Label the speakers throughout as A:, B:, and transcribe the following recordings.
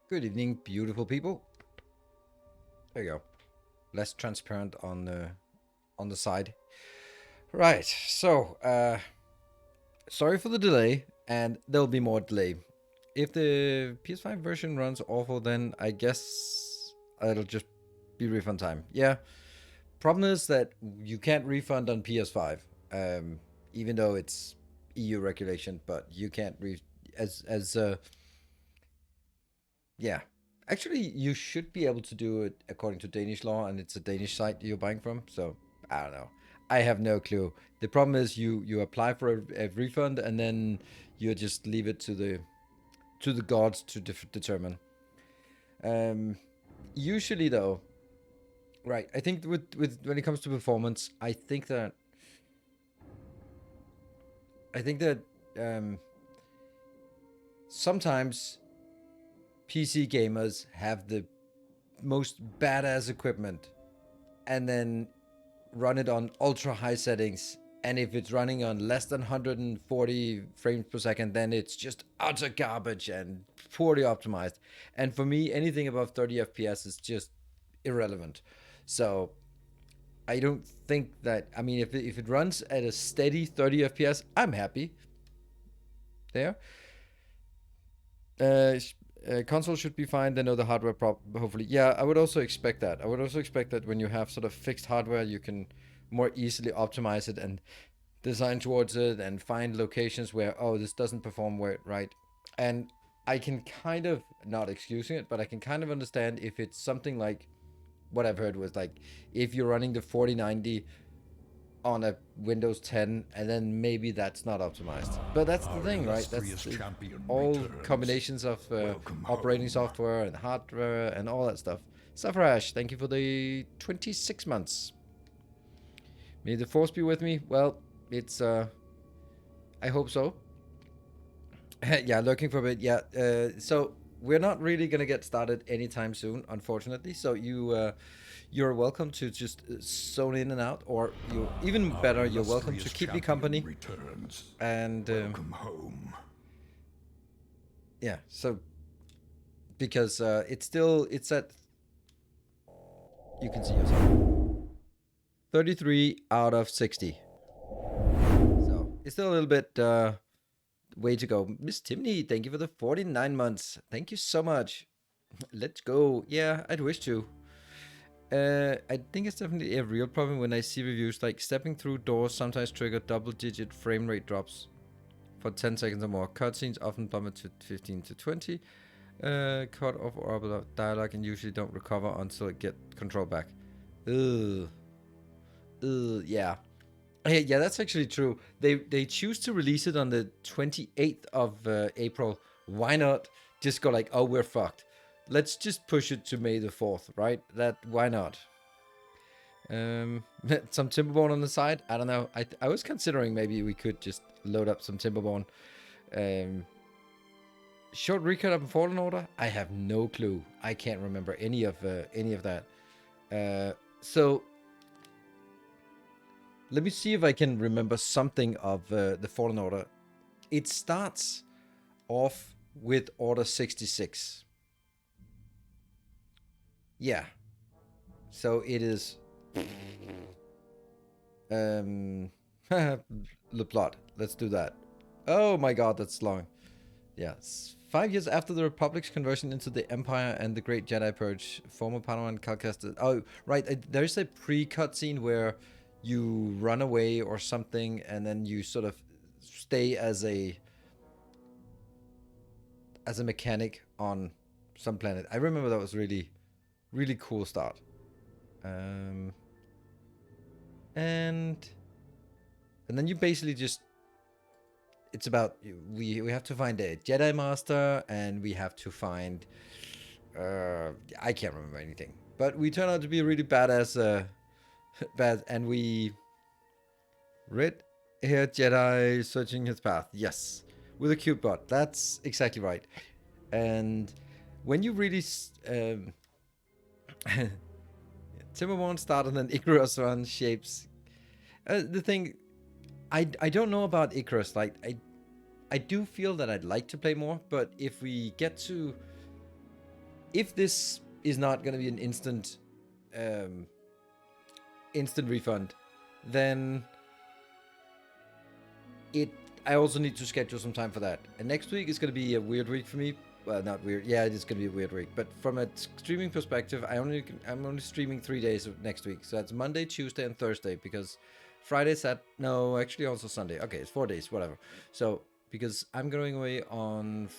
A: Good evening, beautiful people. There you go. Less transparent on the side. Right. So, sorry for the delay, and there'll be more delay. If the PS5 version runs awful, then I guess it'll just be refund time. Yeah. Problem is that you can't refund on PS5, even though it's EU regulation, but you can't as yeah. Actually, you should be able to do it according to Danish law, and it's a Danish site you're buying from. So I don't know. I have no clue. The problem is you apply for a refund, and then you just leave it to the gods to determine. Um, Usually though, right? I think with when it comes to performance, I think that sometimes PC gamers have the most badass equipment and then run it on ultra high settings. And if it's running on less than 140 frames per second, then it's just utter garbage and poorly optimized. And for me, anything above 30 FPS is just irrelevant. So I don't think that, I mean, if it runs at a steady 30 FPS, I'm happy. There. Uh, Console should be fine. They know the hardware hopefully. Yeah, I would also expect that. I would also expect that when you have sort of fixed hardware, you can more easily optimize it and design towards it and find locations where, oh, this doesn't perform right. And I can kind of, not excusing it, but I can kind of understand if it's something like what I've heard was like if you're running the 4090 on a Windows 10, and then maybe that's not optimized. But that's the thing, right? That's all combinations of operating software and hardware and all that stuff. Safrash, thank you for the 26 months. May the force be with me. Well, it's I hope so. Yeah, looking for a bit. Yeah, so we're not really gonna get started anytime soon, unfortunately. So you're welcome to just zone in and out, or you even better, you're welcome to keep me company.
B: Returns.
A: And
B: Welcome home.
A: yeah, so because it's at, you can see yourself, 33 out of 60. So it's still a little bit way to go. Miss Timney, thank you for the 49 months. Thank you so much. Let's go. Yeah, I'd wish to. I think it's definitely a real problem when I see reviews like stepping through doors sometimes trigger double-digit frame rate drops for 10 seconds or more. Cutscenes often plummet to 15 to 20. Cut off or dialogue and usually don't recover until it get control back. Ugh. Ugh, yeah. Yeah, that's actually true. They choose to release it on the 28th of April. Why not just go like, oh, we're fucked. Let's just push it to May the 4th, right? Why not? Some Timberborn on the side. I don't know. I was considering maybe we could just load up some Timberborn. Short recap of Fallen Order. I have no clue. I can't remember any of that. So let me see if I can remember something of the Fallen Order. It starts off with Order 66. Yeah. So it is the plot. Let's do that. Oh my god, that's long. Yes. 5 years after the Republic's conversion into the Empire and the Great Jedi Purge, former Padawan Calcasta. Oh, right. There's a pre-cutscene where you run away or something, and then you sort of stay as a mechanic on some planet. I remember that was really, really cool start. And then you basically just, it's about, we have to find a Jedi Master, and we have to find I can't remember anything, but we turn out to be really badass bad, and we red-haired Jedi searching his path. Yes, with a cute bot. That's exactly right. And when you really Timberborn started an Icarus run shapes. The thing, I don't know about Icarus. Like I do feel that I'd like to play more, but if we get to if this is not going to be an instant refund, then I also need to schedule some time for that. And next week is going to be a weird week for me. Well, not weird. Yeah, it is going to be a weird week. But from a streaming perspective, I'm only streaming 3 days of next week. So that's Monday, Tuesday, and Thursday, because Friday, no, actually also Sunday. Okay, it's 4 days, whatever. So because I'm going away on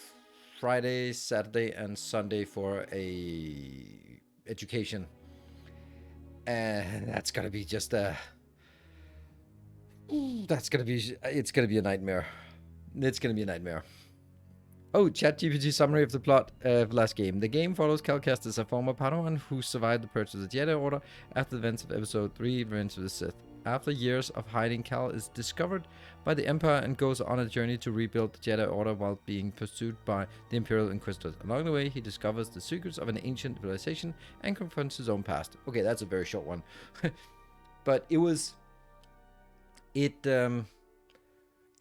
A: Friday, Saturday, and Sunday for a education, and that's gonna be just it's gonna be a nightmare. It's gonna be a nightmare. Oh, ChatGPT summary of the plot of last game. The game follows Cal Kestis, a former Padawan who survived the purge of the Jedi Order after the events of Episode 3, Revenge of the Sith. After years of hiding, Cal is discovered by the Empire and goes on a journey to rebuild the Jedi Order while being pursued by the Imperial Inquisitors. Along the way, he discovers the secrets of an ancient civilization and confronts his own past. Okay, that's a very short one. But it's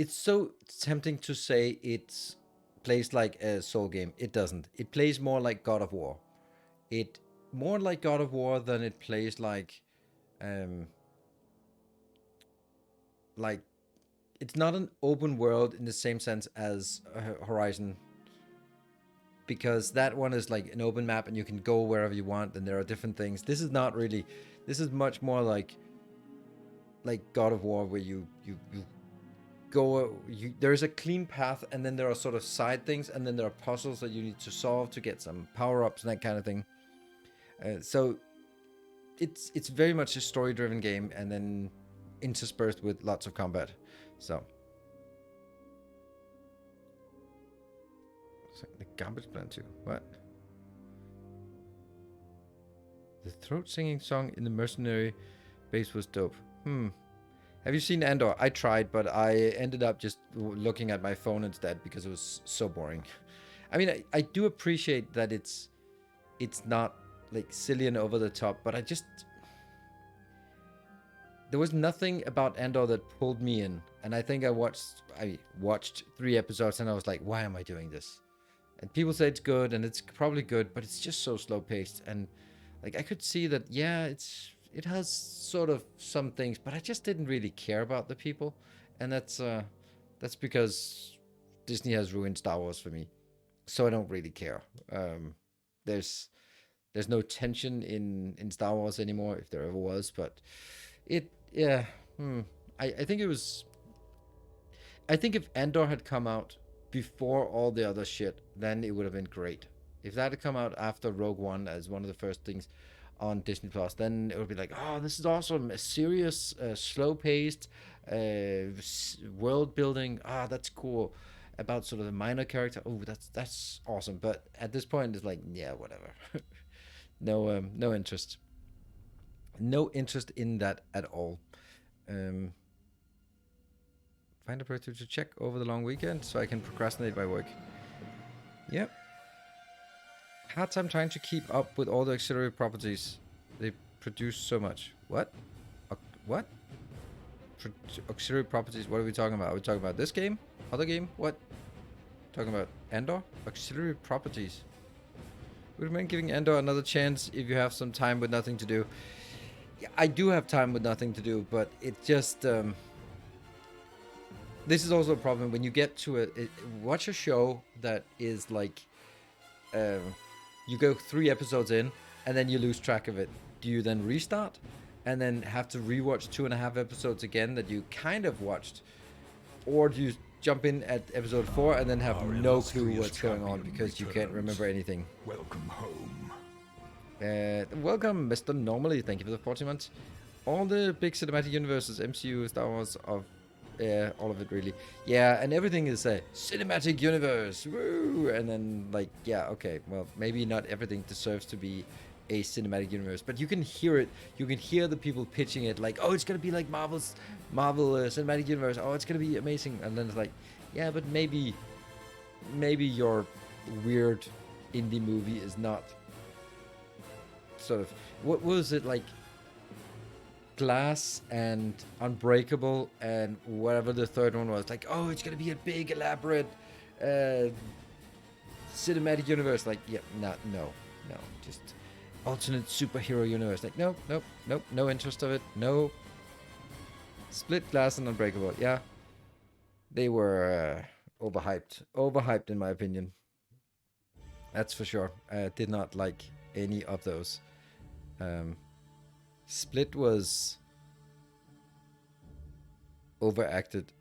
A: so tempting to say it plays like a Soul game. It doesn't. It plays more like God of War. More like God of War than it plays like it's not an open world in the same sense as Horizon, because that one is like an open map and you can go wherever you want and there are different things. This is not really. This is much more like God of War, where you go, there's a clean path, and then there are sort of side things, and then there are puzzles that you need to solve to get some power-ups and that kind of thing. So it's very much a story-driven game, and then interspersed with lots of combat. So it's like the garbage plan too. What? The throat singing song in the mercenary base was dope. Have you seen Andor? I tried, but I ended up just looking at my phone instead because it was so boring. I mean, I do appreciate that it's not like silly and over the top, but there was nothing about Andor that pulled me in. And I think I watched 3 episodes and I was like, why am I doing this? And people say it's good, and it's probably good, but it's just so slow paced. And like I could see that, yeah, it has sort of some things, but I just didn't really care about the people. And that's because Disney has ruined Star Wars for me. So I don't really care. There's no tension in Star Wars anymore, if there ever was, but I think it was. I think if Andor had come out before all the other shit, then it would have been great. If that had come out after Rogue One as one of the first things on Disney Plus, then it would be like, oh, this is awesome, a serious, slow-paced world building. That's cool. About sort of the minor character. Oh, that's awesome. But at this point, it's like, yeah, whatever. No interest. No interest in that at all. Find a product to check over the long weekend so I can procrastinate my work. Yep. Hard time trying to keep up with all the auxiliary properties. They produce so much. What? What? Auxiliary properties? What are we talking about? Are we talking about this game? Other game? What? Talking about Andor? Auxiliary properties. Would recommend giving Andor another chance if you have some time with nothing to do. Yeah, I do have time with nothing to do, but it just this is also a problem when you get to watch a show that is like you go 3 episodes in and then you lose track of it. Do you then restart and then have to rewatch 2.5 episodes again that you kind of watched, or do you jump in at episode 4 and then have no clue what's going on because you can't remember anything?
B: Welcome home.
A: Welcome, Mr. Normally. Thank you for the 40 months. All the big cinematic universes, MCU, Star Wars, all of it really. Yeah, and everything is a cinematic universe. Woo! And then like, yeah, okay, well, maybe not everything deserves to be a cinematic universe, but you can hear it. You can hear the people pitching it like, oh, it's gonna be like Marvel cinematic universe. Oh, it's gonna be amazing. And then it's like, yeah, but maybe your weird indie movie is not sort of, what was it, like Glass and Unbreakable and whatever the third one was, like, oh, it's gonna be a big elaborate cinematic universe. Like, yeah, no, No, just alternate superhero universe. Like, nope, nope, nope, no interest of it. No. Split, Glass, and Unbreakable. Yeah, they were overhyped. Overhyped, in my opinion. That's for sure. I did not like any of those. Split was overacted.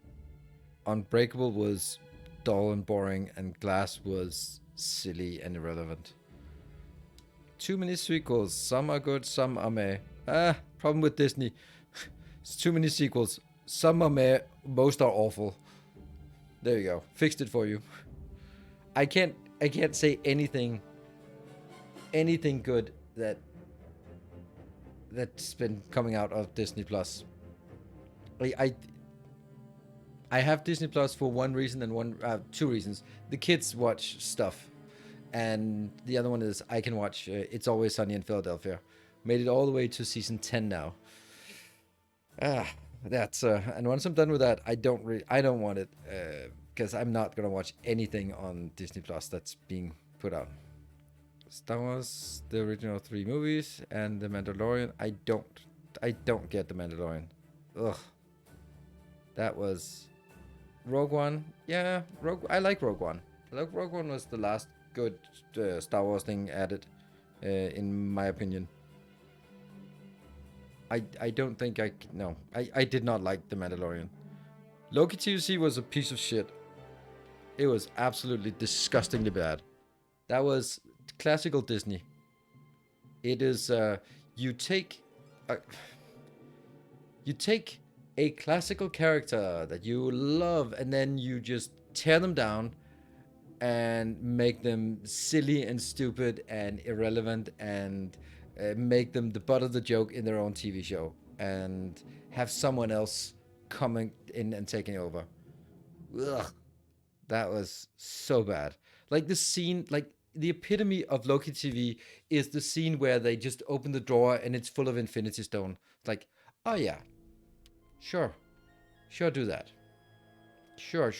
A: Unbreakable was dull and boring, and Glass was silly and irrelevant. Too many sequels. Some are good, some are meh. Problem with Disney. It's too many sequels. Some are meh, most are awful. There you go. Fixed it for you. I can't say anything good that's been coming out of Disney Plus. I have Disney Plus for one reason and two reasons. The kids watch stuff, and the other one is I can watch It's Always Sunny in Philadelphia. Made it all the way to season 10 now. That's and once I'm done with that, I don't want it because I'm not gonna watch anything on Disney Plus that's being put out. Star Wars, the original 3 movies, and The Mandalorian. I don't get The Mandalorian. Ugh. That was Rogue One. Yeah, I like Rogue One. Rogue One was the last good Star Wars thing added, in my opinion. I don't think I did not like The Mandalorian. Loki TVC was a piece of shit. It was absolutely disgustingly bad. That was classical Disney. It is you take a classical character that you love and then you just tear them down and make them silly and stupid and irrelevant and make them the butt of the joke in their own TV show and have someone else coming in and taking over. Ugh, that was so bad. Like the scene, like the epitome of Loki TV is the scene where they just open the drawer and it's full of Infinity Stone. It's like, oh yeah, sure, do that. Sure.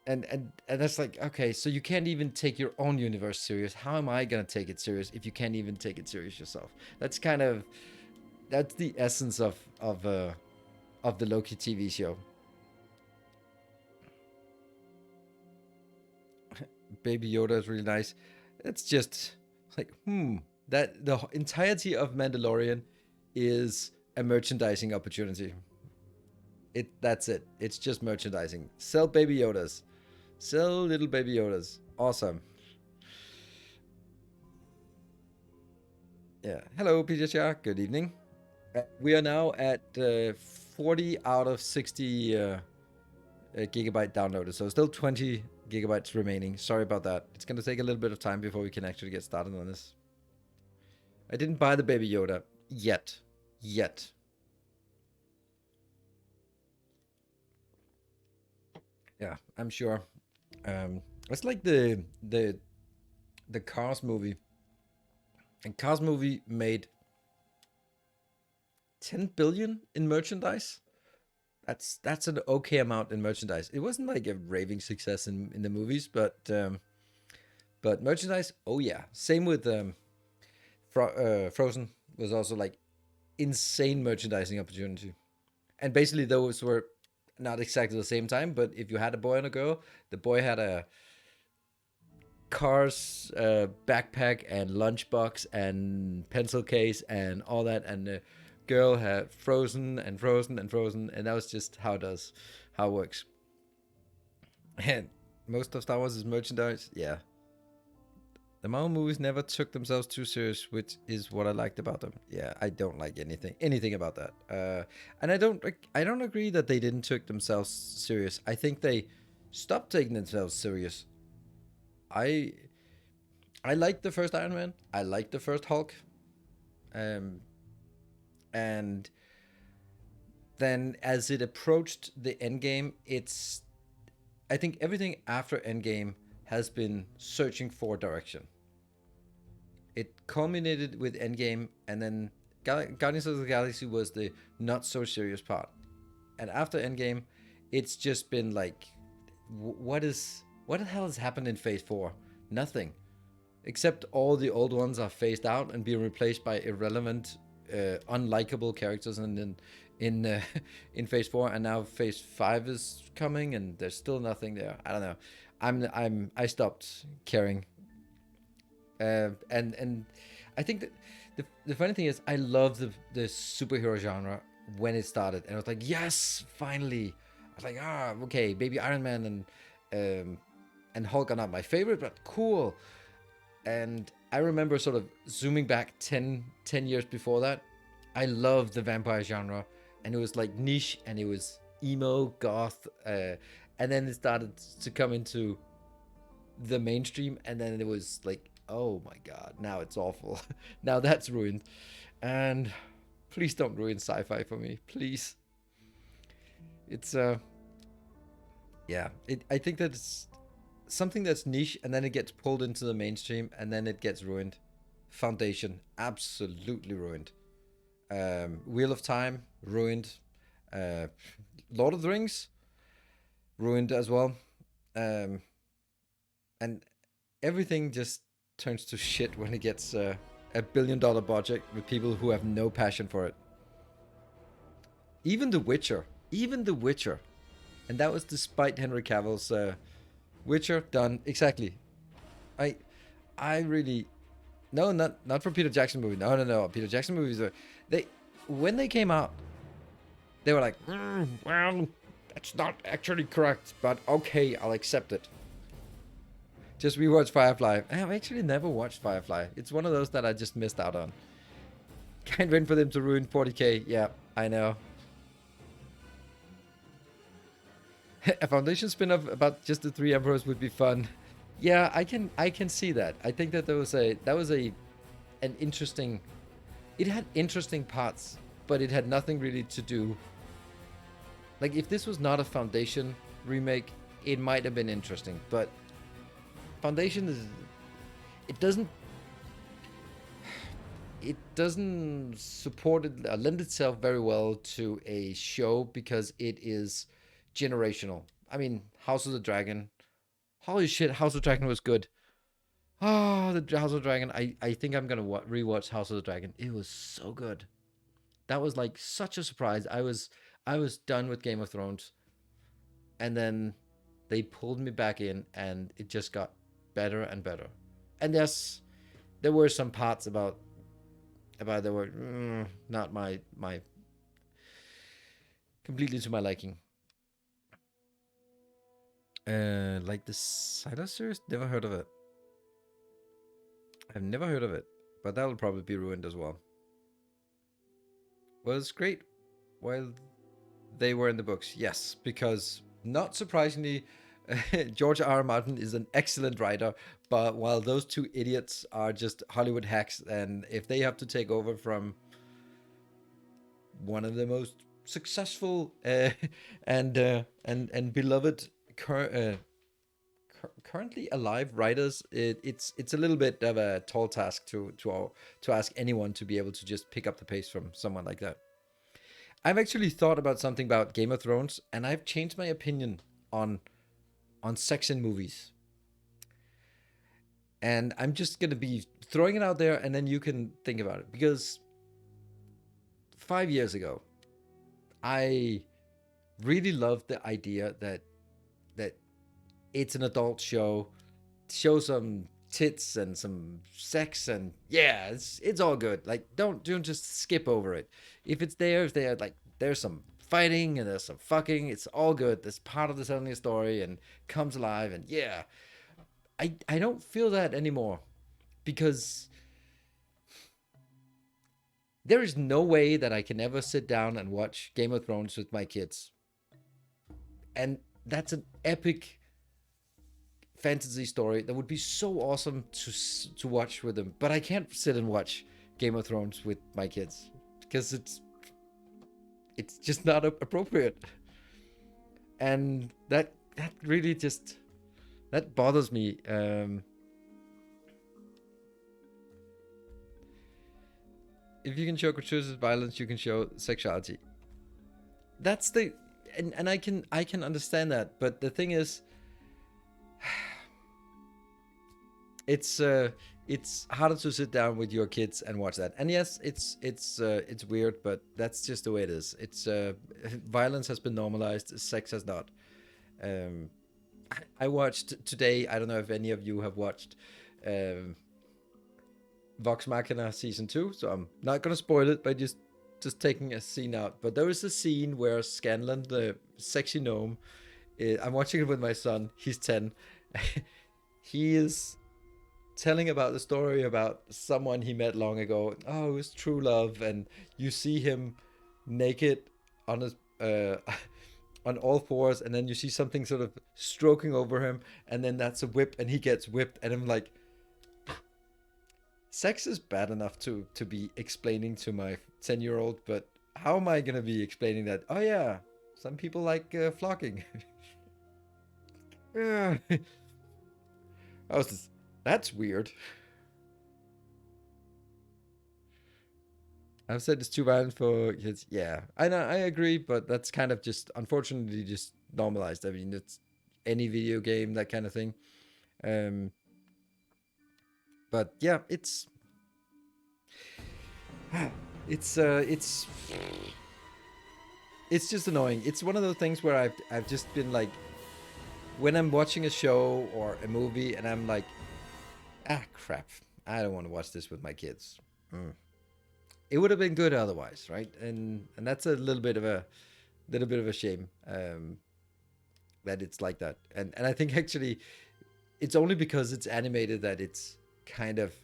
A: And that's like, okay, so you can't even take your own universe serious. How am I gonna take it serious if you can't even take it serious yourself? That's the essence of the Loki TV show. Baby Yoda is really nice. It's just like, that the entirety of Mandalorian is a merchandising opportunity. That's it. It's just merchandising. Sell Baby Yodas. Sell little Baby Yodas. Awesome. Yeah. Hello, Peter Shah. Good evening. We are now at 40 out of 60 gigabyte downloaded. So still 20 gigabytes remaining. Sorry about that. It's going to take a little bit of time before we can actually get started on this. I didn't buy the Baby Yoda yet. Yeah, I'm sure. It's like the Cars movie. And Cars movie made 10 billion in merchandise. That's an okay amount in merchandise. It wasn't like a raving success in the movies, but merchandise, oh yeah. Same with Frozen was also like insane merchandising opportunity. And basically those were not exactly the same time, but if you had a boy and a girl, the boy had a Cars backpack and lunchbox and pencil case and all that, and the girl had Frozen, and that was just how it works. And most of Star Wars is merchandise. Yeah, the Marvel movies never took themselves too serious, which is what I liked about them. Yeah, I don't like anything about that. And I don't agree that they didn't take themselves serious. I think they stopped taking themselves serious. I liked the first Iron Man. I liked the first Hulk. And then as it approached the Endgame, I think everything after Endgame has been searching for direction. It culminated with Endgame, and then Guardians of the Galaxy was the not so serious part. And after Endgame, it's just been like, what is What the hell has happened in Phase 4? Nothing. Except all the old ones are phased out and being replaced by irrelevant, unlikable characters. And then in Phase 4, and now Phase 5 is coming, and there's still nothing there. I don't know. I stopped caring. And I think that the funny thing is, I love the superhero genre when it started, and I was like, yes, finally. I was like, okay, Baby Iron Man and Hulk are not my favorite, but cool. And I remember sort of zooming back 10 years before that. I loved the vampire genre, and it was like niche, and it was emo, goth, and then it started to come into the mainstream, and then it was like, oh my god, now it's awful. Now that's ruined. And please don't ruin sci-fi for me, please. It's yeah, I think that it's something that's niche, and then it gets pulled into the mainstream, and then it gets ruined. Foundation, absolutely ruined. Wheel of Time, ruined. Lord of the Rings, ruined as well. And everything just turns to shit when it gets a $1 billion budget with people who have no passion for it. Even The Witcher. And that was despite Henry Cavill's Witcher done exactly. I really no, not for Peter Jackson movie. No. Peter Jackson movies are when they came out, they were like, well, that's not actually correct, but okay, I'll accept it. Just rewatch Firefly. I have actually never watched Firefly. It's one of those that I just missed out on. Can't wait for them to ruin 40K. Yeah, I know. A Foundation spin-off about just the three emperors would be fun. Yeah, I can see that. I think that was an interesting. It had interesting parts, but it had nothing really to do. Like, if this was not a Foundation remake, it might have been interesting, but Foundation is, it doesn't support it, lend itself very well to a show because it is generational. I mean, House of the Dragon. Holy shit, House of the Dragon was good. Oh, the House of the Dragon. I think I'm gonna rewatch House of the Dragon. It was so good. That was like such a surprise. I was done with Game of Thrones, and then they pulled me back in, and it just got better and better. And there were some parts about that were not my completely to my liking. Like the Silas series, never heard of it. I've never heard of it, but that'll probably be ruined as well. Was great while they were in the books, yes, because not surprisingly, George R. R. Martin is an excellent writer, but while those two idiots are just Hollywood hacks, and if they have to take over from one of the most successful and beloved currently alive writers, it's a little bit of a tall task to ask anyone to be able to just pick up the pace from someone like that. I've actually thought about something about Game of Thrones, and I've changed my opinion on sex in movies. And I'm just gonna be throwing it out there, and then you can think about it. Because 5 years ago, I really loved the idea that it's an adult show, show some tits and some sex, and yeah, it's all good. Like, don't just skip over it. If it's there, like, there's some fighting and there's some fucking, it's all good. That's part of the telling a story and comes alive, and yeah. I don't feel that anymore, because there is no way that I can ever sit down and watch Game of Thrones with my kids. And that's an epic fantasy story that would be so awesome to watch with them. But I can't sit and watch Game of Thrones with my kids because it's just not appropriate. And that really just, that bothers me. If you can show gratuitous violence, you can show sexuality. That's the, and I can understand that, but the thing is, it's harder to sit down with your kids and watch that. And yes, it's weird, but that's just the way it is. It's violence has been normalized, sex has not. Um, I watched today. I don't know if any of you have watched um, Vox Machina season 2, so I'm not gonna spoil it by just taking a scene out. But there is a scene where Scanlan, the sexy gnome, I'm watching it with my son. He's 10. He is telling about the story about someone he met long ago. Oh, it was true love, and you see him naked on his on all fours, and then you see something sort of stroking over him, and then that's a whip, and he gets whipped, and I'm like, sex is bad enough to be explaining to my 10-year-old, but how am I gonna be explaining that? Oh yeah, some people like flocking. Yeah. I was just, that's weird. I've said it's too violent for kids. Yeah, I know, I agree, but that's kind of just unfortunately just normalized. I mean, it's any video game, that kind of thing. Um, but yeah, it's it's just annoying. It's one of those things where I've just been like, when I'm watching a show or a movie, and I'm like, ah, crap, I don't want to watch this with my kids. Mm. It would have been good otherwise, right? And that's a little bit of a shame, that it's like that. And I think actually it's only because it's animated that it's kind of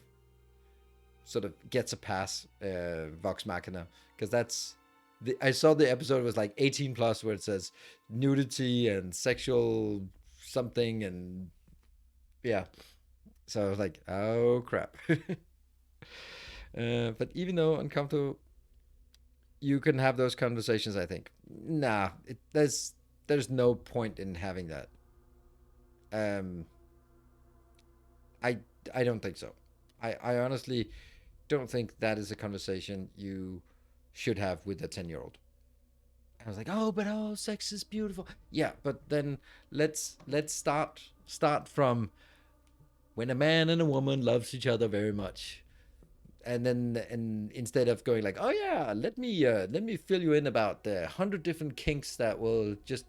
A: sort of gets a pass, Vox Machina, because I saw the episode was like 18 plus, where it says nudity and sexual something, and yeah, so I was like, oh crap. But even though uncomfortable, you can have those conversations. I think, nah, there's no point in having that. Um, I I don't think so. I honestly don't think that is a conversation you should have with a 10-year-old. I was like, oh, but oh, sex is beautiful. Yeah, but then let's start from when a man and a woman loves each other very much, and instead of going like, oh yeah, let me fill you in about the 100 different kinks that will just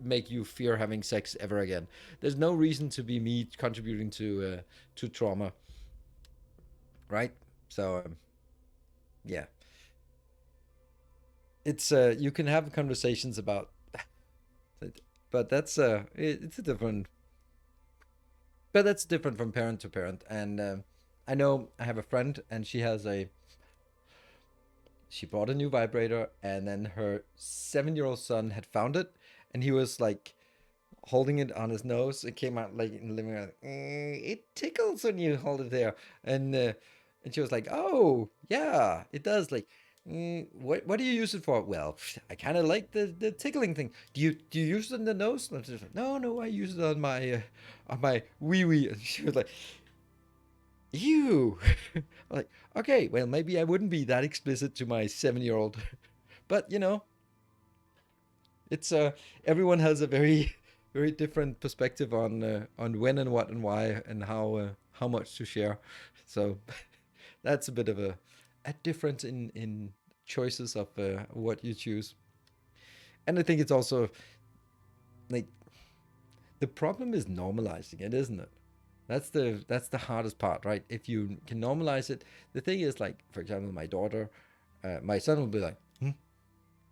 A: make you fear having sex ever again. There's no reason to be me contributing to trauma, right? So yeah, it's you can have conversations about it, but it's a different, but that's different from parent to parent. And I know I have a friend, and she bought a new vibrator, and then her 7-year-old son had found it, and he was like holding it on his nose. It came out like in the living room. Like, it tickles when you hold it there, and she was like, "Oh yeah, it does." Like, what do you use it for? Well, I kind of like the tickling thing. Do you use it in the nose? And she's like, no, I use it on my wee wee. And she was like, "You." Like, okay, well, maybe I wouldn't be that explicit to my 7-year-old, but it's everyone has a very very different perspective on when and what and why, and how much to share. So that's a bit of a difference in choices of what you choose. And I think it's also like, the problem is normalizing it, isn't it? That's the hardest part, right? If you can normalize it, the thing is, like, for example, my daughter, my son will be like, hmm?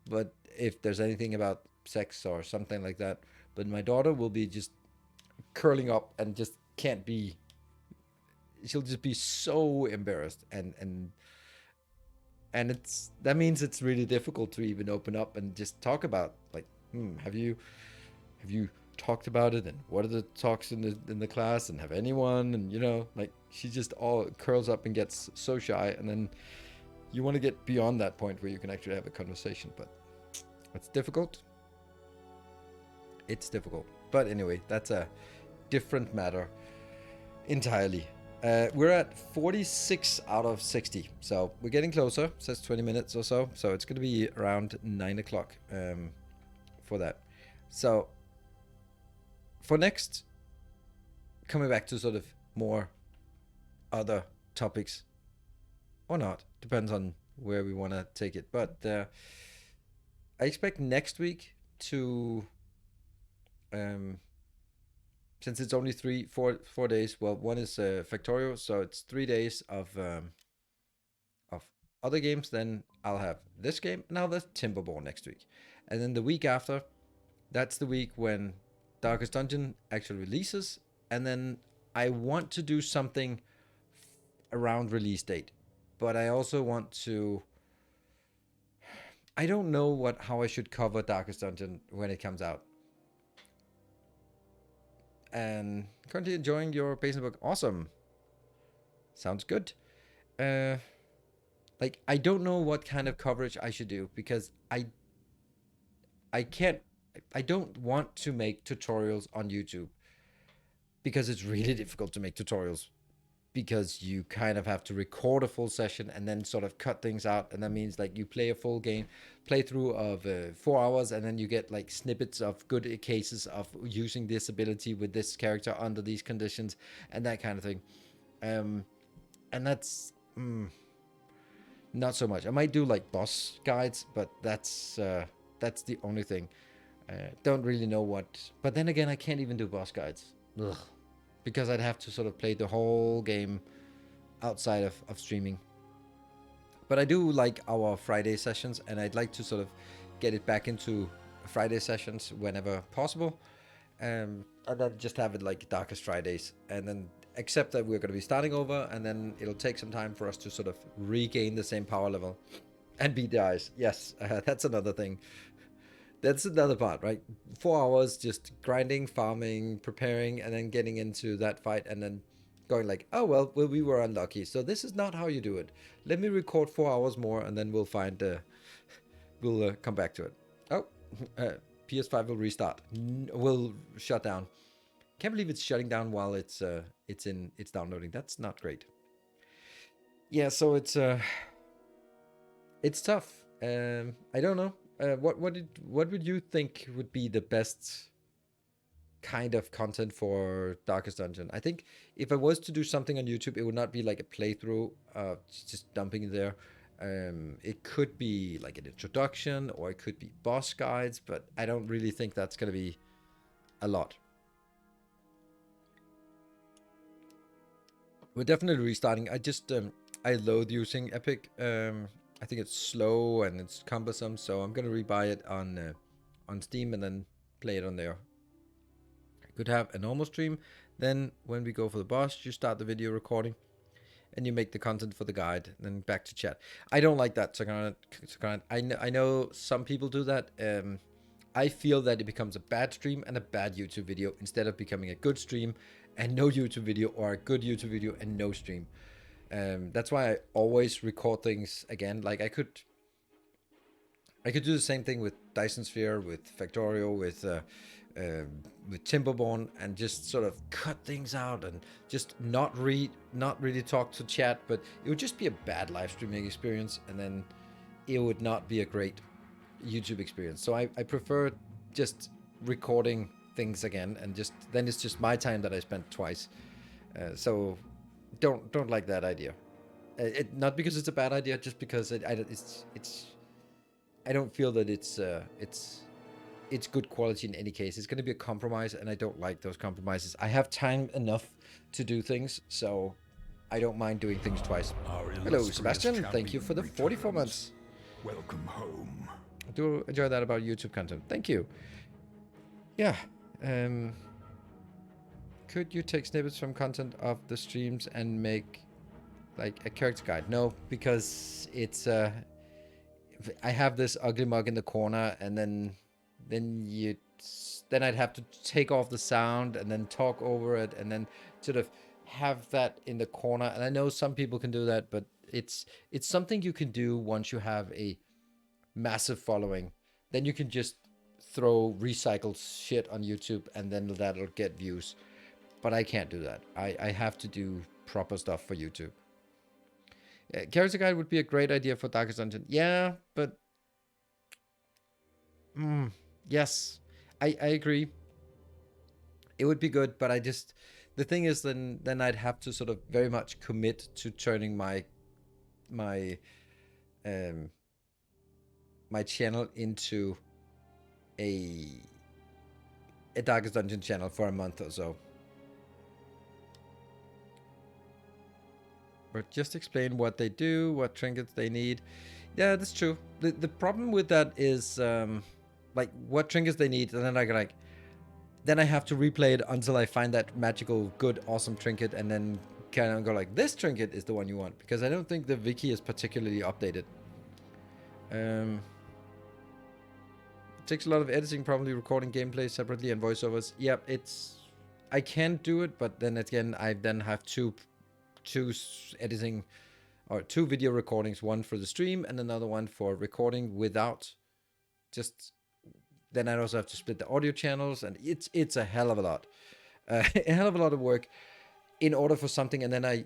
A: But if there's anything about sex or something like that, but my daughter will be just curling up and just can't be. She'll just be so embarrassed, and it's that means it's really difficult to even open up and just talk about, like, have you talked about it, and what are the talks in the class, and have anyone, and like, she just all curls up and gets so shy, and then you want to get beyond that point where you can actually have a conversation, but it's difficult. It's difficult. But anyway, that's a different matter entirely. We're at 46 out of 60, so we're getting closer. It says 20 minutes or so, so it's going to be around 9 o'clock for that. So for next, coming back to sort of more other topics or not, depends on where we want to take it. But I expect next week to, um, since it's only 4 days. Well, one is Factorio, so it's 3 days of other games. Then I'll have this game. Now there's Timberborn next week, and then the week after, that's the week when Darkest Dungeon actually releases, and then I want to do something around release date, but I also want to. I don't know how I should cover Darkest Dungeon when it comes out. And currently enjoying your basement book. Awesome. Sounds good. Like, I don't know what kind of coverage I should do, because I can't. I don't want to make tutorials on YouTube, because it's really difficult to make tutorials, because you kind of have to record a full session and then sort of cut things out, and that means like you play a full game playthrough of 4 hours, and then you get like snippets of good cases of using this ability with this character under these conditions and that kind of thing. And that's not so much. I might do like boss guides, but that's the only thing. Don't really know what, but then again, I can't even do boss guides. Ugh. Because I'd have to sort of play the whole game outside of streaming. But I do like our Friday sessions, and I'd like to sort of get it back into Friday sessions whenever possible. And then just have it like Darkest Fridays, and then accept that we're going to be starting over, and then it'll take some time for us to sort of regain the same power level and beat the eyes. Yes, that's another thing. That's another part, right? 4 hours just grinding, farming, preparing, and then getting into that fight, and then going like, oh, well, we were unlucky, so this is not how you do it. Let me record 4 hours more, and then we'll find, we'll come back to it. Oh, PS5 will restart. Will shut down. Can't believe it's shutting down while it's downloading. That's not great. Yeah, so it's tough. I don't know. What would you think would be the best kind of content for Darkest Dungeon? I think if I was to do something on YouTube, it would not be like a playthrough, just dumping it there. It could be like an introduction, or it could be boss guides, but I don't really think that's gonna be a lot. We're definitely restarting. I loathe using Epic. I think it's slow and it's cumbersome, so I'm gonna rebuy it on Steam and then play it on there. I could have a normal stream. Then when we go for the boss, you start the video recording, and you make the content for the guide, and then back to chat. I don't like that, Sakana. I know some people do that. I feel that it becomes a bad stream and a bad YouTube video, instead of becoming a good stream and no YouTube video, or a good YouTube video and no stream. That's why I always record things again. Like I could do the same thing with Dyson Sphere, with Factorio, with Timberborn, and just sort of cut things out and just not really talk to chat. But it would just be a bad live streaming experience, and then it would not be a great YouTube experience. So I prefer just recording things again, and then it's just my time that I spent twice. So don't like that idea. Not because it's a bad idea, just because I don't feel that it's good quality in any case. It's going to be a compromise, and I don't like those compromises. I have time enough to do things, so I don't mind doing things twice. Hello, Sebastian. Thank you for the 44 months.
B: Welcome home.
A: I do enjoy that about YouTube content. Thank you. Yeah. Could you take snippets from content of the streams and make like a character guide? No, because it's I have this ugly mug in the corner, and then I'd have to take off the sound and then talk over it, and then sort of have that in the corner. And I know some people can do that, but it's something you can do once you have a massive following. Then you can just throw recycled shit on YouTube, and then that'll get views. But I can't do that. I have to do proper stuff for YouTube. Character guide would be a great idea for Darkest Dungeon. Yeah, but yes, I agree. It would be good, but The thing is, then I'd have to sort of very much commit to turning my um my channel into a Darkest Dungeon channel for a month or so. But just explain what they do, what trinkets they need. Yeah, that's true. The problem with that is like what trinkets they need, and then then I have to replay it until I find that magical, good, awesome trinket, and then kind of go like, this trinket is the one you want, because I don't think the wiki is particularly updated. It takes a lot of editing, probably recording gameplay separately and voiceovers. Yep, I can do it, but then again, I then have two editing or two video recordings, one for the stream and another one for recording without just. Then I also have to split the audio channels, and it's a hell of a lot, a hell of a lot of work in order for something. And then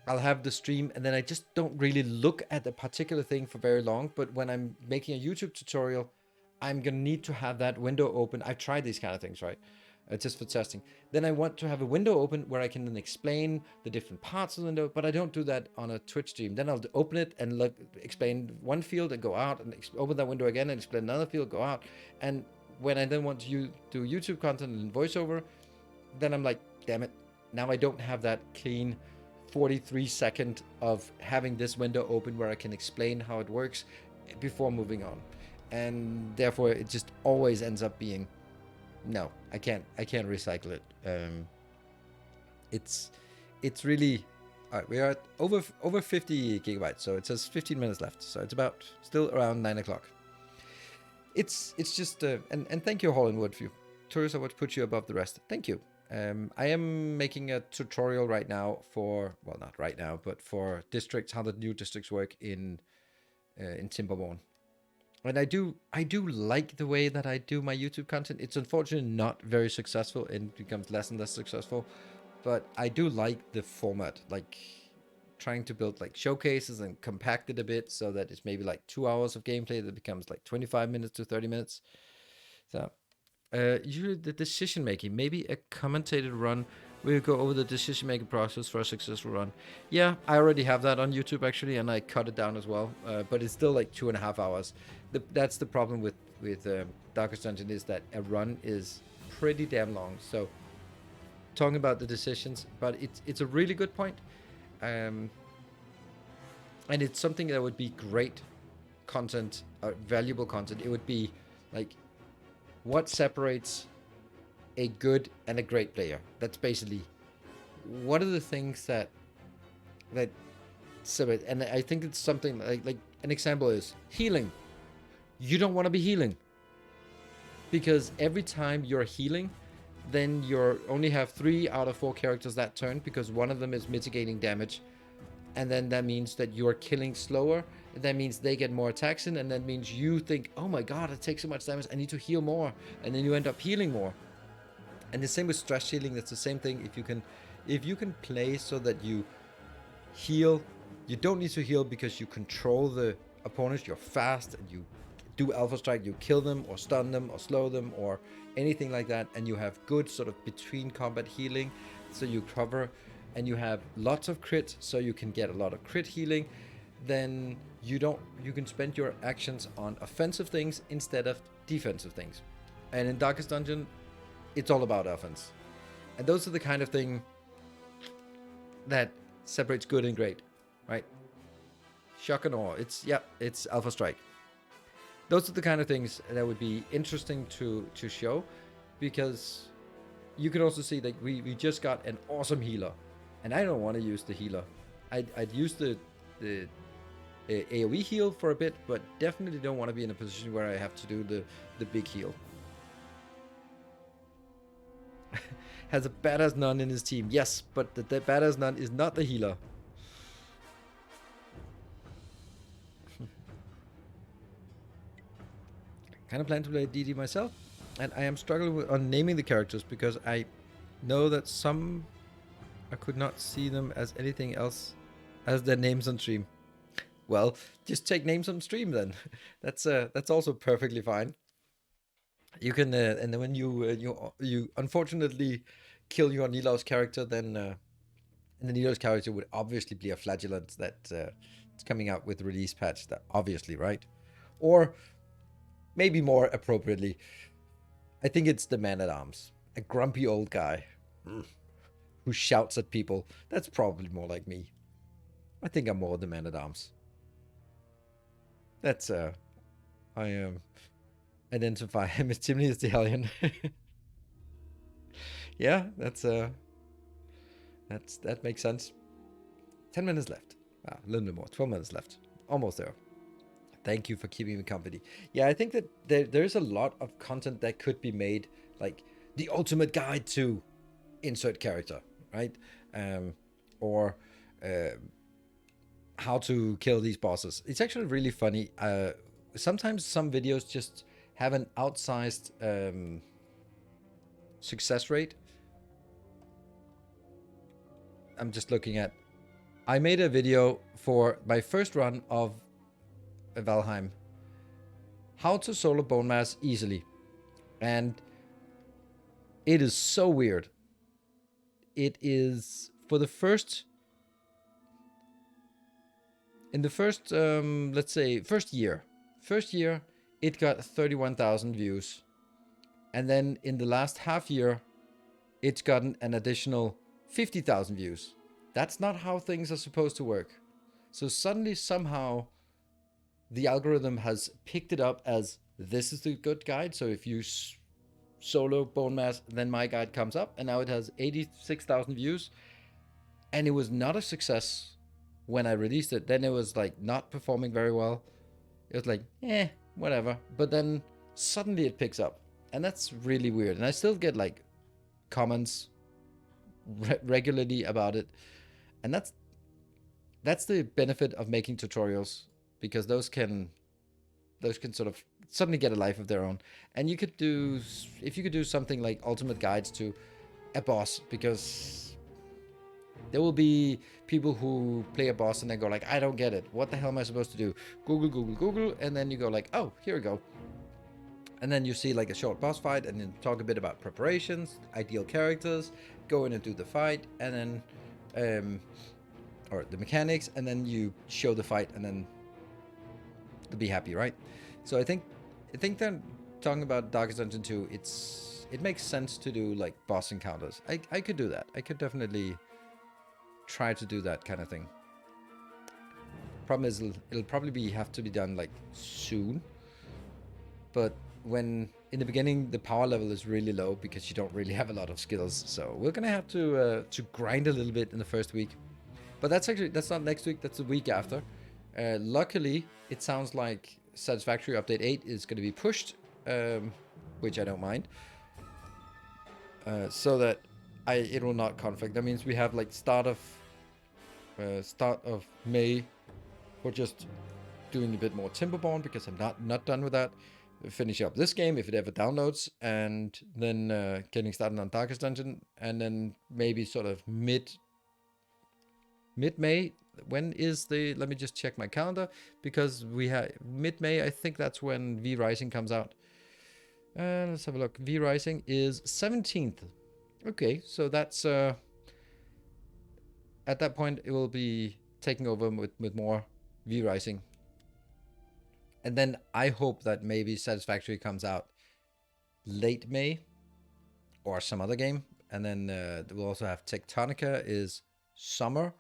A: I'll have the stream, and then I just don't really look at a particular thing for very long. But when I'm making a YouTube tutorial, I'm gonna need to have that window open. I've tried these kind of things, right? Just for testing. Then I want to have a window open where I can then explain the different parts of the window, but I don't do that on a Twitch stream. Then I'll open it and explain one field and go out, and open that window again and explain another field, go out. And when I then want to do YouTube content and voiceover, then I'm like, damn it, now I don't have that clean 43-second of having this window open where I can explain how it works before moving on. And therefore it just always ends up being, no, I can't recycle it. It's really, all right, we are at over 50 gigabytes, so it says 15 minutes left, so it's about still around 9 o'clock. It's just and thank you, Holland Wood, for you. Tourists are what put you above the rest. Thank you. I am making a tutorial right now for, well, not right now, but for districts, how the new districts work in Timberborn. And I do like the way that I do my YouTube content. It's unfortunately not very successful and becomes less and less successful, but I do like the format, like trying to build like showcases and compact it a bit so that it's maybe like 2 hours of gameplay that becomes like 25 minutes to 30 minutes. So usually the decision making, maybe a commentated run where you go over the decision making process for a successful run. Yeah, I already have that on YouTube actually, and I cut it down as well, but it's still like 2.5 hours. That's the problem with Darkest Dungeon, is that a run is pretty damn long. So talking about the decisions, but it's a really good point, and it's something that would be great content, valuable content. It would be like, what separates a good and a great player? That's basically, what are the things that separate. And I think it's something like an example is healing. You don't want to be healing, because every time you're healing, then you only have 3 out of 4 characters that turn, because one of them is mitigating damage, and then that means that you're killing slower, and that means they get more attacks in, and that means you think, oh my god, it takes so much damage, I need to heal more, and then you end up healing more. And the same with stress healing. That's the same thing. If you can play so that you heal, you don't need to heal because you control the opponents, you're fast, and you do alpha strike, you kill them or stun them or slow them or anything like that, and you have good sort of between combat healing, so you cover, and you have lots of crit, so you can get a lot of crit healing, then you can spend your actions on offensive things instead of defensive things. And in Darkest Dungeon, it's all about offense. And those are the kind of thing that separates good and great, right? Shock and awe. It's alpha strike. Those are the kind of things that would be interesting to show, because you can also see that we just got an awesome healer, and I don't want to use the healer. I'd use the AoE heal for a bit, but definitely don't want to be in a position where I have to do the big heal. Has a badass nun in his team. Yes, but the badass nun is not the healer. Kind of plan to play DD myself, and I am struggling on naming the characters, because I know that some I could not see them as anything else as their names on stream. Well, just take names on stream then. That's also perfectly fine. You can and then when you unfortunately kill your Nilo's character, then and the Nilo's character would obviously be a flagellant that is coming out with the release patch. That obviously, right? Or maybe more appropriately, I think it's the Man-at-Arms, a grumpy old guy who shouts at people. That's probably more like me. I think I'm more the Man-at-Arms. That's I identify him as Timothy the Stallion. Yeah, that makes sense. 10 minutes left. Ah, a little bit more. 12 minutes left. Almost there. Thank you for keeping me company. Yeah, I think that there's a lot of content that could be made, like the ultimate guide to insert character, right? Or how to kill these bosses. It's actually really funny. Sometimes some videos just have an outsized success rate. I'm just looking at. I made a video for my first run of Valheim. How to solo bone mass easily. And it is so weird. It is for the first... In the first, let's say, first year, it got 31,000 views. And then in the last half year, it's gotten an additional 50,000 views. That's not how things are supposed to work. So suddenly, somehow, the algorithm has picked it up as this is the good guide. So if you solo bone mass, then my guide comes up. And now it has 86,000 views. And it was not a success when I released it. Then it was like not performing very well. It was like, whatever. But then suddenly it picks up. And that's really weird. And I still get like comments regularly about it. And that's the benefit of making tutorials, because those can sort of suddenly get a life of their own. And you could do, if you could do something like ultimate guides to a boss, because there will be people who play a boss and they go like, I don't get it. What the hell am I supposed to do? Google. And then you go like, oh, here we go. And then you see like a short boss fight and then talk a bit about preparations, ideal characters, go in and do the fight, and then, or the mechanics, and then you show the fight and then to be happy, right? So I think that talking about Darkest Dungeon 2, it makes sense to do like boss encounters. I could do that. I could definitely try to do that kind of thing. Problem is it'll probably have to be done like soon. But when in the beginning the power level is really low because you don't really have a lot of skills, so we're gonna have to grind a little bit in the first week. But that's not next week. That's the week after. Luckily, it sounds like Satisfactory Update 8 is going to be pushed, which I don't mind. So that it will not conflict. That means we have like start of May for just doing a bit more Timberborn, because I'm not done with that. Finish up this game if it ever downloads, and then getting started on Darkest Dungeon, and then maybe sort of mid-May. When is the... Let me just check my calendar, because we have mid-May. I think that's when V Rising comes out. Let's have a look. V Rising is 17th. Okay, so that's at that point it will be taking over with more V Rising. And then I hope that maybe Satisfactory comes out late May or some other game. And then we'll also have Tectonica is summer.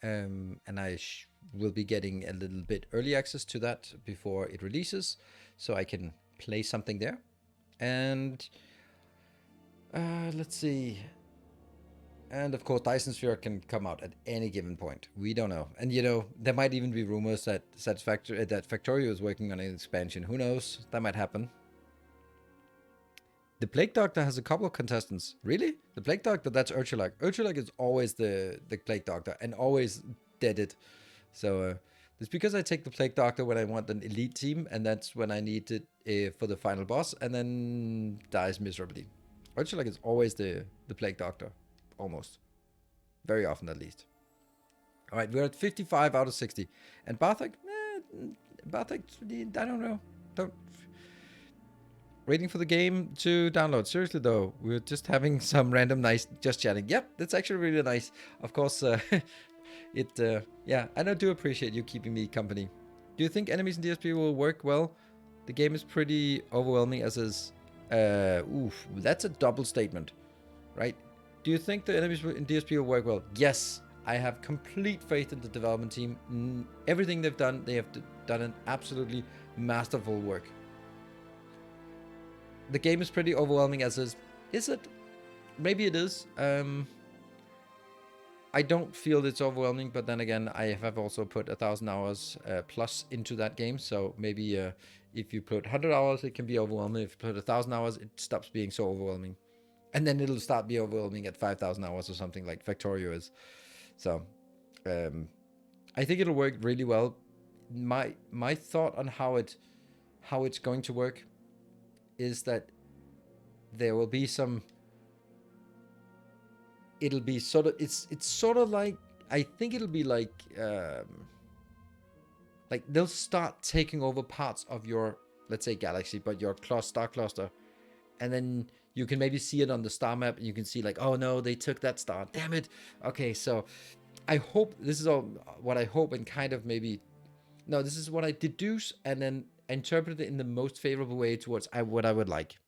A: And I will be getting a little bit early access to that before it releases, so I can play something there. And let's see. And of course, Dyson Sphere can come out at any given point. We don't know. And you know, there might even be rumors that Factorio is working on an expansion. Who knows? That might happen. The Plague Doctor has a couple of contestants. Really? The Plague Doctor, that's Urchulag. Urchulag is always the Plague Doctor and always deaded. So it's because I take the Plague Doctor when I want an elite team, and that's when I need it for the final boss, and then dies miserably. Urchulag is always the Plague Doctor. Almost. Very often, at least. All right, we're at 55 out of 60. And Barthak, I don't know. Waiting for the game to download. Seriously though, we're just having some random nice just chatting. Yep, that's actually really nice. Of course, yeah, and I do appreciate you keeping me company. Do you think enemies in DSP will work well? The game is pretty overwhelming as is. Oof, that's a double statement, right? Do you think the enemies in DSP will work well? Yes, I have complete faith in the development team. Everything they've done, they have done an absolutely masterful work. The game is pretty overwhelming as is. Is it? Maybe it is. I don't feel it's overwhelming, but then again, I have also put 1,000 hours plus into that game. So maybe if you put 100 hours, it can be overwhelming. If you put 1,000 hours, it stops being so overwhelming. And then it'll start be overwhelming at 5,000 hours or something like Factorio is. So I think it'll work really well. My thought on how it's going to work is that there will be some. It'll be sort of it's sort of like, I think it'll be like they'll start taking over parts of your, let's say, galaxy, but your star cluster, and then you can maybe see it on the star map, and you can see like, oh no, they took that star, damn it. Okay, so I hope this is all what I hope, and kind of maybe no, this is what I deduce and then interpret it in the most favorable way towards what I would like.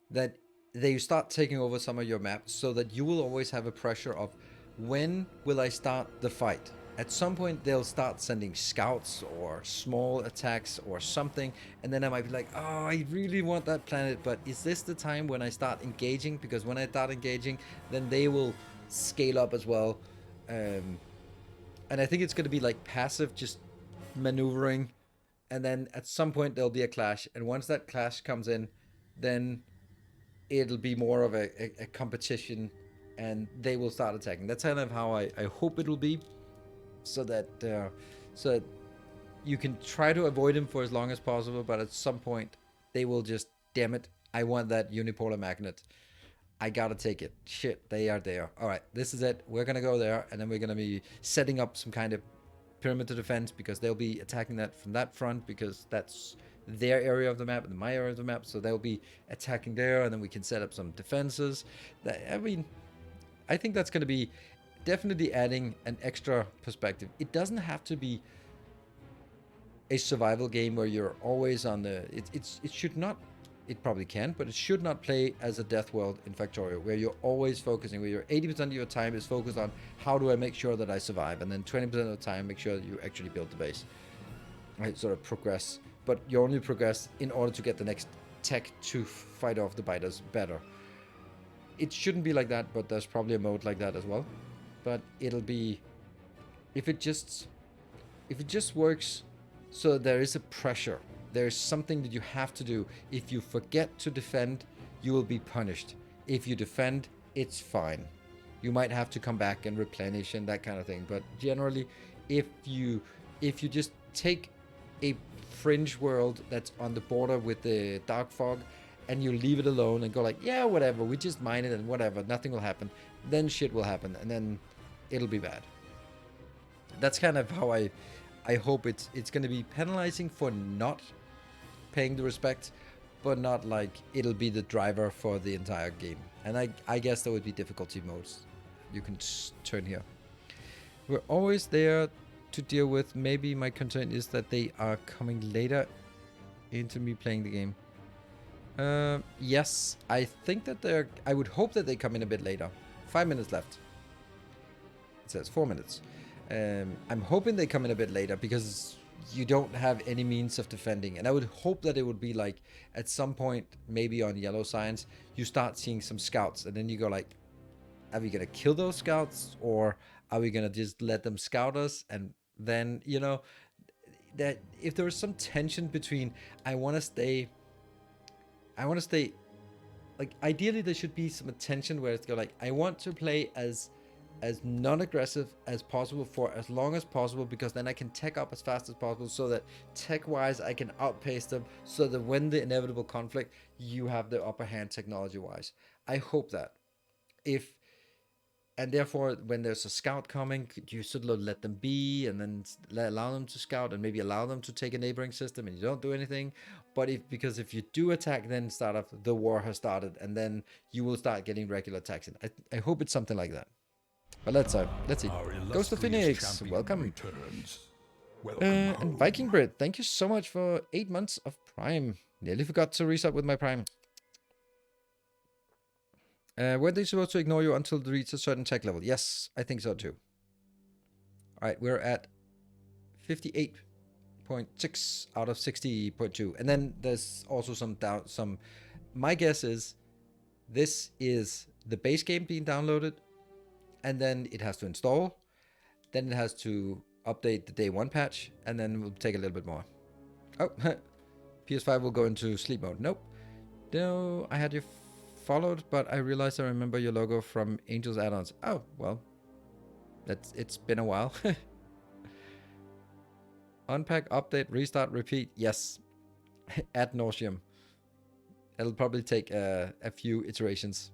A: That they start taking over some of your maps, so that you will always have a pressure of, when will I start the fight? At some point they'll start sending scouts or small attacks or something, and then I might be like, oh, I really want that planet, but is this the time when I start engaging? Because when I start engaging, then they will scale up as well. And I think it's going to be like passive, just maneuvering, and then at some point there'll be a clash, and once that clash comes in, then it'll be more of a competition, and they will start attacking. That's kind of how I hope it will be, so that you can try to avoid them for as long as possible, but at some point they will just, damn it, I want that unipolar magnet. I gotta take it. Shit, they are there. All right, this is it. We're gonna go there, and then we're gonna be setting up some kind of perimeter defense, because they'll be attacking that from that front, because that's their area of the map and my area of the map. So they'll be attacking there, and then we can set up some defenses. I mean, I think that's going to be definitely adding an extra perspective. It doesn't have to be a survival game where you're always on the. It should not. It probably can, but it should not play as a death world in Factorio, where you're always focusing, where your 80% of your time is focused on how do I make sure that I survive, and then 20% of the time make sure that you actually build the base. Right, sort of progress, but you only progress in order to get the next tech to fight off the biters better. It shouldn't be like that, but there's probably a mode like that as well. But it'll be, if it just works, so there is a pressure. There's something that you have to do. If you forget to defend, you will be punished. If you defend, it's fine. You might have to come back and replenish and that kind of thing. But generally, if you just take a fringe world that's on the border with the dark fog, and you leave it alone and go like, yeah, whatever, we just mine it and whatever, nothing will happen, then shit will happen, and then it'll be bad. That's kind of how I hope it's going to be penalizing for not paying the respect, but not like it'll be the driver for the entire game. And I guess there would be difficulty modes you can turn here. We're always there to deal with. Maybe my concern is that they are coming later into me playing the game. Yes, I think that I would hope that they come in a bit later. 5 minutes left. It says 4 minutes. I'm hoping they come in a bit later, because you don't have any means of defending. And I would hope that it would be like, at some point, maybe on Yellow Science, you start seeing some scouts, and then you go like, are we gonna kill those scouts, or are we gonna just let them scout us? And then, you know, that if there is some tension between, I want to stay, like, ideally there should be some attention where it's go like, I want to play as non-aggressive as possible for as long as possible, because then I can tech up as fast as possible, so that tech-wise I can outpace them, so that when the inevitable conflict, you have the upper hand technology-wise. I hope that. If and therefore, when there's a scout coming, could you sort of let them be, and then allow them to scout, and maybe allow them to take a neighboring system, and you don't do anything. But because if you do attack, then start off, the war has started, and then you will start getting regular attacks. And I hope it's something like that. But let's see. Ghost of Phoenix, welcome.
B: Returns.
A: And
B: home.
A: Viking Bread, thank you so much for 8 months of Prime. Nearly forgot to reset with my Prime. Were they supposed to ignore you until they reach a certain tech level? Yes, I think so too. Alright, we're at 58.6 out of 60.2. And then there's also some my guess is this is the base game being downloaded, and then it has to install, then it has to update the day 1 patch, and then we'll take a little bit more. Oh, PS5 will go into sleep mode. Nope. No, I had you followed, but I realized I remember your logo from Angel's add-ons. Oh, well. It's been a while. Unpack, update, restart, repeat. Yes. Ad nauseum. It'll probably take a few iterations.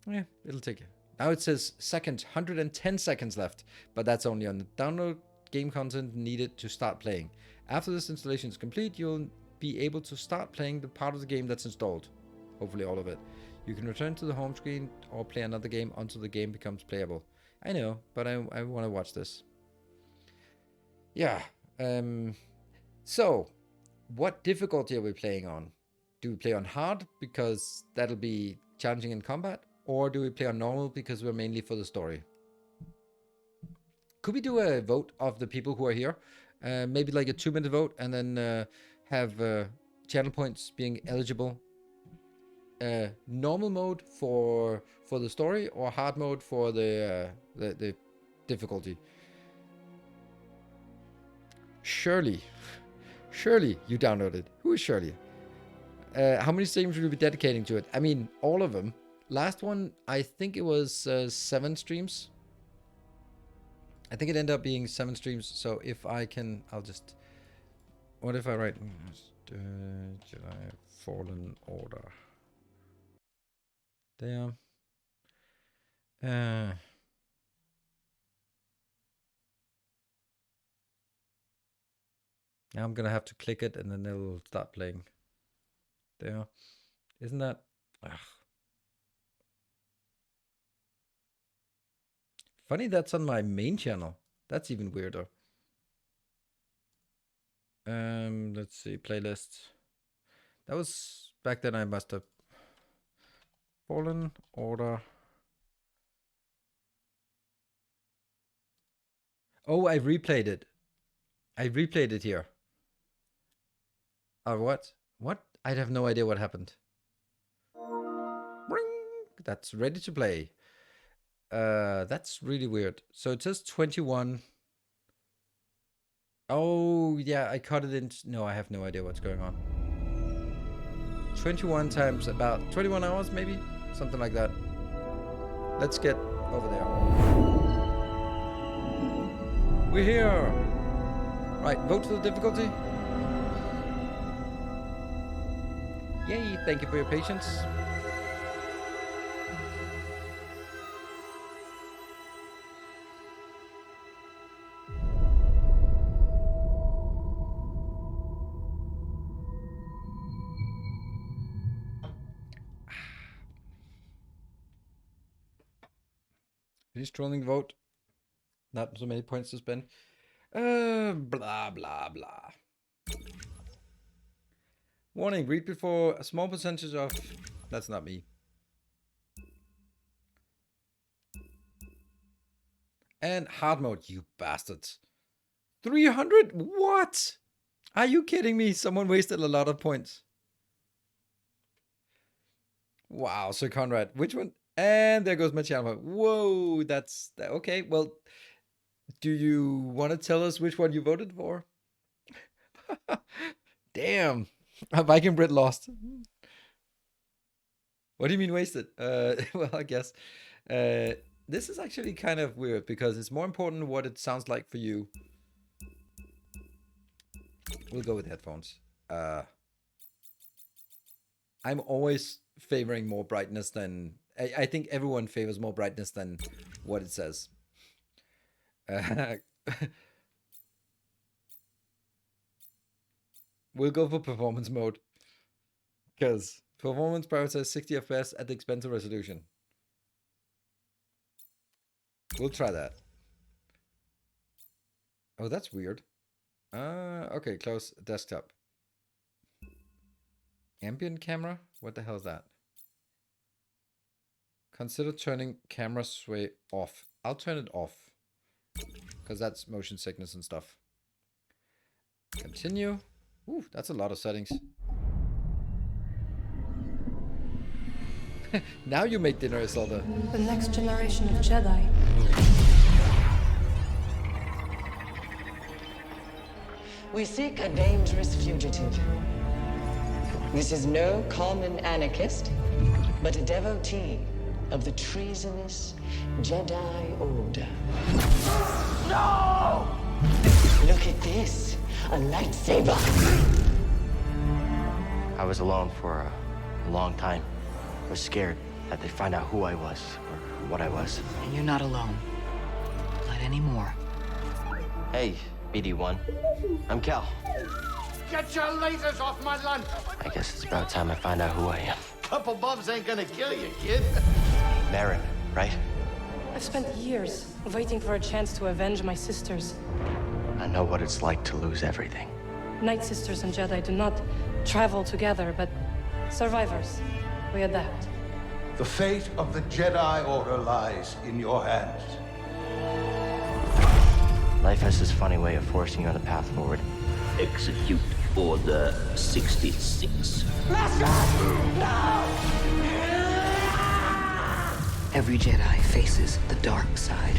A: Yeah, it'll take it. Now it says second, 110 seconds left, but that's only on the download game content needed to start playing. After this installation is complete, you'll be able to start playing the part of the game that's installed. Hopefully all of it. You can return to the home screen or play another game until the game becomes playable. I know, but I want to watch this. Yeah. So, what difficulty are we playing on? Do we play on hard because that'll be challenging in combat? Or do we play on normal because we're mainly for the story? Could we do a vote of the people who are here? Maybe like a 2-minute vote, and then have channel points being eligible. Normal mode for the story, or hard mode for the difficulty. Shirley, you downloaded. Who is Shirley? How many streams will you be dedicating to it? I mean, all of them. Last one, I think it was 7 streams. I think it ended up being 7 streams. So if I can, I'll just... What if I write... Jedi Fallen Order. There. Now I'm going to have to click it and then it'll start playing. There. Isn't that... Ugh. Funny that's on my main channel. That's even weirder. Let's see, playlists. That was back then. I must have Fallen Order. Oh, I replayed it. I replayed it here. What? What? I have no idea what happened. Ring! That's ready to play. That's really weird. So it says 21. Oh, yeah, I cut it in. No, I have no idea what's going on. 21 times about 21 hours, maybe? Something like that. Let's get over there. We're here. Right, vote for the difficulty. Yay, thank you for your patience. Finish trolling vote. Not so many points to spend. Blah, blah, blah. Warning, read before a small percentage of... That's not me. And hard mode, you bastards. 300? What? Are you kidding me? Someone wasted a lot of points. Wow, Sir Conrad. Which one? And there goes my channel. Whoa, that's... Okay, well... Do you want to tell us which one you voted for? Damn. Viking Brit lost. What do you mean wasted? Well, I guess. This is actually kind of weird because it's more important what it sounds like for you. We'll go with headphones. I'm always favoring more brightness than... I think everyone favors more brightness than what it says. We'll go for performance mode. Because performance prioritizes 60 FPS at the expense of resolution. We'll try that. Oh, that's weird. Okay, close desktop. Ambient camera? What the hell is that? Consider turning camera sway off. I'll turn it off. Because that's motion sickness and stuff. Continue. Ooh, that's a lot of settings. Now you make dinner, Isolde.
C: The next generation of Jedi.
D: We seek a dangerous fugitive. This is no common anarchist, but a devotee of the treasonous Jedi Order. No! Look at this, a lightsaber.
E: I was alone for a long time. I was scared that they'd find out who I was or what I was.
D: And you're not alone. Not anymore.
E: Hey, BD1. I'm Cal.
B: Get your lasers off my lunch!
E: I guess it's about time I find out who I am.
B: Couple bumps ain't gonna kill you, kid.
E: Marin, right?
C: I've spent years waiting for a chance to avenge my sisters.
E: I know what it's like to lose everything.
C: Night Sisters and Jedi do not travel together, but survivors. We adapt.
B: The fate of the Jedi Order lies in your hands.
E: Life has this funny way of forcing you on the path forward.
F: Execute Order 66.
D: Every Jedi faces the dark side.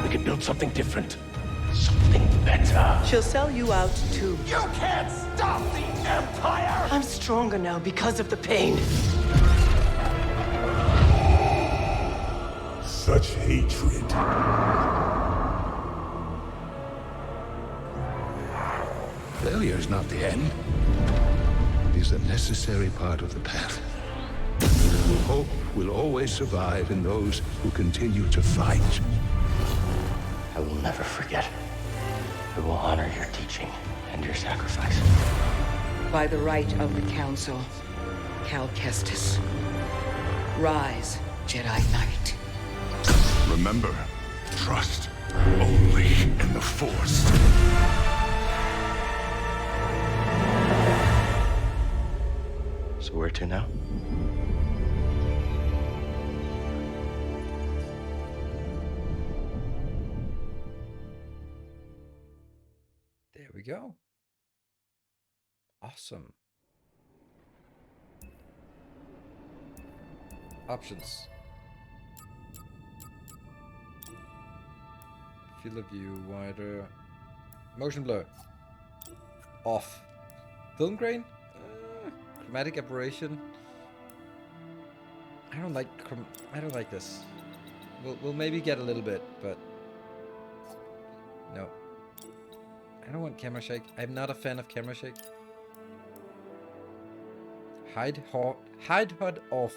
F: We could build something different. Something better.
D: She'll sell you out too.
B: You can't stop the Empire!
D: I'm stronger now because of the pain.
B: Such hatred. Failure is not the end. It is a necessary part of the path. Hope will always survive in those who continue to fight.
E: I will never forget. I will honor your teaching and your sacrifice.
D: By the right of the Council, Cal Kestis. Rise, Jedi Knight.
B: Remember, trust only in the Force.
E: So where to now?
A: There we go. Awesome. Options. Field of view wider. Motion blur. Off. Film grain. Chromatic aberration. I don't like this. We'll maybe get a little bit, but no. I don't want camera shake. I'm not a fan of camera shake. Hide HUD off.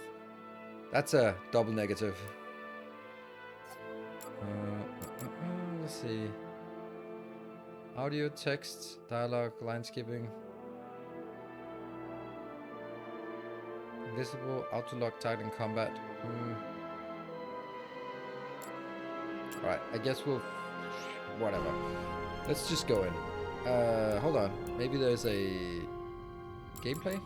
A: That's a double negative. Let's see. Audio, text, dialogue, line skipping. Invisible, auto-lock, target in combat. Alright, I guess we'll... whatever. Let's just go in. Hold on. Maybe there's a... gameplay?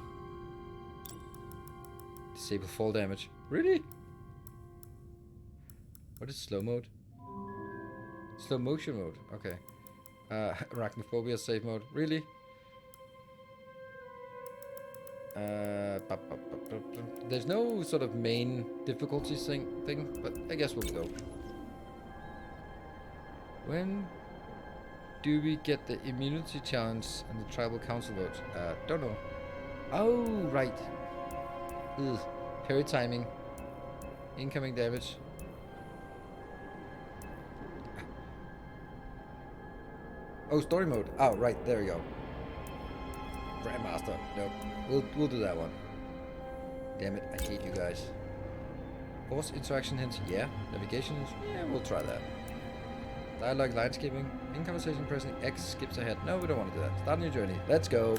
A: Disable fall damage. Really? What is slow mode? Slow motion mode. Okay. Arachnophobia save mode. Really? There's no sort of main difficulty thing, but I guess we'll go. When do we get the immunity challenge and the tribal council vote? Don't know. Oh, right. Ugh. Parry timing. Incoming damage. Oh, story mode. Oh, right. There we go. Grandmaster. Nope. We'll do that one. Damn it, I hate you guys. Force interaction hints, yeah. Navigation hints, yeah, we'll try that. Dialogue line skipping. In conversation pressing X skips ahead. No, we don't want to do that. Start a new journey. Let's go.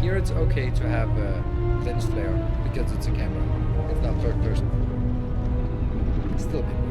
A: Here it's okay to have a lens flare because it's a camera. It's not third person. It's still a bit weird.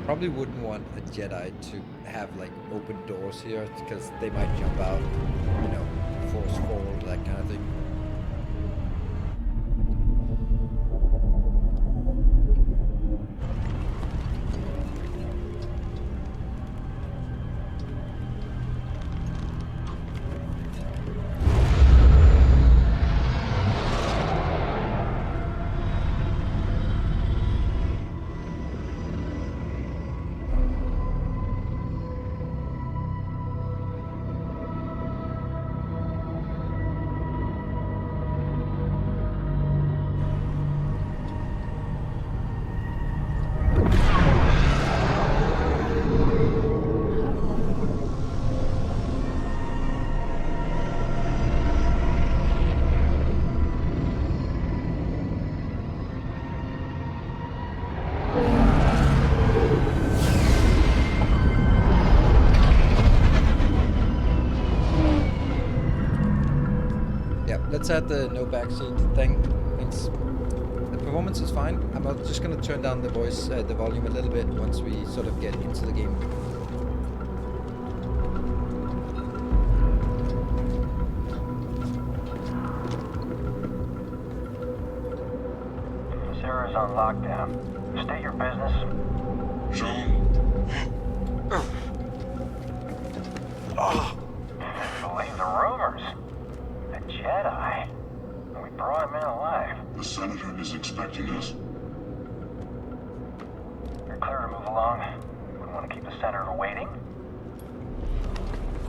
A: Probably wouldn't want a Jedi to have like open doors here because they might jump out, you know, force forward, that kind of thing. Let's add the no backseat thing. The performance is fine. I'm just gonna turn down the voice, the volume a little bit once we sort of get into the game.
G: Sarah's on lockdown. State your business. Believe the rumors. A Jedi. We brought him in alive.
B: The Senator is expecting us.
G: You're clear to move along. Wouldn't want to keep the Senator waiting.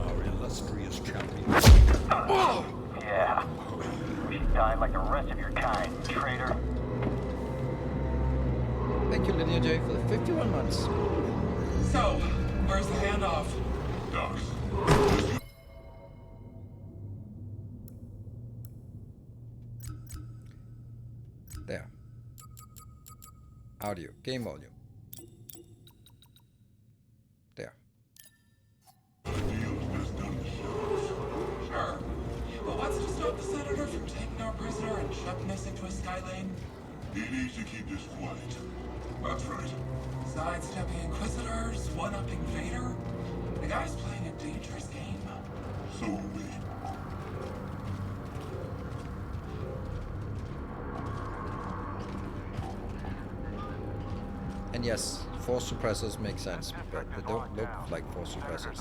B: Our illustrious champion.
G: Yeah. Wish you died like the rest of your kind, traitor.
A: Thank you, Linear J, for the 51 months.
H: So, where's the handoff?
B: Docs.
A: There. Audio, game volume. There.
H: Sure. But what's to stop the Senator from taking our prisoner and chucking us into a sky lane?
B: He needs to keep this quiet. That's right.
H: Sidestepping Inquisitors, one-upping Vader? The guy's playing a dangerous game.
B: So are we.
A: And yes, force suppressors make sense, but they don't look like force suppressors.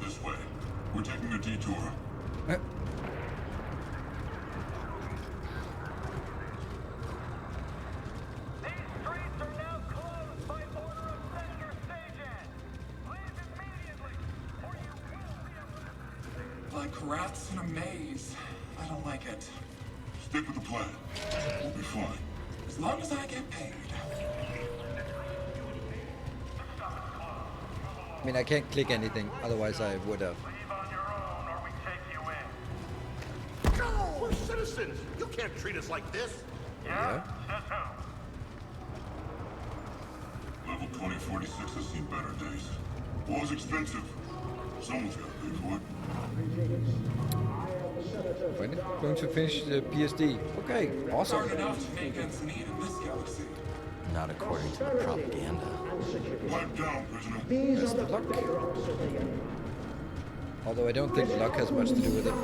B: This way. We're taking a detour.
H: like rats in a maze. I don't like it.
B: Stick with the plan. We'll be fine.
H: As long as I get paid.
A: I mean, I can't click anything, otherwise I would have.
G: Leave on your own or we take you in.
F: No, we're citizens. You can't treat us like this.
G: Yeah? Says who?
B: Level 2046 has seen better days. War's expensive. Someone's got to pay for it.
A: When going to finish the PSD? Okay, awesome.
H: Hard enough to make ends meet in this galaxy.
E: Not according to the propaganda.
B: Pipe down, prisoner.
A: Best of luck. Although I don't think luck has much to do with it.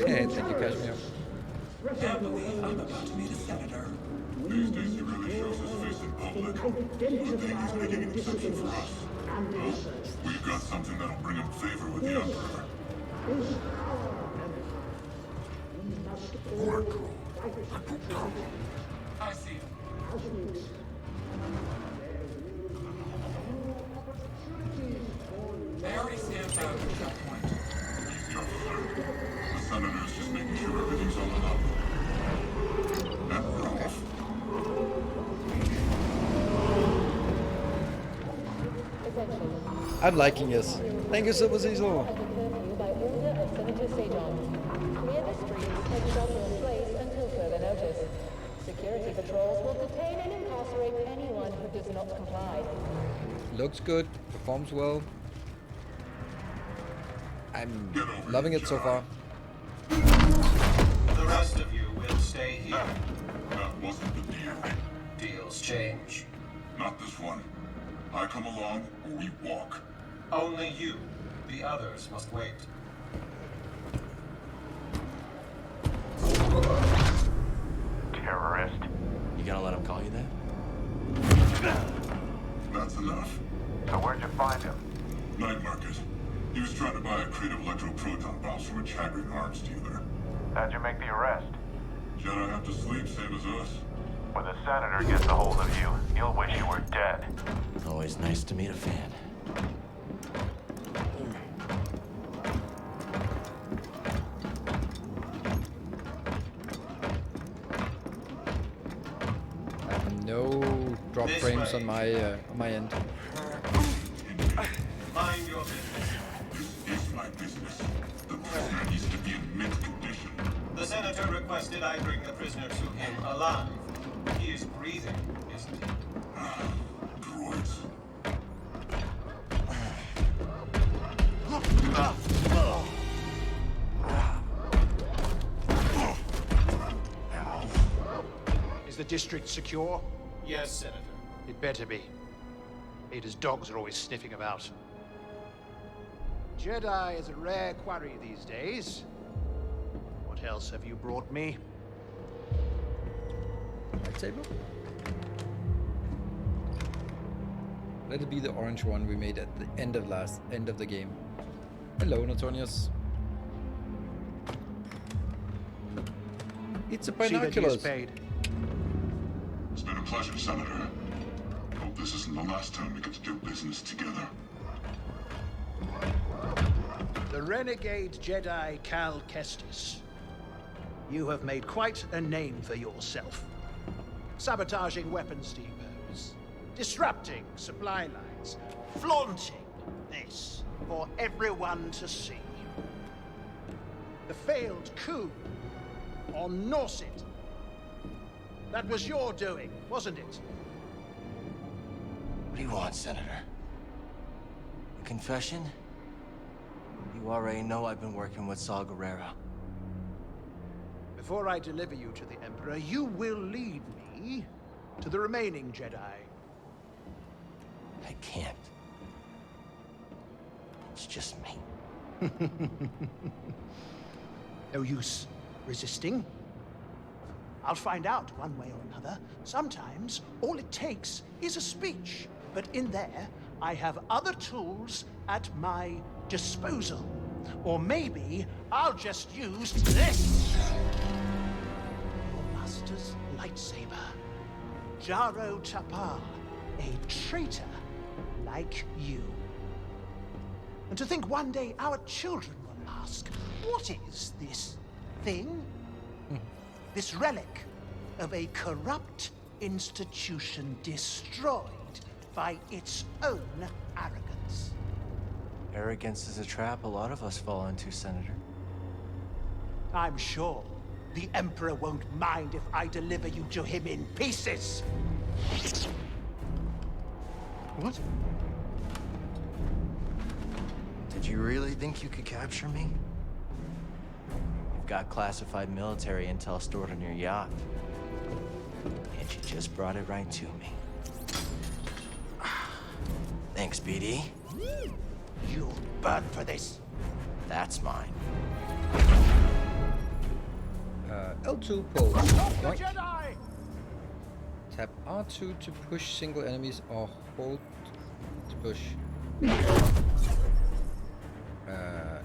A: Hey, thank you, Cashmere.
H: Can't believe I'm about to meet a senator.
B: These days he really shows his face in public. I think he's making an exception for us. Well, we've got something that'll bring him favor with the Emperor.
H: I see him. They already stamped out the checkpoint.
B: He's the officer. The senator's just making sure everything's on the level. Emperor off.
A: I'm liking this. Thank you, Silver Cecil.
I: By order of Senator Sejon. Clear the streets and shelter in place until further notice. Security patrols will detain and incarcerate anyone who does not comply.
A: Looks good, performs well. I'm loving it so far.
G: The rest of you will stay here.
B: That wasn't the deal.
G: Deals change.
B: Not this one. I come along or we walk.
G: Only you. The others must wait.
F: Terrorist.
E: You gonna let him call you that?
B: That's enough.
F: So where'd you find him?
B: Night market. He was trying to buy a crate of electroproton bombs from a Chagrin arms dealer.
F: How'd you make the arrest?
B: Jedi have to sleep, same as us.
F: When the senator gets a hold of you, you'll wish you were dead.
E: Always nice to meet a fan.
A: No drop
G: This
A: frames
G: way.
A: on my end.
G: Mind your business.
B: This is my business. The prisoner needs to be in mint condition.
G: The senator requested I bring the prisoner to him alive. He is breathing, isn't he?
B: Droids.
J: Is the district secure?
G: Yes, Senator.
J: It better be. Vader's dogs are always sniffing about. Jedi is a rare quarry these days. What else have you brought me?
A: Lightsaber? Let it be the orange one we made at the end of the game. Hello, Natonius. It's a
J: See that he is
A: binoculars.
J: paid.
B: It's been a pleasure, Senator. Hope this isn't the last time we get to do business together.
J: The renegade Jedi Cal Kestis. You have made quite a name for yourself. Sabotaging weapons depots, disrupting supply lines, flaunting this for everyone to see. The failed coup on Norset. That was your doing, wasn't it?
E: What do you want, Senator? A confession? You already know I've been working with Saw Gerrera.
J: Before I deliver you to the Emperor, you will lead me to the remaining Jedi.
E: I can't. It's just me.
J: No use resisting. I'll find out one way or another. Sometimes all it takes is a speech. But in there, I have other tools at my disposal. Or maybe I'll just use this. Your master's lightsaber. Jaro Tapal, a traitor like you. And to think one day our children will ask, what is this thing? This relic of a corrupt institution destroyed by its own arrogance.
E: Arrogance is a trap a lot of us fall into, Senator.
J: I'm sure the Emperor won't mind if I deliver you to him in pieces.
E: What? Did you really think you could capture me? You've got classified military intel stored on your yacht. And you just brought it right to me. Thanks, BD.
J: You'll burn for this.
E: That's mine.
A: L2 pulse.
J: Dr. Jedi!
A: Tap R2 to push single enemies or hold to push.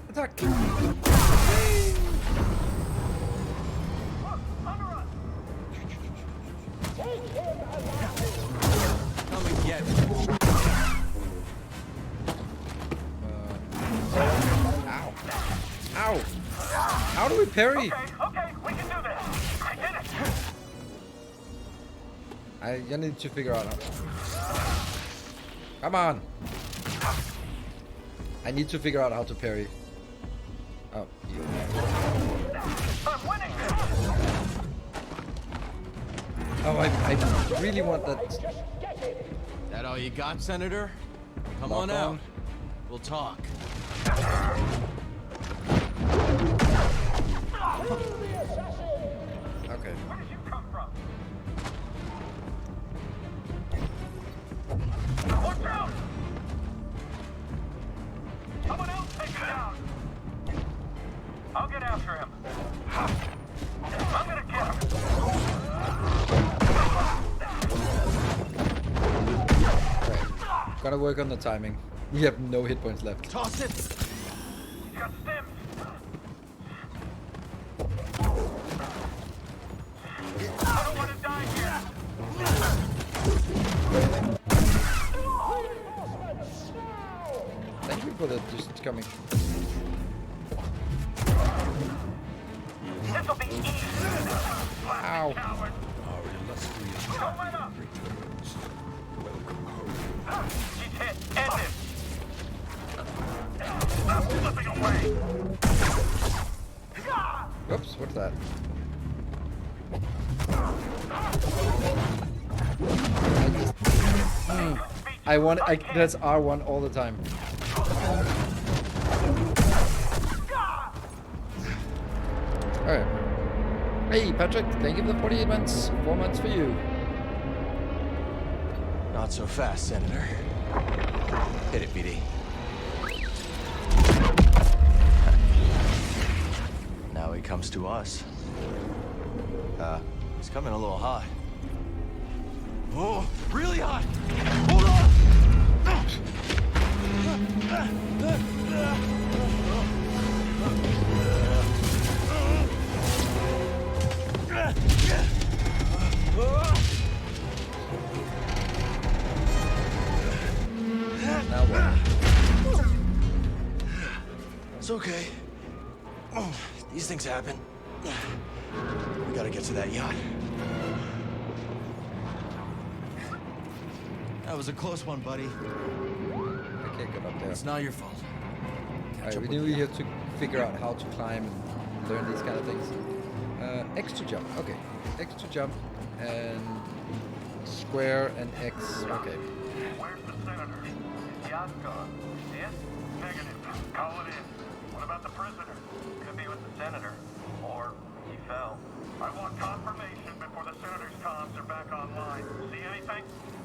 A: Attack!
E: Come and get me.
A: Ow! Ow! How do we parry?
G: Okay, we can do this. I did it.
A: I need to figure out how. Come on! I need to figure out how to parry. Oh, you.
G: I'm winning.
A: Oh, I really want that.
E: That all you got, Senator? Come
A: Lock
E: on out. We'll talk.
A: Okay.
G: Where did you come from? Watch out! Someone else take him down. I'll get after him. I'm gonna get him.
A: Gotta work on the timing. We have no hit points left.
E: Toss it!
G: He's got stims. I don't want to die here.
A: Thank you for the just coming.
G: This'll be easy.
A: Ow.
G: Coward.
B: Our illustrious
G: Don't let up.
B: returns. Welcome home.
G: She's hit. End it. Stop slipping away.
A: Oops, what's that? I want. That's R1 all the time. Alright. Hey, Patrick, thank you for the 48 months. 4 months for you.
E: Not so fast, Senator. Hit it, BD. Now he comes to us. He's coming a little hot. Oh, really hot! Hold on!
A: Now what?
E: It's okay. These things happen. We gotta get to that yacht. That was a close one, buddy.
A: I can't get up there.
E: It's not your fault.
A: Alright, we knew we had to figure out how to climb and learn these kind of things. X to jump. Okay. X to jump and square and X. Okay.
G: Where's the senator? His yacht gone. Yes? Negative. Call it in. What about the prisoner? Could be with the senator. Or he fell. I want confirmation before the senator's comms are back online. See anything?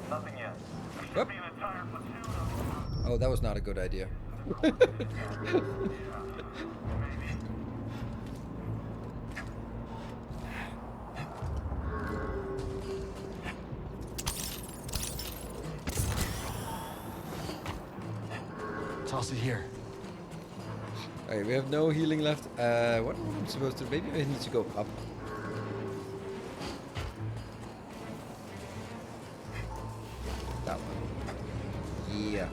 G: Nothing yet. There should
A: Whoop.
G: be an entire platoon of...
A: Oh, that was not a good idea.
G: Yeah, maybe.
E: Toss it here.
A: Alright, we have no healing left. What am I supposed to? Maybe I need to go up. That one. Yeah.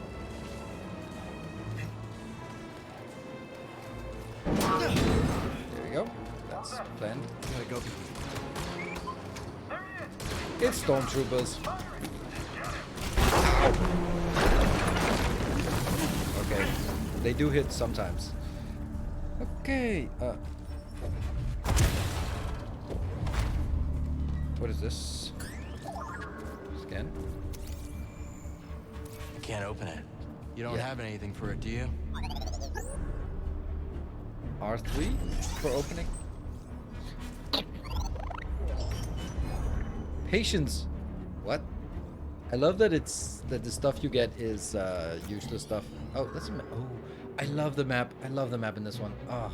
A: planned.
E: Gotta go.
A: It's stormtroopers. Okay, they do hit sometimes. Okay, what is this? Scan.
E: I can't open it. You don't
A: Yeah.
E: have anything for it, do you?
A: R3 for opening. Patience. What? I love that the stuff you get is useless stuff. Oh, that's a map. Oh, I love the map. I love the map in this one. Oh,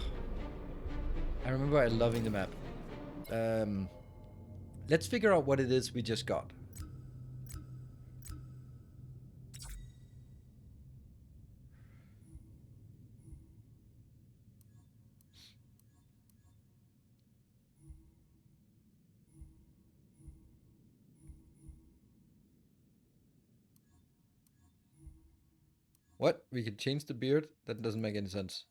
A: I remember loving the map. Let's figure out what it is we just got. What? We can change the beard? That doesn't make any sense.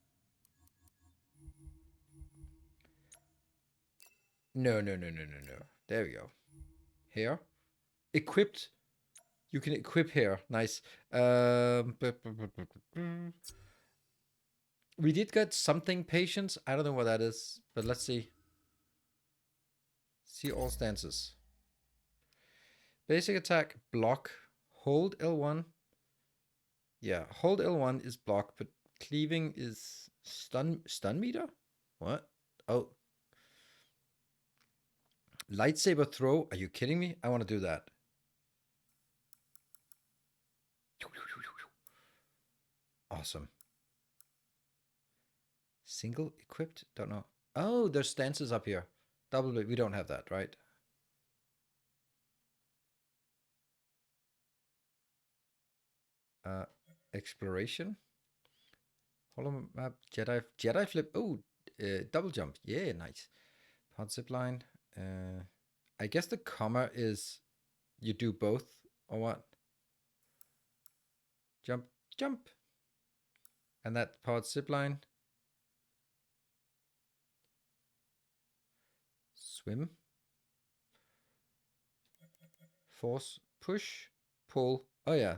A: No. There we go. Hair. Equipped. You can equip hair. Nice. We did get something patience. I don't know what that is, but let's see. See all stances. Basic attack, block, hold L1. Yeah, hold L1 is block, but cleaving is stun meter? What? Oh. Lightsaber throw? Are you kidding me? I want to do that. Awesome. Single equipped? Don't know. Oh, there's stances up here. Double, we don't have that, right? Exploration. Hollow map. Jedi flip. Oh, double jump. Yeah, nice. Pod zip line. I guess the comma is you do both or what? Jump. And that pod zip line. Swim. Force. Push. Pull. Oh yeah.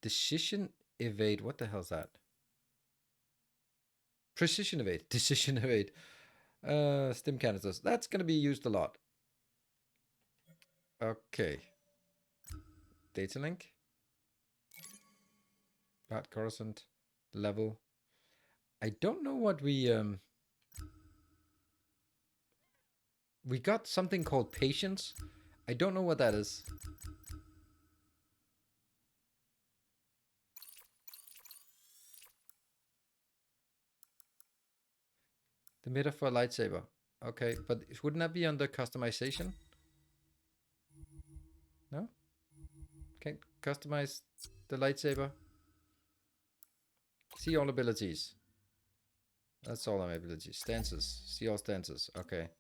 A: Decision evade. What the hell's that? Precision evade. Decision evade. Stim canisters. That's gonna be used a lot. Okay. Data link. Bad Coruscant. Level. I don't know what we got something called patience. I don't know what that is. The meter for a lightsaber. Okay, but wouldn't that be under customization? No? Can't customize the lightsaber. See all abilities. That's all my abilities. Stances. See all stances. Okay.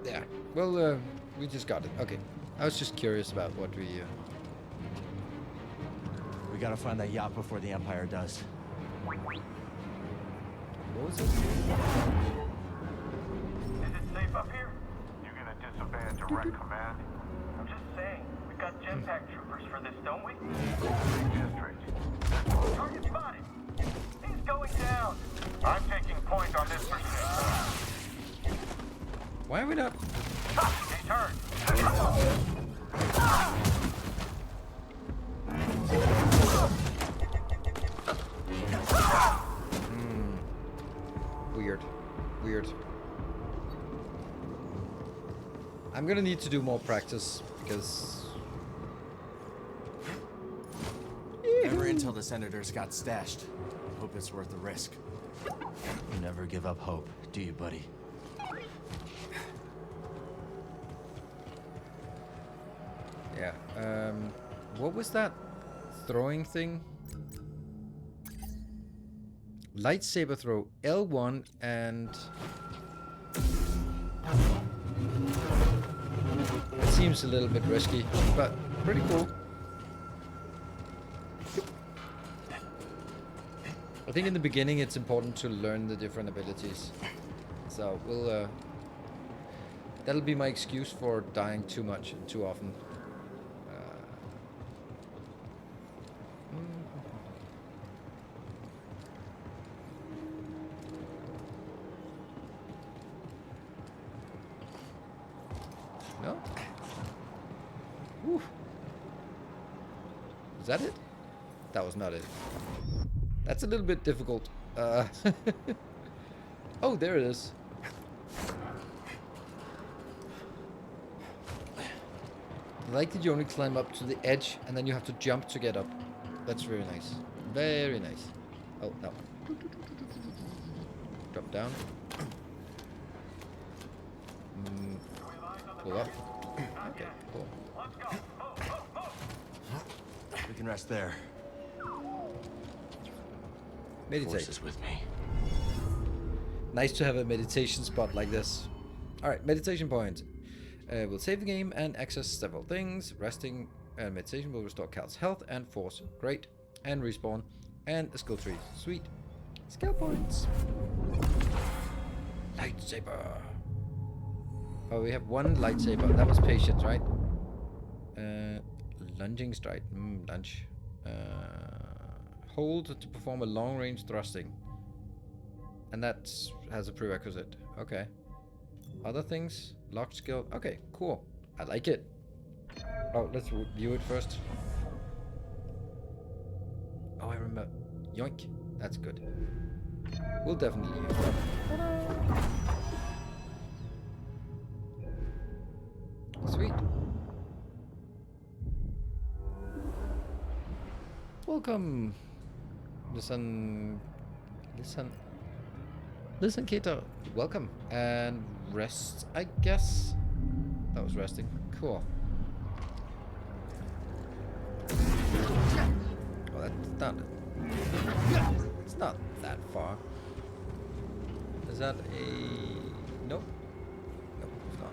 A: Yeah. Well, we just got it. Okay. I was just curious about what we...
E: We gotta find that yacht before the Empire does.
A: What was it?
G: Is it safe up here?
F: You gonna disobey a direct command?
G: I'm just saying, we've got jetpack troopers for this, don't we?
F: District.
G: Target spotted. He's going down.
F: I'm taking point on this pursuit.
A: Why are we not...
G: He turned.
A: Weird. I'm gonna need to do more practice because...
E: Never until the senators got stashed. Hope it's worth the risk. You never give up hope, do you, buddy?
A: Yeah. What was that throwing thing? Lightsaber throw L1 and... It seems a little bit risky, but pretty cool. I think in the beginning it's important to learn the different abilities. So we'll that'll be my excuse for dying too much and too often. No? Whew. Is that it? That was not it. That's a little bit difficult. Oh, there it is. I like that you only climb up to the edge and then you have to jump to get up. That's very nice. Very nice. Oh, no. Drop down. Pull up. Okay, cool.
E: We can rest there.
A: Meditate.
E: Force is with me.
A: Nice to have a meditation spot like this. Alright, meditation point. We'll save the game and access several things. Resting and meditation will restore Cal's health and force. Great. And respawn. And a skill tree. Sweet. Skill points. Lightsaber. Oh, we have one lightsaber. That was patience, right? Lunging strike. Lunge. Hold to perform a long-range thrusting. And that has a prerequisite. Okay. Other things? Locked skill. Okay, cool. I like it. Oh, let's view it first. Oh, I remember. Yoink. That's good. We'll definitely use that. Sweet. Welcome. Listen, Keto. Welcome. And rest, I guess. That was resting. Cool. Oh, that's not. It's not that far. Is that a? Nope. Nope, it's not.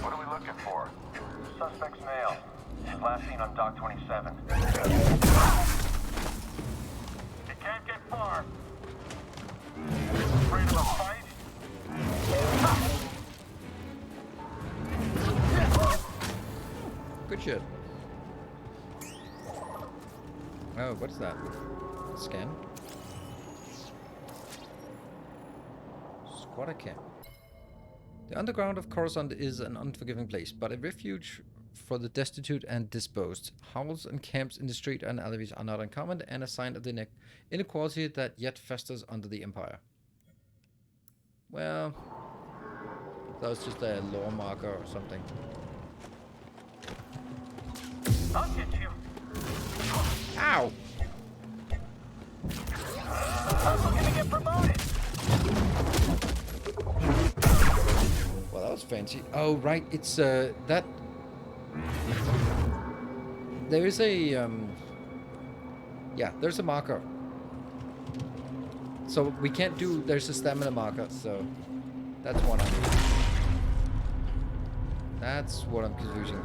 F: What are we looking for?
G: Suspect's male. Last seen on Dock 27. He can't get far. Afraid of a fight?
A: Good shit. Oh, what's that? Scan? Squatter camp. The underground of Coruscant is an unforgiving place, but a refuge for the destitute and disposed. Hovels and camps in the street and alleyways are not uncommon, and a sign of the inequality that yet festers under the Empire. Well, that was just a lore marker or something.
G: I'll get you.
A: Ow!
G: I'm looking to get promoted.
A: Well, that was fancy. Oh, right. It's that. There is a yeah, there's a marker. So we can't do. There's a stamina marker. So that's one. That's what I'm confusing.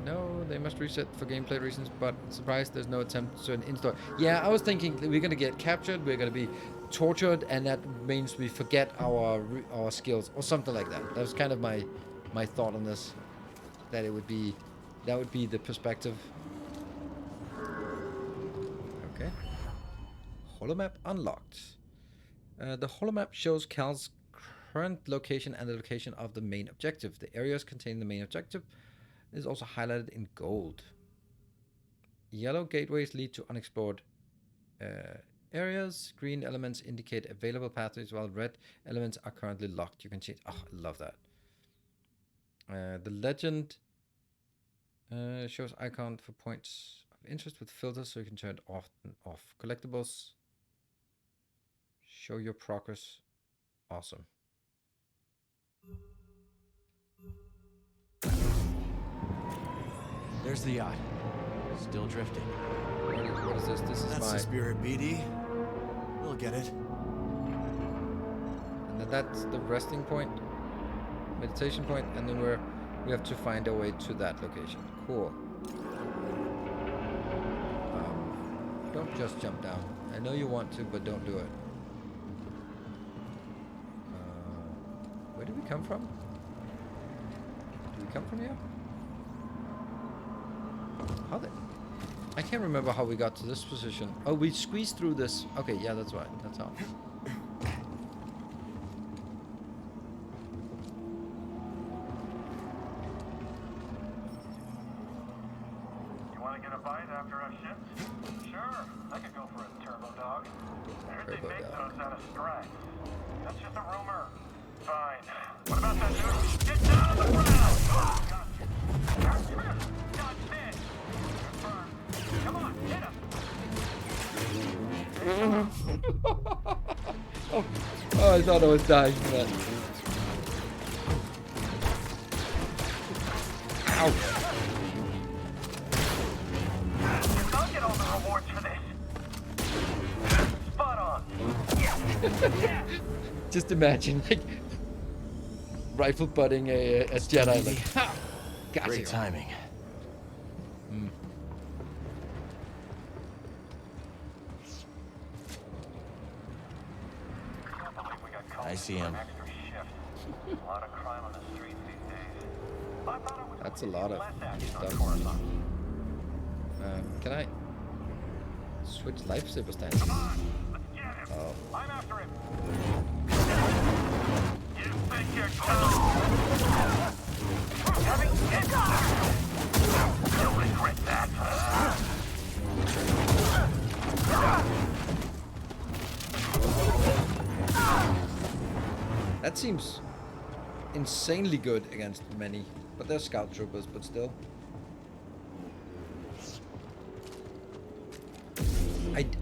A: No, they must reset for gameplay reasons, but surprised there's no attempt to install. Yeah, I was thinking that we're gonna get captured, we're gonna be tortured, and that means we forget our skills or something like that. That was kind of my thought on this. That would be the perspective. Okay. Holomap unlocked. The holomap shows Cal's current location and the location of the main objective. The areas containing the main objective is also highlighted in gold. Yellow gateways lead to unexplored areas. Green elements indicate available pathways, while red elements are currently locked. You can change. Oh, I love that. The legend shows icon for points of interest with filters, so you can turn it off and off. Collectibles. Show your progress. Awesome.
E: There's the yacht. Still drifting.
A: What is this? This is
E: That's
A: my...
E: the spirit, BD. We'll get it.
A: And that's the resting point. meditation point, and then we have to find our way to that location. Cool. Don't just jump down. I know you want to, but don't do it. Where did we come from? Did we come from here? How the... I can't remember how we got to this position. Oh, we squeezed through this. Okay, yeah, that's right. That's how.
G: You want to get a bite after our shift? Sure, I could go for a turbo dog. I heard they make those out of stripes. That's just a rumor. Fine. What about that dude? Get down on the ground! Gotcha. Got this. Confirmed. Come on, hit him.
A: Oh, I thought I was dying from that. Ow.
G: I'll get all the rewards for this. Spot on.
A: Just imagine, like, rifle butting a Jedi, like, ha! Got
E: Great
A: you.
E: timing. I see him.
G: Extra shift. A lot of crime on the streets these days. I thought it was
A: That's a lot of
G: less action on
A: stuff.
G: Coruscant.
A: Can I switch lifesaver stance?
G: Come on, let's get him.
A: Oh.
G: I'm after him. You think you're tough? Having hit. You'll regret that.
A: That seems insanely good against many, but they're scout troopers, but still.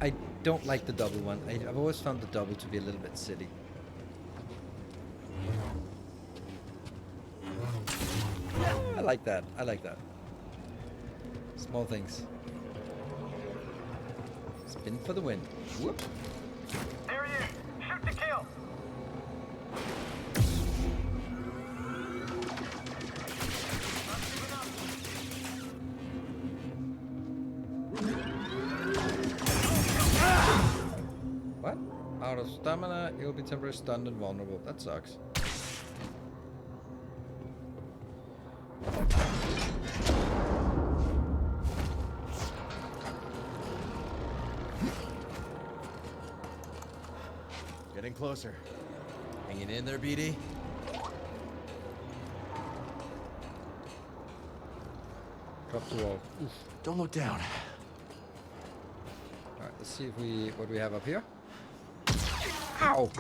A: I don't like the double one. I've always found the double to be a little bit silly. I like that. I like that. Small things. Spin for the win. Whoop.
G: There he is. Shoot to kill.
A: What? Out of stamina, you'll be temporarily stunned and vulnerable. That sucks.
E: Getting closer. Hanging in there, BD?
A: Drop the wall. Oof.
E: Don't look down.
A: Alright, let's see if what we have up here. Ow!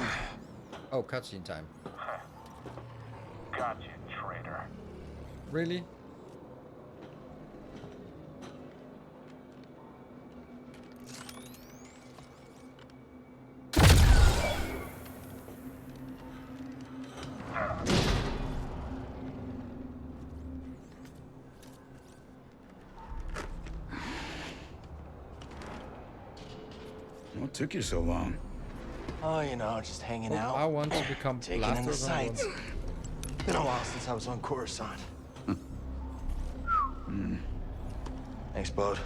A: Oh, cutscene time.
G: Gotcha, traitor.
A: Really?
B: What took you so long?
E: Oh, you know, just hanging
A: Oh,
E: out.
A: I want to become
E: Taking in the
A: blaster.
E: sights. Been a while since I was on Coruscant. Thanks, bud.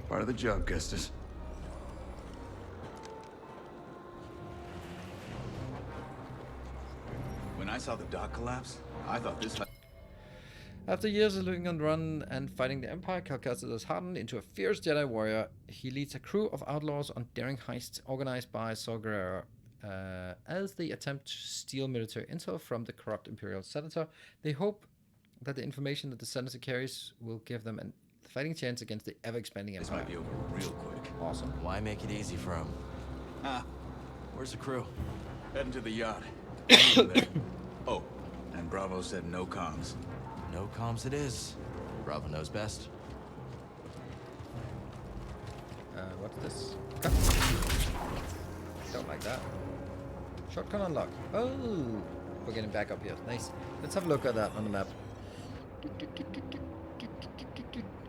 B: Part of the job, Custis. When I saw the dock collapse, I thought this...
A: After years of living on the run and fighting the Empire, Cal Kestis is hardened into a fierce Jedi warrior. He leads a crew of outlaws on daring heists organized by Saw Gerrera. As they attempt to steal military intel from the corrupt Imperial Senator, they hope that the information that the Senator carries will give them a fighting chance against the ever-expanding Empire.
B: This might be over real quick.
A: Awesome.
E: Why make it easy for him?
B: Ah,
E: Where's the crew?
B: heading to the yacht. Oh, and Bravo said no comms.
E: No comms it is. Bravo knows best.
A: What's this? Cut. Don't like that. Shotgun unlocked. Oh, we're getting back up here. Nice. Let's have a look at that on the map.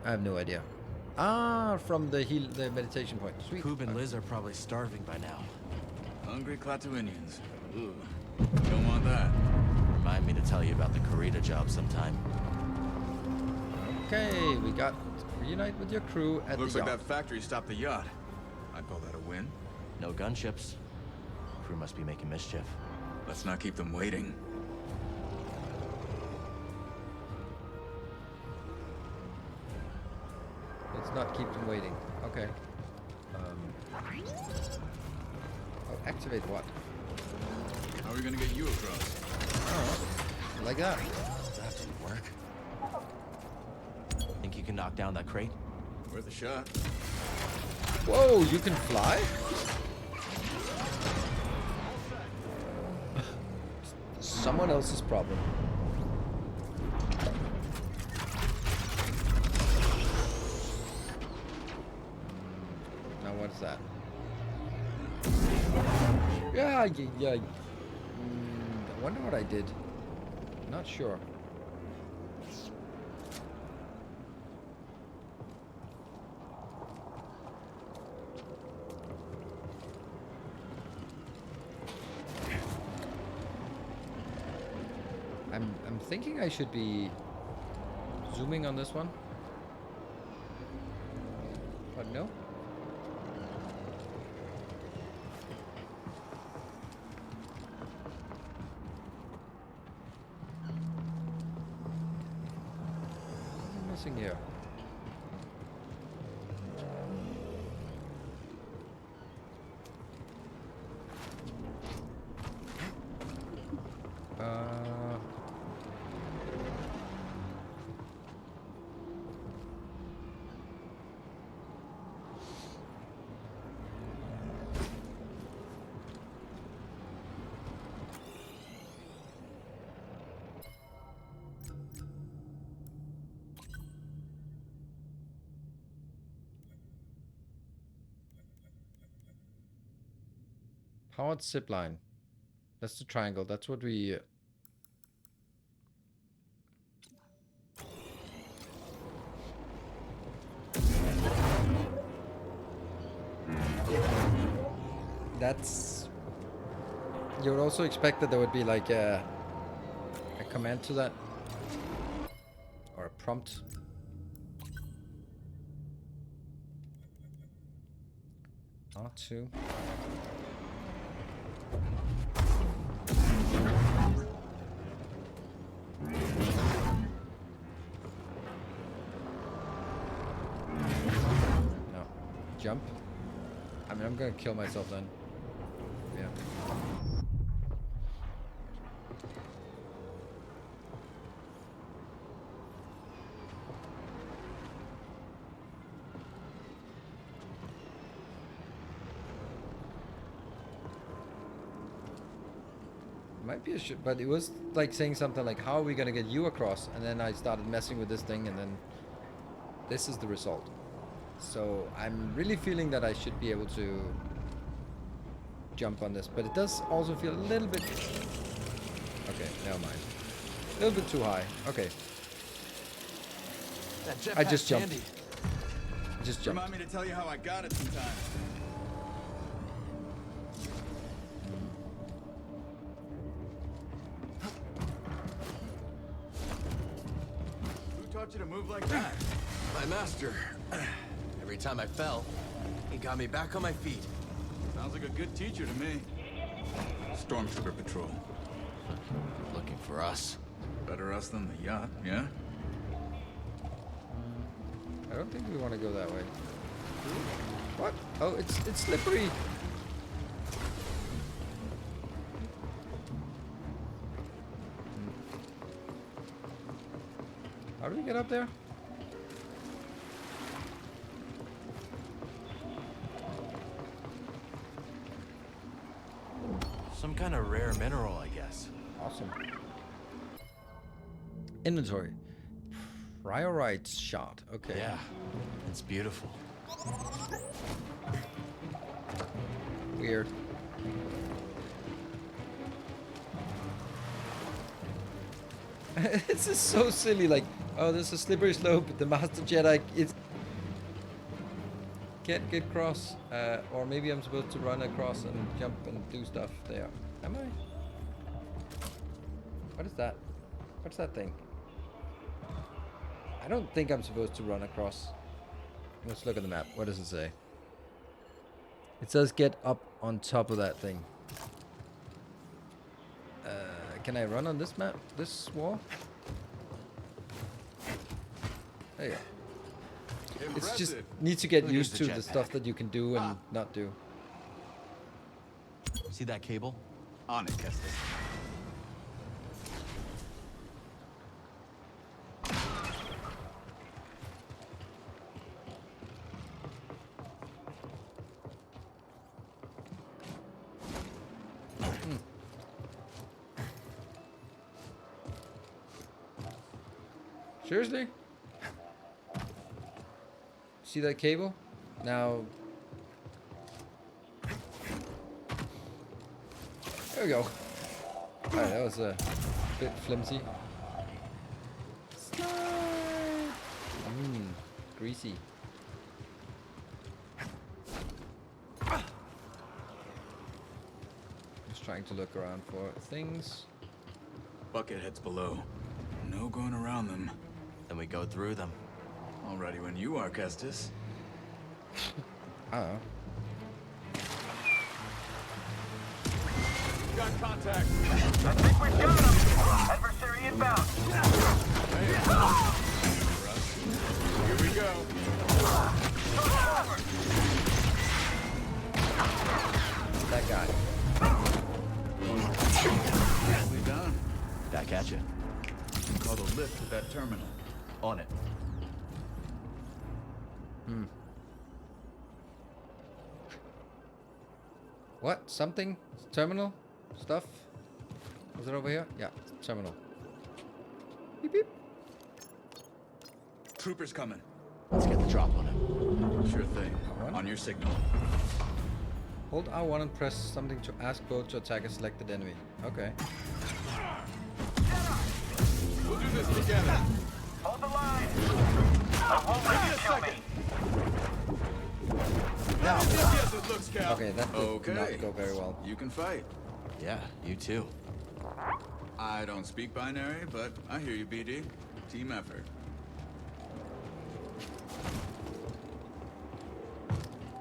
A: I have no idea. Ah, from the meditation point. Sweet.
E: Coob and Liz are probably starving by now.
B: Hungry Klatooinians. Ooh, don't want that.
E: Remind me to tell you about the Karita job sometime.
A: Okay, we got reunite with your crew at
K: Looks
A: the
K: like
A: yacht.
K: that factory stopped the yacht. I'd call that a win.
E: No gunships. Crew must be making mischief.
K: Let's not keep them waiting.
A: Let's not keep them waiting. Okay. Oh, activate what?
K: How are we gonna get you across?
A: Oh, like that.
E: That didn't work. Think you can knock down that crate?
K: Worth a shot.
A: Whoa, you can fly? Someone else's problem. Now what's that? Yeah. I wonder what I did. Not sure. I'm thinking I should be zooming on this one. But no. What am I missing here? Powered zipline. That's the triangle. That's what we... That's... You would also expect that there would be like a command to that. Or a prompt. R2. No. Jump. I mean, I'm gonna kill myself then. Yeah. Might be a shit, but it was like saying something like, how are we gonna get you across? And then I started messing with this thing, and then this is the result. So I'm really feeling that I should be able to jump on this, but it does also feel a little bit... Okay, never mind. A little bit too high. Okay. I just jumped. Just jumped.
K: Remind me to tell you how I got it sometime. Who taught you to move like that?
E: My master. Every time I fell, he got me back on my feet.
K: Sounds like a good teacher to me. Stormtrooper patrol.
E: Looking for us.
K: Better us than the yacht, yeah?
A: I don't think we want to go that way. What? Oh, it's slippery. How do we get up there?
E: Some kind of rare mineral, I guess.
A: Awesome. Inventory. Priorite shot. Okay.
E: Yeah, it's beautiful.
A: Weird. This is so silly. Like, oh, there's a slippery slope. The Master Jedi can't get across. Or maybe I'm supposed to run across and jump and do stuff there. Am I? What is that? What's that thing? I don't think I'm supposed to run across. Let's look at the map. What does it say? It says get up on top of that thing. Can I run on this map? This wall? There you go. It's just need to get used to the stuff that you can do and not do.
E: See that cable?
K: On it, Kestis.
A: Seriously? See that cable? Now... There we go. Alright, that was a bit flimsy. Greasy. Just trying to look around for things.
K: Buckethead's below. No going around them.
E: Then we go through them.
K: Alrighty when you are, Kestis.
A: Uh-oh.
K: Got contact.
G: I think we've got him. Adversary inbound.
K: Here we go.
A: That guy.
K: Nicely done.
E: Back at you.
K: Call the lift to that terminal.
E: On it.
A: What? Something? Terminal? Stuff? Was it over here? Yeah, terminal. Beep beep.
K: Troopers coming.
E: Let's get the drop on him.
K: Sure thing. On your signal.
A: Hold R1 and press something to ask both to attack a selected enemy. Okay.
K: We'll do this together.
G: Hold the line. I won't let you kill me.
K: Yes, it looks, Cal.
A: Okay, that did not go very well.
K: You can fight.
E: Yeah, you too.
K: I don't speak binary, but I hear you, BD. Team effort.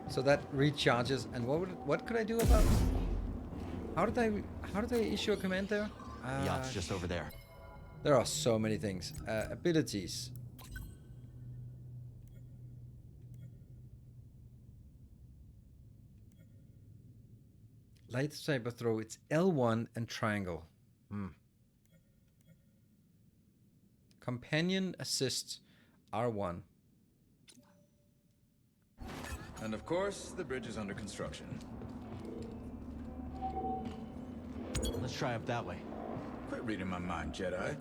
A: So that recharges, and what could I do about? How did I issue a command there?
E: Yacht's just over there.
A: There are so many things. Abilities. Lightsaber throw. It's L1 and triangle. Companion assist R1.
K: And of course, the bridge is under construction.
E: Let's try up that way.
K: Quit reading my mind, Jedi.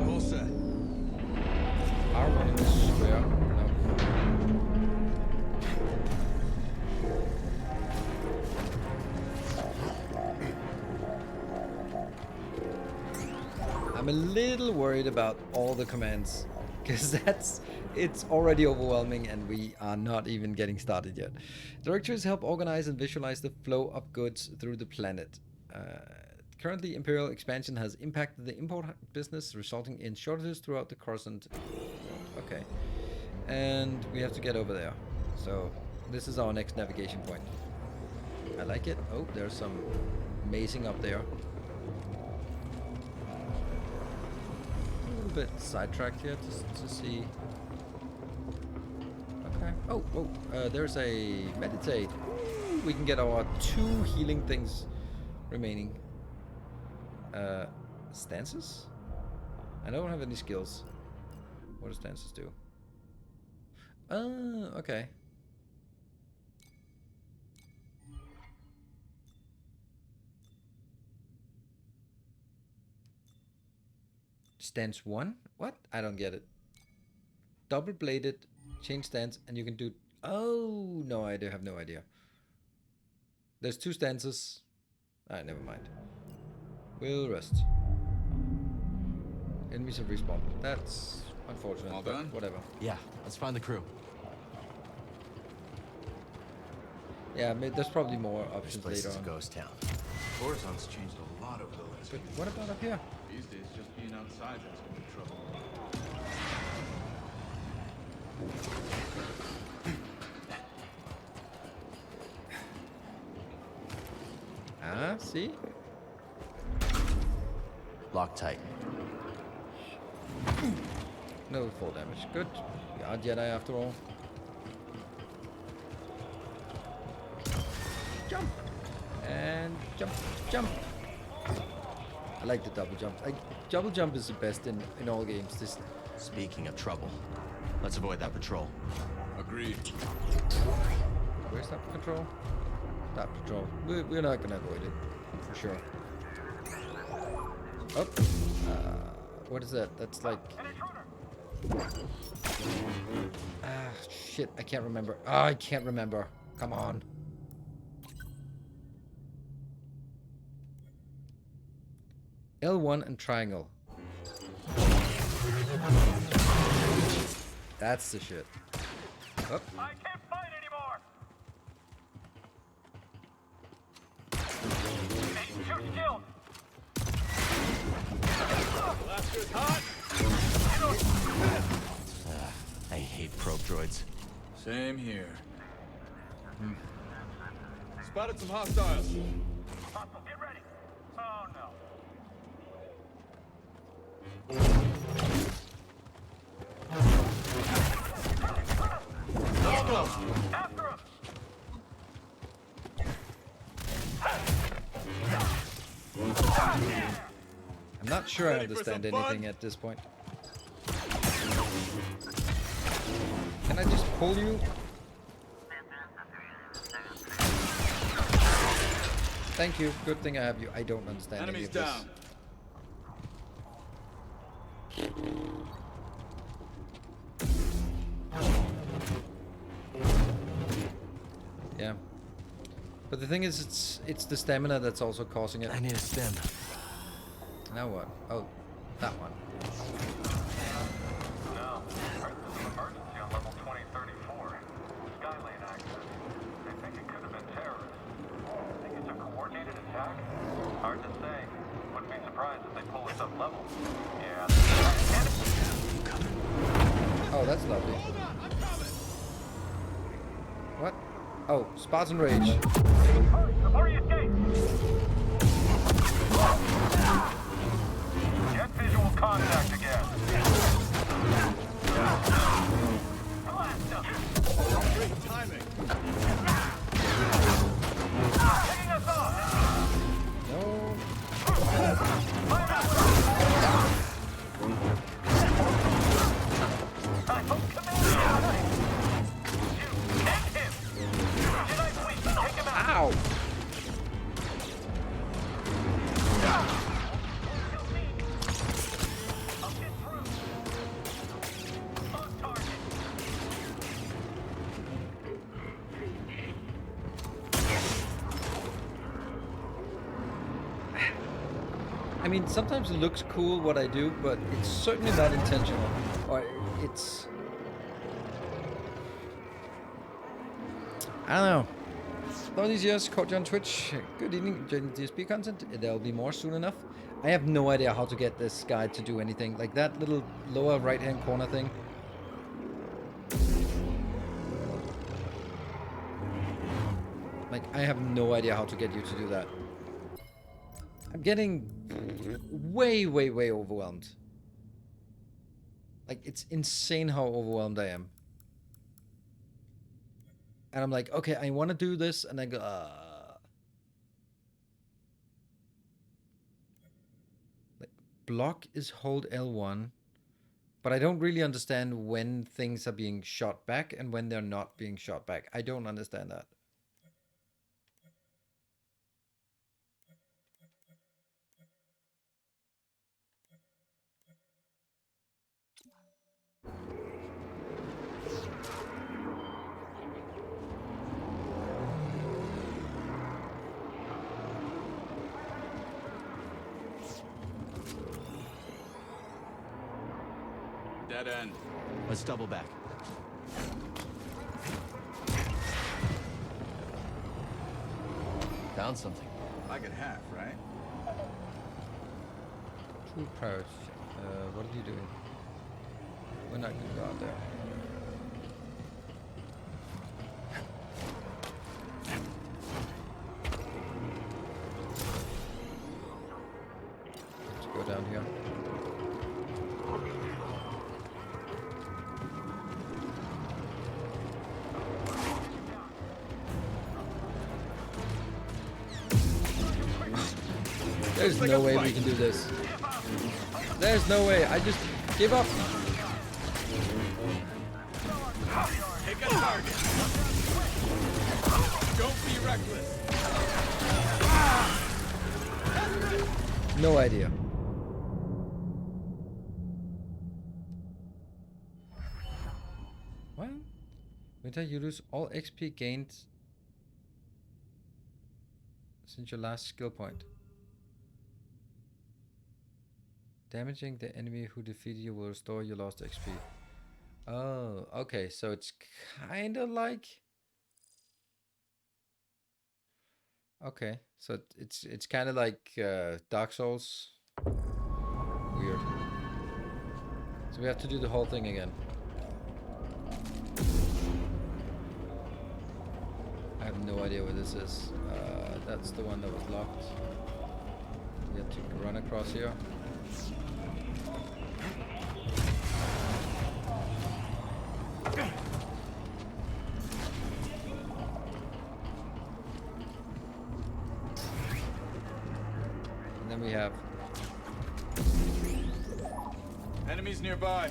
K: All set.
A: R1 in the square. No. I'm a little worried about all the commands, because it's already overwhelming and we are not even getting started yet. Directories help organize and visualize the flow of goods through the planet. Currently, Imperial expansion has impacted the import business, resulting in shortages throughout the Coruscant. Okay. And we have to get over there. So, this is our next navigation point. I like it. Oh, there's some mazing up there. Bit sidetracked here to see. Okay. Oh, there's a meditate. Ooh, we can get our 2 healing things remaining. Stances? I don't have any skills. What do stances do? Okay. Stance 1? What? I don't get it. Double bladed, change stance, and you can do... Oh, no, I do have no idea. There's 2 stances. Alright, never mind. We'll rest. Enemies have respawned. That's Unfortunate,
K: All
A: but
K: done?
A: whatever.
E: Yeah, let's find the crew.
A: Yeah, there's probably more
E: This
A: options
E: place
A: later
E: is a
A: on.
E: ghost town.
K: Coruscant's changed a lot over the last
A: But
K: few
A: what about up here?
K: These days, just being outside is in trouble.
A: Ah, see?
E: Lock tight.
A: No fall damage. Good. We are Jedi after all. Jump! And jump, jump! I like the double jump. Double jump is the best in all games. This.
E: Speaking of trouble, let's avoid that patrol.
K: Agreed.
A: Where's that patrol? That patrol. We're not gonna avoid it, for sure. Oh! What is that? That's like... Ah, shit. I can't remember. Ah, I can't remember. Come on. L1 and triangle. That's the shit. Oh.
G: I can't fight anymore! Shoot skilled! Blaster's hot!
E: I hate probe droids.
K: Same here. Spotted some hostiles.
G: Hostile, get ready! Oh no.
E: Let's go.
G: After him!
A: I'm not sure I
K: Ready for
A: understand
K: some
A: anything
K: fun?
A: at this point. Can I just pull you? Thank you. Good thing I have you. I don't understand any
K: Enemies
A: of this.
K: down.
A: Yeah. But the thing is, it's the stamina that's also causing it.
E: I need a stim.
A: Now what? Oh, that one.
G: No. Emergency on level 2034. Skylane access. They think it could have been terrorists. Think it's a coordinated attack? Hard to say. Wouldn't be surprised if they pull us up level. Yeah.
A: Oh, that's lovely. What? Oh, Spartan Rage.
G: Or you escape! Get visual contact again. Blast him!
K: Great timing.
G: Taking us off!
A: No.
G: I hope Commander! You take him! Jedi weak, take him out!
A: Ow!
G: I'll get through. On target.
A: I mean, sometimes it looks cool what I do, but it's certainly not intentional. Or it's... I don't know. All these years, caught you on Twitch. Good evening, DSP content. There'll be more soon enough. I have no idea how to get this guy to do anything. Like that little lower right-hand corner thing. Like, I have no idea how to get you to do that. I'm getting way, way, way overwhelmed. Like, it's insane how overwhelmed I am. And I'm like, okay, I want to do this, and I go, Like, block is hold L1, but I don't really understand when things are being shot back and when they're not being shot back. I don't understand that.
K: Dead end.
E: Let's double back. Found something.
K: Like it half, right?
A: True priority. What are you doing? We're not gonna go out there. Let's go down here. There's no way we can do this. There's no way. I just give up.
K: Take a target. Don't be reckless.
A: No idea. Well, with that you lose all XP gained since your last skill point. Damaging the enemy who defeated you will restore your lost XP. Oh, okay, so it's kind of like... Okay, so it's kind of like Dark Souls. Weird. So we have to do the whole thing again. I have no idea what this is. That's the one that was locked. We have to run across here. And then we have
K: Enemies nearby.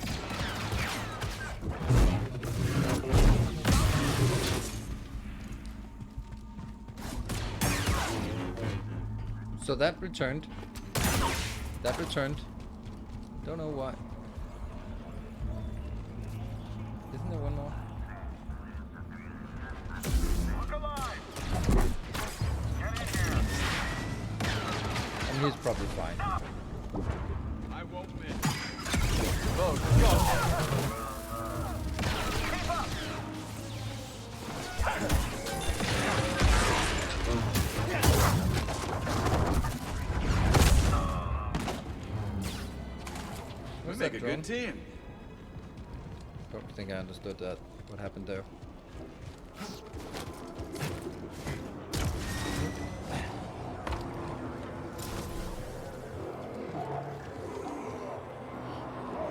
A: so that returned. That returned. Don't know why. Isn't there one more?
G: Look alive! Get in here!
A: And he's probably fine.
K: I won't miss.
E: Go, go.
G: Keep up!
K: We
A: What's
K: make
A: that
K: a
A: drone?
K: good team.
A: Don't think I understood that. What happened there?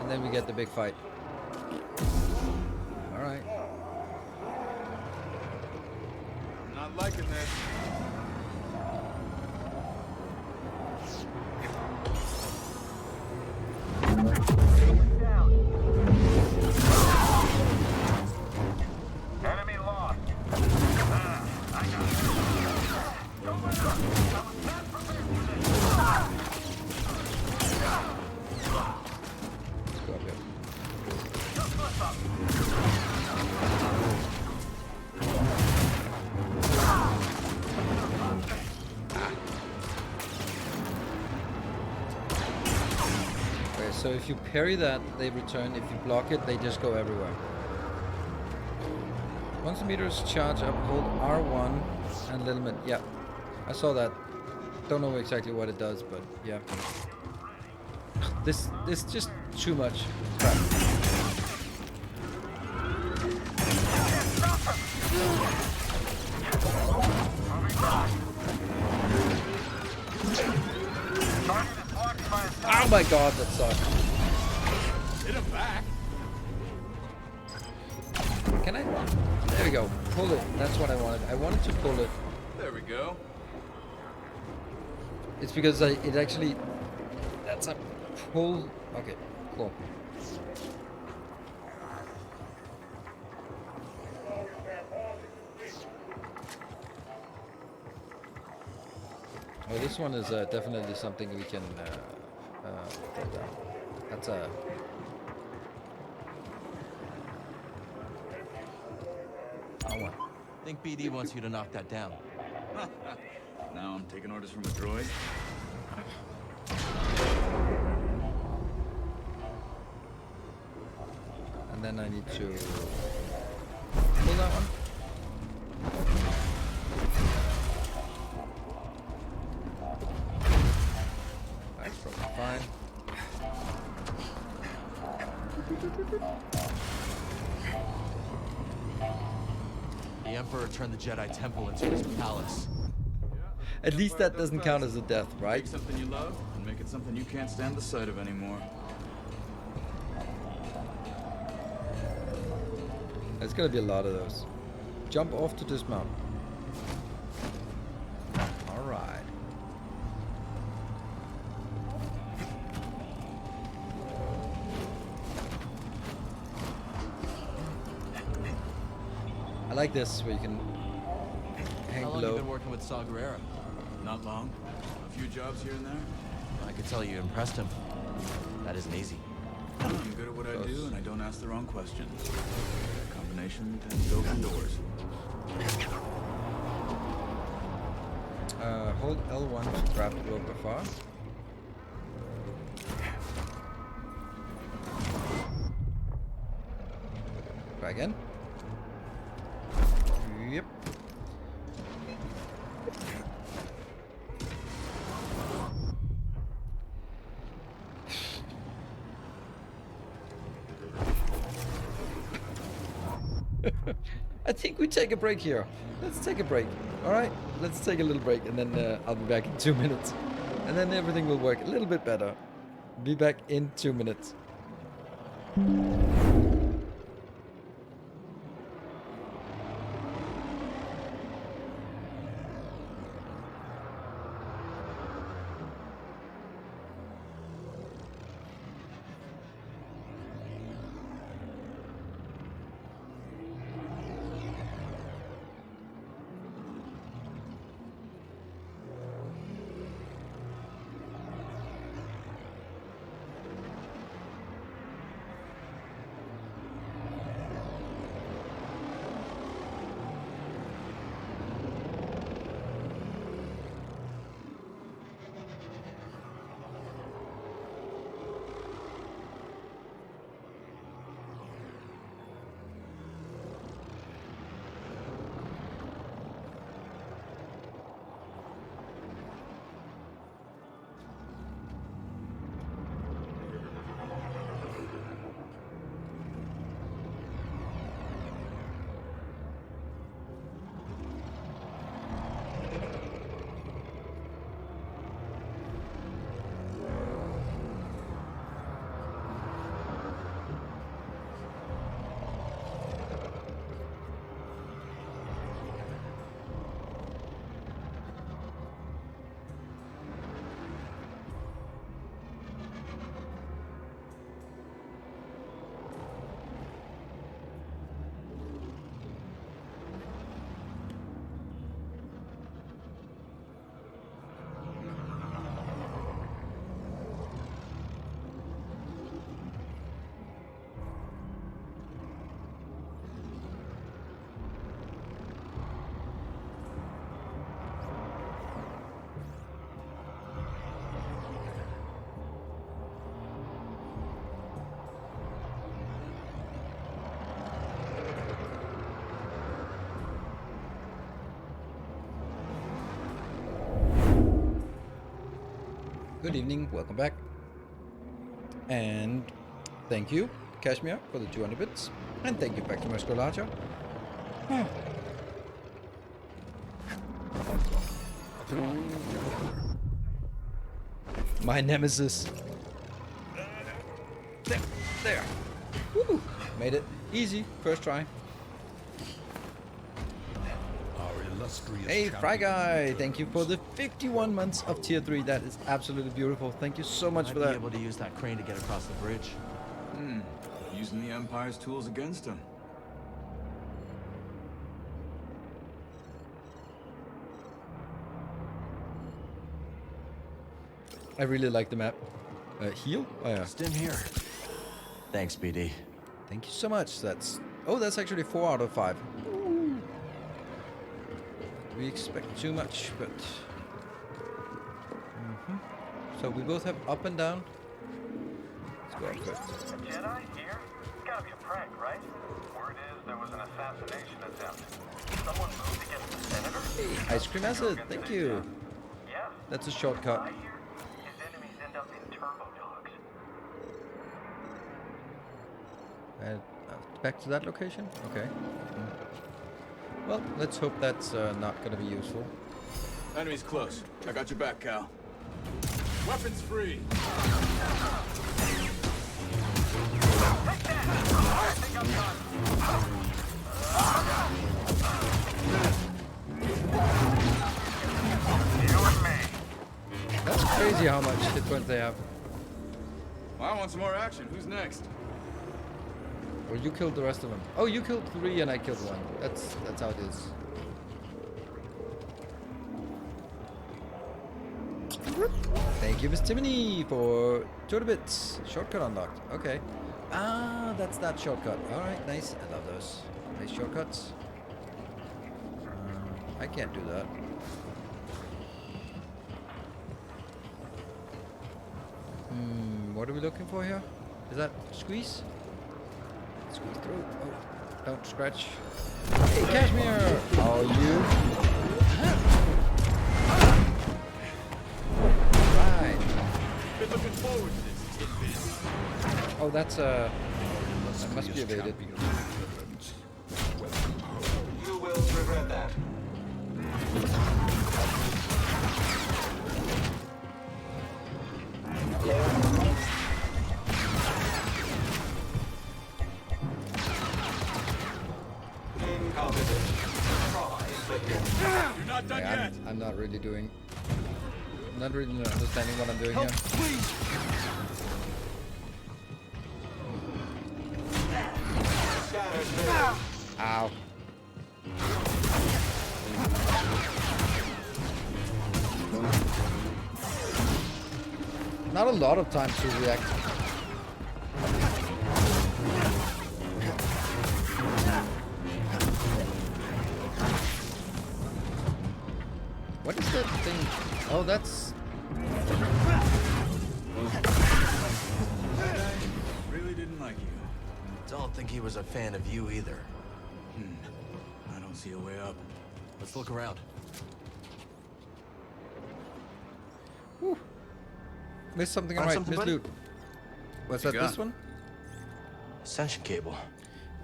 A: And then we get the big fight. All right.
K: I'm not liking this.
G: Down. Enemy lost. I got it. Don't let up. That was bad for business.
A: Let's go up here.
G: Just lift up.
A: Okay, so if you parry that, they return. If you block it, they just go everywhere. Once the meters charge up, hold R1 and little bit. Yeah, I saw that. Don't know exactly what it does, but yeah. This just too much crap. Oh my god, that sucks.
K: Hit him back.
A: Can I? There we go. Pull it. That's what I wanted. I wanted to pull it.
K: There we go.
A: It's because it actually... That's a pull... Okay, cool. Oh, this one is definitely something we can put down. That's a... one.
E: I think BD wants you to knock that down.
K: Now I'm taking orders from a droid.
A: And then I need to pull that one. That's probably fine.
E: The Emperor turned the Jedi Temple into his palace.
A: At least that doesn't count as a death, right?
K: Take something you love and make it something you can't stand the sight of anymore.
A: There's gonna be a lot of those. Jump off to dismount. Alright. I like this where you can hang
E: How long
A: below.
E: have you been working with Saw Gerrera?
K: Not long. A few jobs here and there.
E: I could tell you impressed him. That isn't easy.
K: I'm good at what I do, and I don't ask the wrong questions. That combination tends to open doors.
A: Hold L1 to grab the rope afar. Try again. Yep. I think we take a break here. Let's take a break. Alright, let's take a little break and then I'll be back in 2 minutes. And then everything will work a little bit better. Be back in 2 minutes. Good evening, welcome back. And thank you, Kashmir, for the 200 bits. And thank you, back to my Scolacho. My nemesis. There. Woo. Made it. Easy. First try. Hey, Fry Guy. Thank you for the 51 months of tier 3. That is absolutely beautiful. Thank you so much for that.
E: Might be able to use that crane to get across the bridge.
K: Using the Empire's tools against him.
A: I really like the map. Heal? Oh yeah.
E: Stim here. Thanks, BD.
A: Thank you so much. That's actually 4 out of 5. We expect too much, but so we both have up and down. Let's go up first.
G: Jedi here? gotta be a prank, right? Word is there was an assassination attempt. Someone moved against the senator.
A: Hey, ice cream acid, thank you.
G: Yes.
A: That's a shortcut.
G: I hear his enemies end up in turbo dogs.
A: And back to that location? Okay. Well, let's hope that's not gonna be useful.
K: Enemy's close. I got your back, Cal. Weapons free.
A: That's crazy how much hit points they have.
K: Well, I want some more action. Who's next?
A: Well, you killed the rest of them. Oh, you killed 3 and I killed 1. That's how it is. Thank you, Miss Timony, for 200 bits. Shortcut unlocked. Okay. Ah, that's that shortcut. Alright, nice. I love those. Nice shortcuts. I can't do that. What are we looking for here? Is that squeeze? Squeeze through. Oh, don't scratch. Hey, Cashmere! Oh, you. Right.
K: Been looking forward to this tidbit.
A: Oh, that's that must be evaded.
G: You will regret that.
K: You're not done yet.
A: I'm not really doing. Not really understanding what I'm doing
K: Help,
A: here.
K: please.
A: Ow. Not a lot of time to react. What is that thing? Oh, that's...
K: Really didn't like you.
E: Don't think he was a fan of you either.
K: I don't see a way up.
E: Let's look around.
A: Whew. Missed something
E: Found
A: right.
E: something,
A: Missed
E: buddy?
A: loot. What's
K: You
A: that,
K: got?
A: this one?
E: Ascension cable.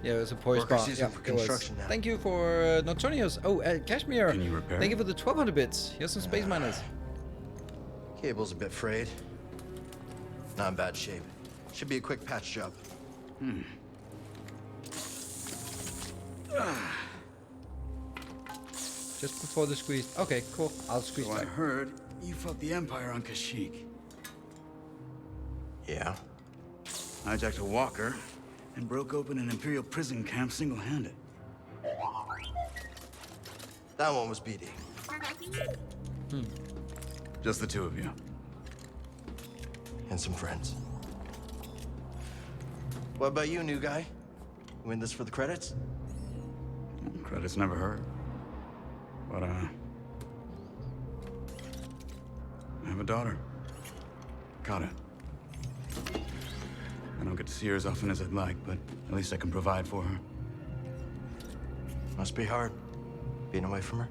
A: Yeah, it was a poise
E: Workers
A: bar.
E: use
A: Yeah,
E: them for
A: it was.
E: construction now.
A: Thank you for Nocturnius. Oh, Cashmere.
K: Can you repair
A: Thank
K: it?
A: you for the 1200 bits. Here's some space miners.
E: Cable's a bit frayed. Not in bad shape. Should be a quick patch job.
A: Just before the squeeze. Okay, cool. I'll squeeze
K: So I
A: back.
K: heard you fought the Empire on Kashyyyk.
E: Yeah.
K: Hijacked a walker and broke open an Imperial prison camp single-handed.
E: That one was BD.
K: Just the two of you.
E: And some friends. What about you, new guy? You in this for the credits?
K: Credits never hurt. But, I have a daughter. Kata. I don't get to see her as often as I'd like, but at least I can provide for her.
E: Must be hard, being away from her.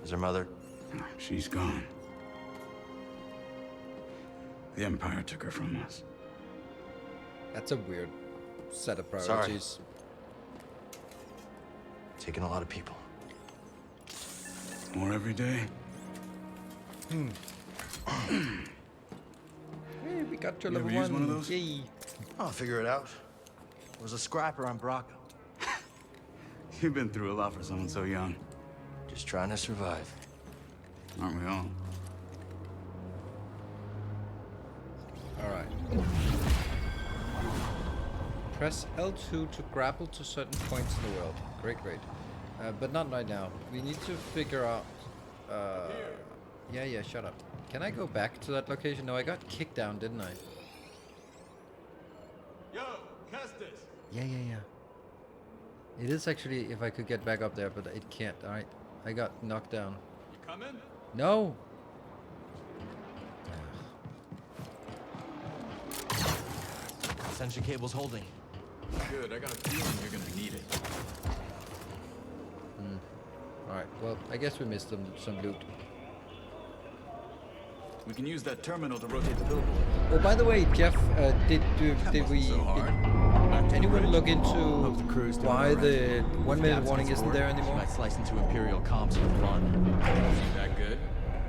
E: Is her mother?
K: She's gone. The Empire took her from us.
A: That's a weird set of
E: Sorry.
A: priorities.
E: Taking a lot of people.
K: More every day.
A: Hey, we got to
K: You
A: level
K: ever use
A: 1.
K: one of those?
A: Yay.
E: I'll figure it out. It was a scrapper on Braca.
K: You've been through a lot for someone so young.
E: Just trying to survive.
K: Aren't we all?
A: Alright. Press L2 to grapple to certain points in the world. Great. But not right now. We need to figure out... Yeah, shut up. Can I go back to that location? No, I got kicked down, didn't I?
K: Yo, Kestis!
A: Yeah. It is actually if I could get back up there, but it can't. Alright. I got knocked down.
K: You coming?
A: No!
E: Extension cable's holding.
K: Good, I got a feeling you're gonna need it.
A: Alright, well, I guess we missed some loot.
K: We can use that terminal to rotate the billboard.
A: Oh, by the way, Jeff, did we...
K: So hard.
A: Did anyone look into
E: Hope the crew's doing
A: why
E: all right.
A: the 1 minute
E: Captain's
A: warning isn't
E: board,
A: there
E: she
A: anymore?
E: might slice into Imperial comps for fun.
K: Is he that good?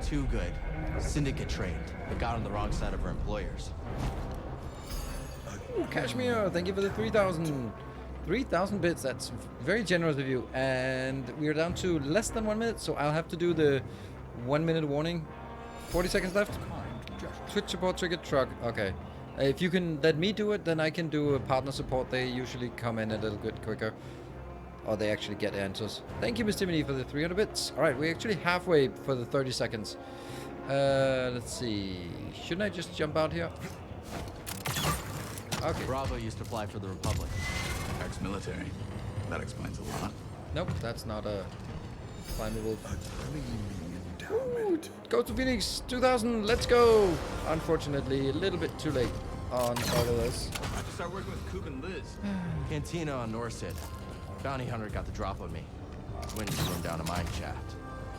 E: Too good. Syndicate trained, but got on the wrong side of her employers.
A: Ooh, Kashmir, thank you for the 3,000 bits. That's very generous of you. And we're down to less than 1 minute, so I'll have to do the 1 minute warning. 40 seconds left. Twitch support trigger truck. Okay. If you can let me do it, then I can do a partner support. They usually come in a little bit quicker. Or they actually get answers. Thank you, Mr. Mini, for the 300 bits. Alright, we're actually halfway for the 30 seconds. Let's see. Shouldn't I just jump out here? Okay.
E: Bravo used to fly for the Republic.
K: Ex-military. That explains a lot.
A: Nope, that's not a climbable. Ooh, go to Phoenix 2000, let's go! Unfortunately, a little bit too late on all of this.
K: I have to start working with Coop and Liz.
E: Cantina on Norsid. Bounty hunter got the drop on me. Wind threw him down a mine shaft.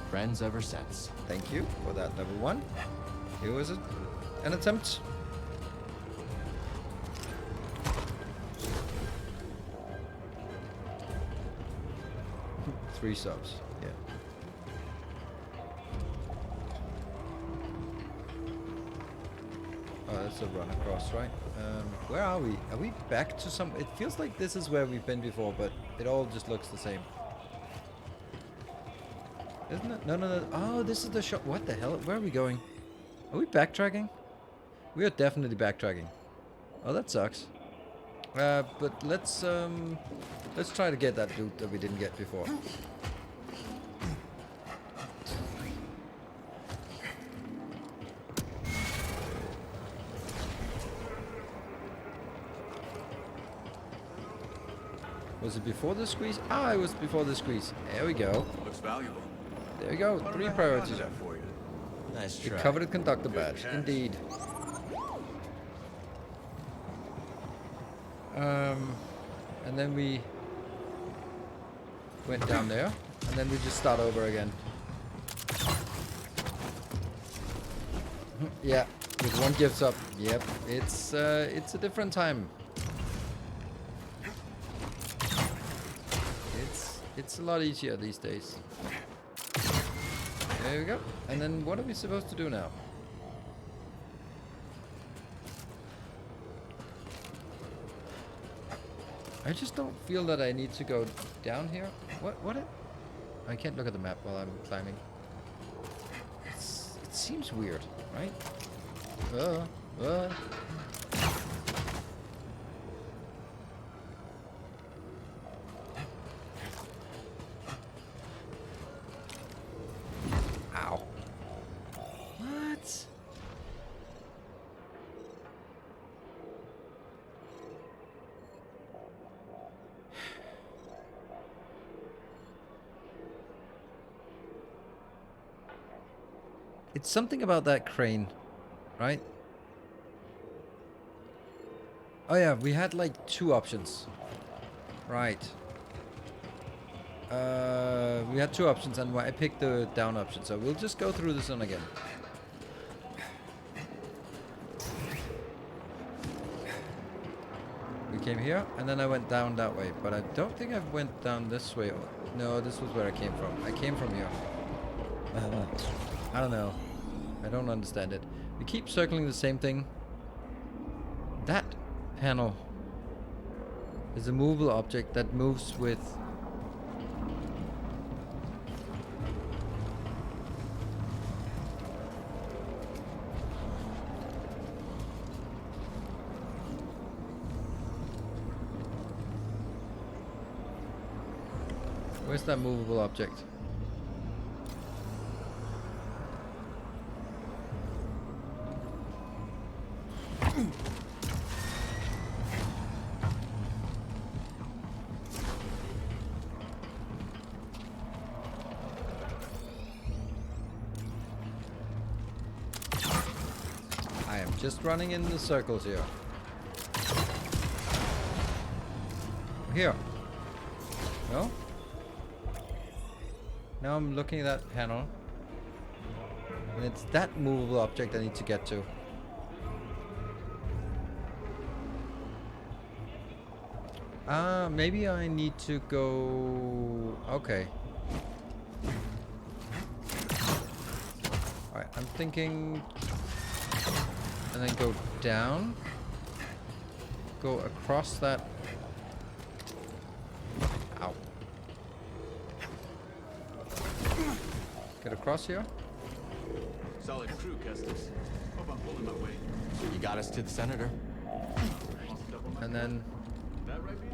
E: Friends ever since.
A: Thank you for that level 1. Here was it. An attempt. Three subs, yeah. Oh, that's a run across, right? Where are we? Are we back to some... It feels like this is where we've been before, but it all just looks the same. Isn't it? No, no, no. Oh, this is the shop. What the hell? Where are we going? Are we backtracking? We are definitely backtracking. Oh, that sucks. But let's try to get that loot that we didn't get before. Was it before the squeeze? Ah, it was before the squeeze. There we go.
K: Looks valuable.
A: There we go. 3 priorities.
K: For you.
E: Nice
A: The
E: try.
A: coveted conductor badge.
K: catch.
A: Indeed. And then we went down there, and then we just start over again. Yeah, with 1 gift up. Yep, it's a different time. It's a lot easier these days. There we go. And then what are we supposed to do now? I just don't feel that I need to go down here. What? I can't look at the map while I'm climbing. It seems weird, right? Ow. What? It's something about that crane, right? Oh yeah, we had like 2 options. Right. We had 2 options and I picked the down option, so we'll just go through this one again. We came here, and then I went down that way, but I don't think I went down this way. No, this was where I came from. I came from here. I don't know. I don't understand it. We keep circling the same thing. That panel is a movable object that moves with... Where's that movable object? I am just running in the circles here. here. No? Now I'm looking at that panel. And it's that movable object I need to get to. Maybe I need to go... Okay. Alright, I'm thinking... And then go down. Go across that... Ow. Get across here.
K: Solid crew, Kestis. Hope I'm pulling my weight.
E: You got us to the senator.
A: And then...
K: That right, BD?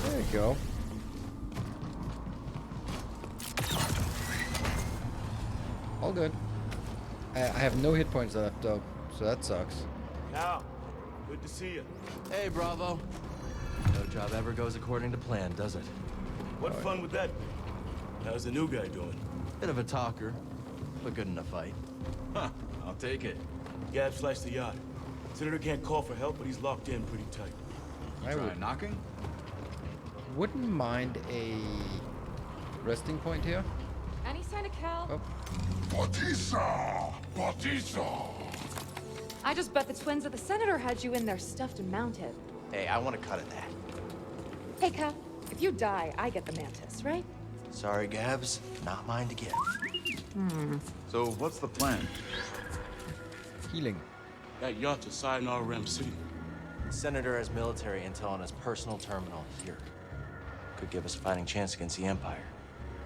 A: There you go. All good. I have no hit points left though, so that sucks.
L: Cal, good to see you.
E: Hey, Bravo. No job ever goes according to plan, does it?
L: What fun would that be? How's the new guy doing?
E: Bit of a talker, but good in a fight.
K: Huh, I'll take it.
L: Gab sliced the yacht. Senator can't call for help, but he's locked in pretty tight.
K: You try knocking?
A: Wouldn't mind a resting point here.
M: Any sign of Cal?
A: Oh.
H: Batista! Batista!
M: I just bet the twins of the Senator had you in there stuffed and mounted.
E: Hey, I want to cut at that.
M: Hey, Cal, if you die, I get the mantis, right?
E: Sorry, Gabs. Not mine to give.
K: So, what's the plan?
A: Healing.
L: That yacht's a Sayonara Ram City.
E: The Senator has military intel on his personal terminal here. Could give us a fighting chance against the Empire.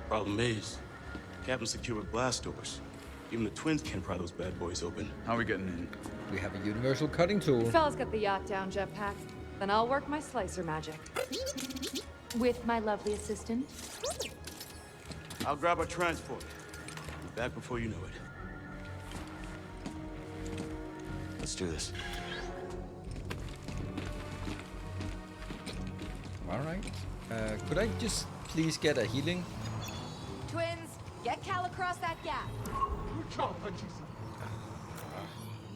L: Problem is, Captain secured with blast doors. Even the twins can't pry those bad boys open.
K: How are we getting in?
A: We have a universal cutting tool.
M: You fellas get the yacht down, Jetpack. Then I'll work my slicer magic. With my lovely assistant.
L: I'll grab our transport. Be back before you know it.
E: Let's do this.
A: Alright. Could I just please get a healing?
M: Twins, get Cal across that gap.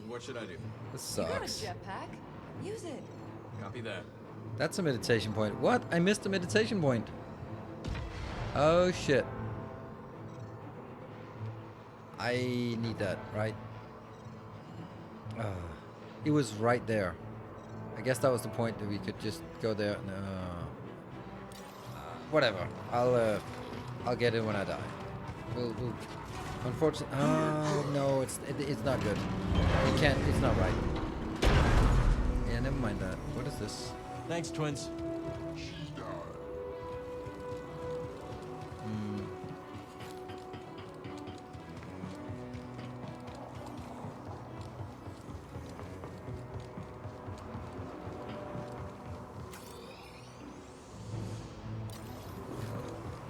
K: What should I do?
A: This
M: You got a
A: sucks.
M: jetpack. Use it.
K: Copy that.
A: That's a meditation point. What? I missed a meditation point. Oh shit. I need that, right? It was right there. I guess that was the point that we could just go there. No. Whatever. I'll get it when I die. We'll unfortunately. Oh no, it's not good. You can't. It's not right. Yeah, never mind that. What is this?
E: Thanks, twins.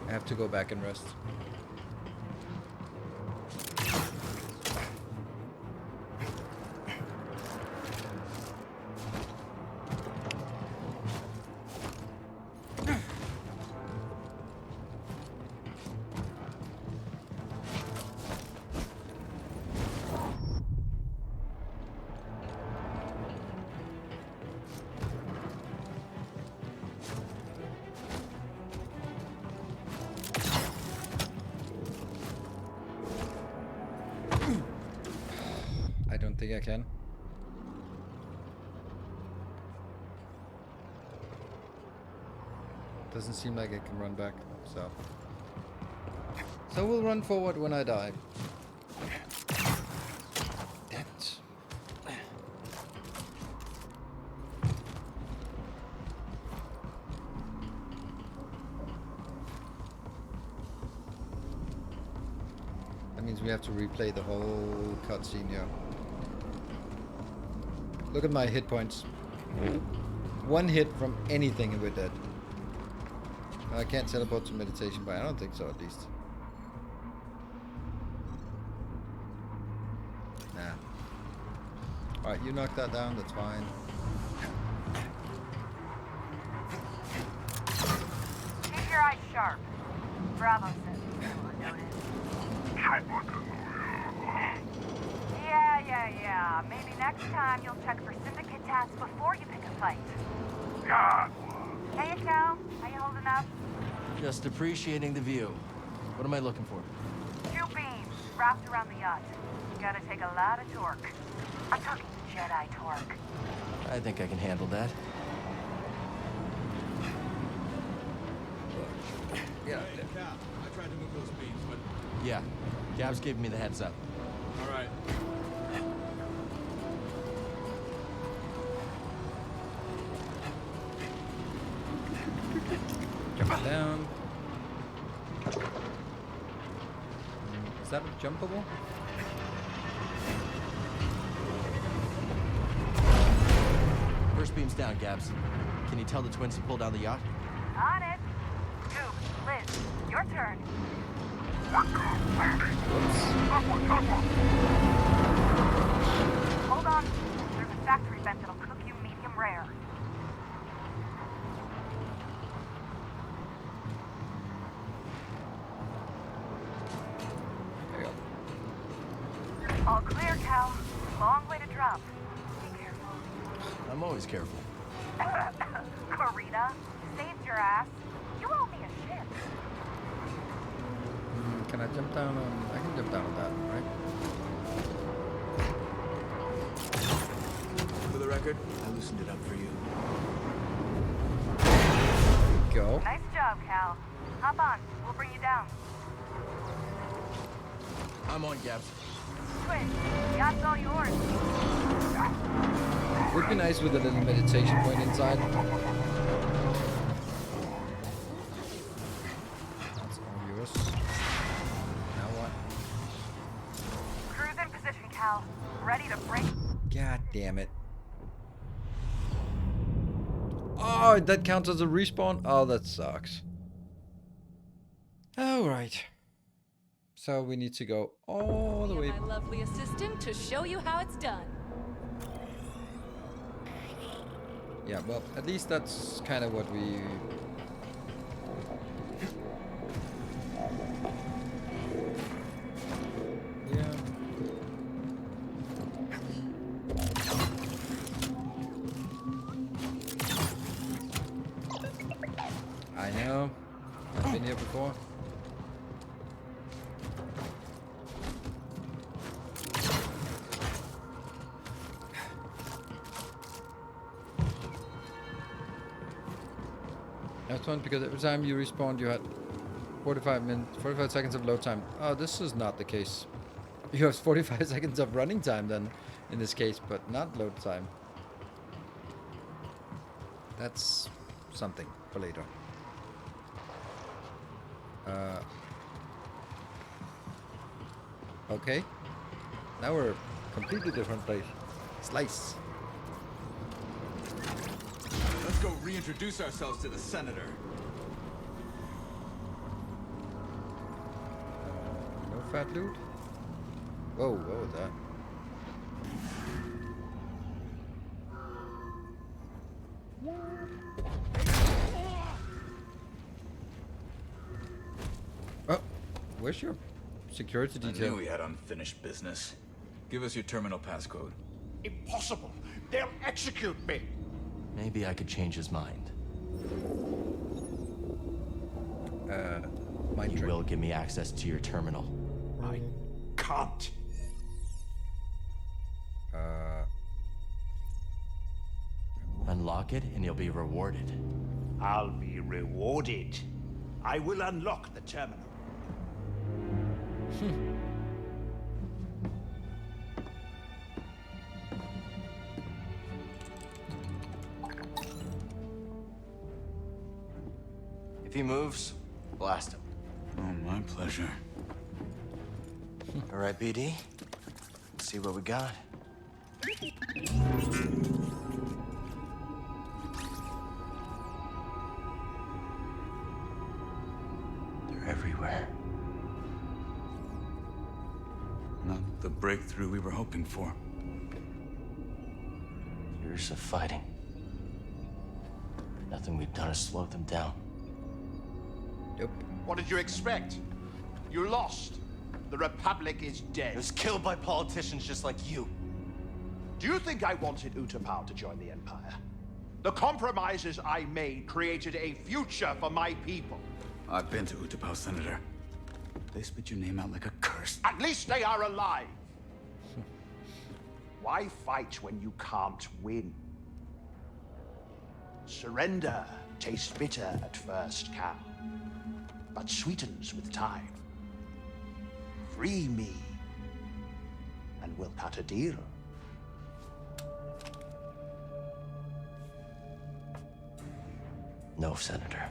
A: I have to go back and rest. I don't think I can. Doesn't seem like I can run back, so. So we'll run forward when I die. Damn it. That means we have to replay the whole cutscene here. Look at my hit points. One hit from anything and we're dead. I can't teleport to meditation, but I don't think so at least. Nah. Alright, you knock that down, that's fine.
M: Keep your eyes sharp. Bravo, sir. Noted. Yeah. Maybe next time you'll check for syndicate tasks before you pick a fight. Hey, Cal. How you holding up?
E: Just appreciating the view. What am I looking for?
M: 2 beams wrapped around the yacht. Gotta take a lot of torque. I'm talking Jedi torque.
E: I think I can handle that.
K: Yeah. Hey, Cap, I tried to move those beams, but...
E: Yeah. Gab's giving me the heads up.
K: All right.
A: Jump down. Is that jumpable?
E: First beam's down, Gabs. Can you tell the twins to pull down the yacht?
M: On it. Goop, Liz, your turn. Hold on. There's a factory vent that'll cook you medium rare.
A: There you go.
M: All clear, Cal. Long way to drop. Be careful.
E: I'm always careful.
M: Corita, saved your ass. You owe me a ship.
A: Can I jump down on... I can jump down on that, right?
K: For the record, I loosened it up for you.
A: Go.
M: Nice job, Cal. Hop on. We'll bring you down.
E: I'm on, Gabs.
M: Twin, yacht's all yours.
A: Would be nice with a little meditation point inside. That's all yours. Now what?
M: Cruise in position, Cal. Ready to break.
A: God damn it. Oh, that counts as a respawn? Oh, that sucks. Alright. So we need to go all the way.
N: My lovely assistant to show you how it's done.
A: Yeah, well, at least that's kind of what we... Yeah. I know. I've been here before. That's one because every time you respawned, you had 45 seconds of load time. Oh, this is not the case. You have 45 seconds of running time then, in this case, but not load time. That's something for later. Okay. Now we're a completely different place. Slice.
K: Let's go reintroduce ourselves to the senator.
A: No fat loot? Whoa, what was that? Oh, where's your security
K: I
A: detail?
K: knew we had unfinished business. Give us your terminal passcode.
J: Impossible! They'll execute me!
E: Maybe I could change his mind. You will give me access to your terminal.
J: I can't.
E: Unlock it and you'll be rewarded.
J: I'll be rewarded. I will unlock the terminal.
E: If he moves, blast him.
K: Oh, my pleasure.
E: All right, BD. Let's see what we got. They're everywhere.
K: Not the breakthrough we were hoping for.
E: Years of fighting. Nothing we've done has slowed them down.
A: Nope.
J: What did you expect? You lost. The Republic is dead.
E: It was killed by politicians just like you.
J: Do you think I wanted Utapau to join the Empire? The compromises I made created a future for my people.
K: I've been to Utapau, Senator. They spit your name out like a curse.
J: At least they are alive. Why fight when you can't win? Surrender tastes bitter at first, Cal, but sweetens with time. Free me, and we'll cut a deal.
E: No, Senator.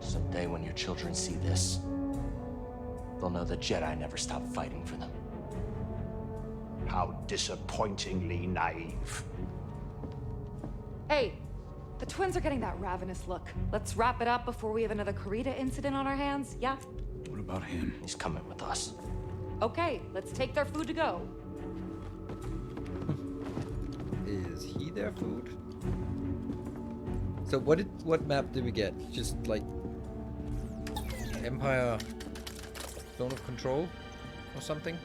E: Someday when your children see this, they'll know the Jedi never stopped fighting for them.
J: How disappointingly naive.
N: Hey, the twins are getting that ravenous look. Let's wrap it up before we have another Karita incident on our hands, yeah?
K: What about him?
E: He's coming with us.
N: Okay, let's take their food to go.
A: Is he their food? So what map did we get? Just like Empire Zone of Control or something?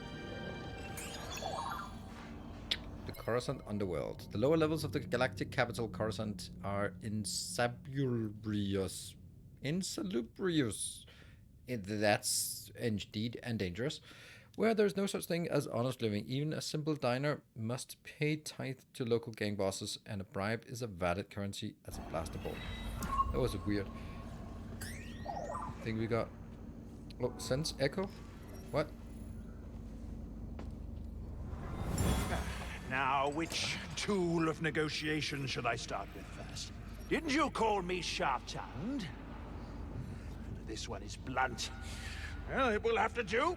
A: The Coruscant Underworld. The lower levels of the galactic capital Coruscant are insalubrious. That's indeed and dangerous. Where there's no such thing as honest living, even a simple diner must pay tithe to local gang bosses, and a bribe is a valid currency as a blaster ball. That was weird. I think we got... Oh, sense echo? What?
J: Now, which tool of negotiation should I start with first? Didn't you call me sharp-tongued? This one is blunt. Well, it will have to do.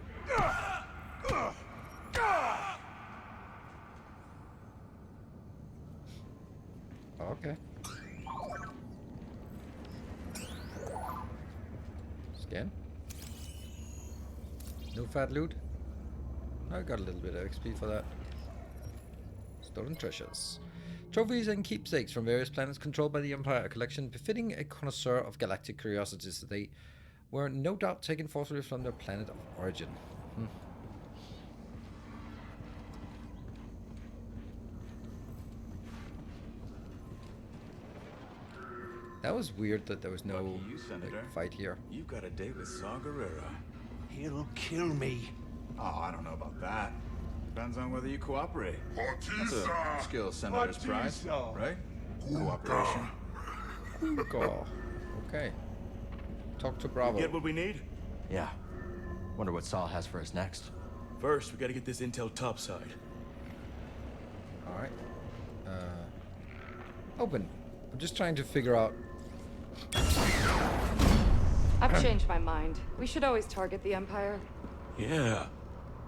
A: Okay. Scan. No fat loot. I got a little bit of XP for that. Stolen treasures. Trophies and keepsakes from various planets controlled by the Empire. A collection befitting a connoisseur of galactic curiosities. They were no doubt taken forcibly from their planet of origin. That was weird that there was no fight here.
K: You've got a date with Saw Gerrera.
J: He'll kill me.
K: Oh, I don't know about that. Depends on whether you cooperate. That's a skill Senator's prize, right? Cooperation.
A: Okay. Talk to Bravo.
L: Get what we need?
E: Yeah. Wonder what Saul has for us next.
L: First, we gotta get this intel topside.
A: Alright. Open. I'm just trying to figure out...
N: I've changed my mind. We should always target the Empire.
L: Yeah.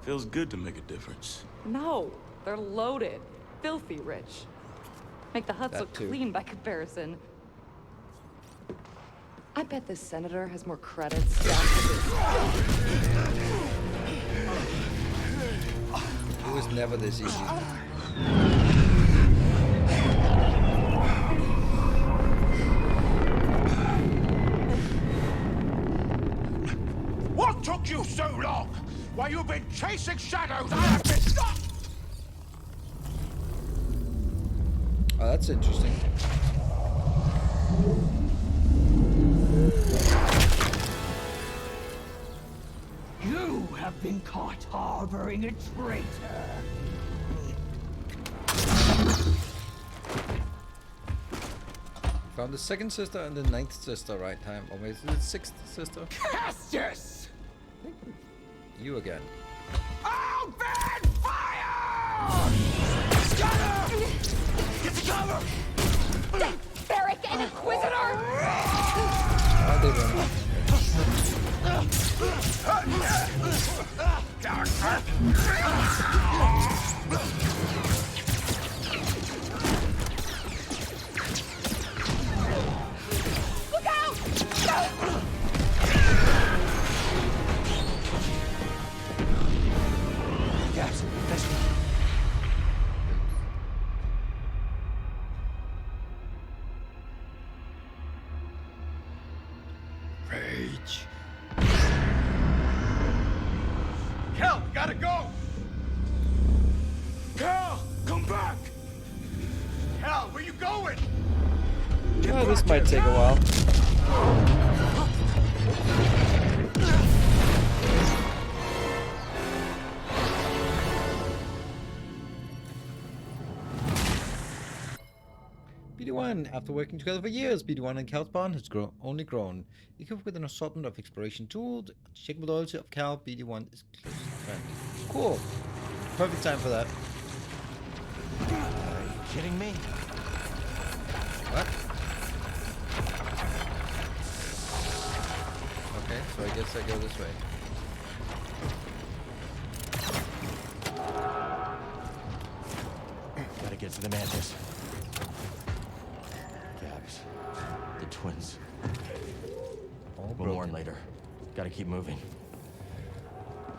L: Feels good to make a difference.
N: No, they're loaded. Filthy rich. Make the huts look clean by comparison. I bet this senator has more credits down to this.
A: It was never this easy.
J: What took you so long? While you've been chasing shadows, I have been...
A: Oh, that's interesting.
J: You have been caught harboring a traitor.
A: Found the second sister and the ninth sister right time. Or maybe the sixth sister.
J: Castus!
A: You again.
J: Open fire! Scatter! Get to cover!
N: Barrick and Inquisitor!
A: Oh, they run.
N: Look out!
E: Yes, that's me.
A: speech.
K: Cal, we gotta go! Cal, come back! Cal, where you going?
A: Oh, this might take a while. BD1, after working together for years, BD1 and Cal's bond has only grown. Equipped with an assortment of exploration tools, unshakable loyalty of Cal, BD1 is close friend. Cool. Perfect time for that.
E: Are you kidding me?
A: What? Okay, so I guess I go this way.
E: Gotta get to the mantis. Gabs. The twins. We'll mourn later. Gotta keep moving.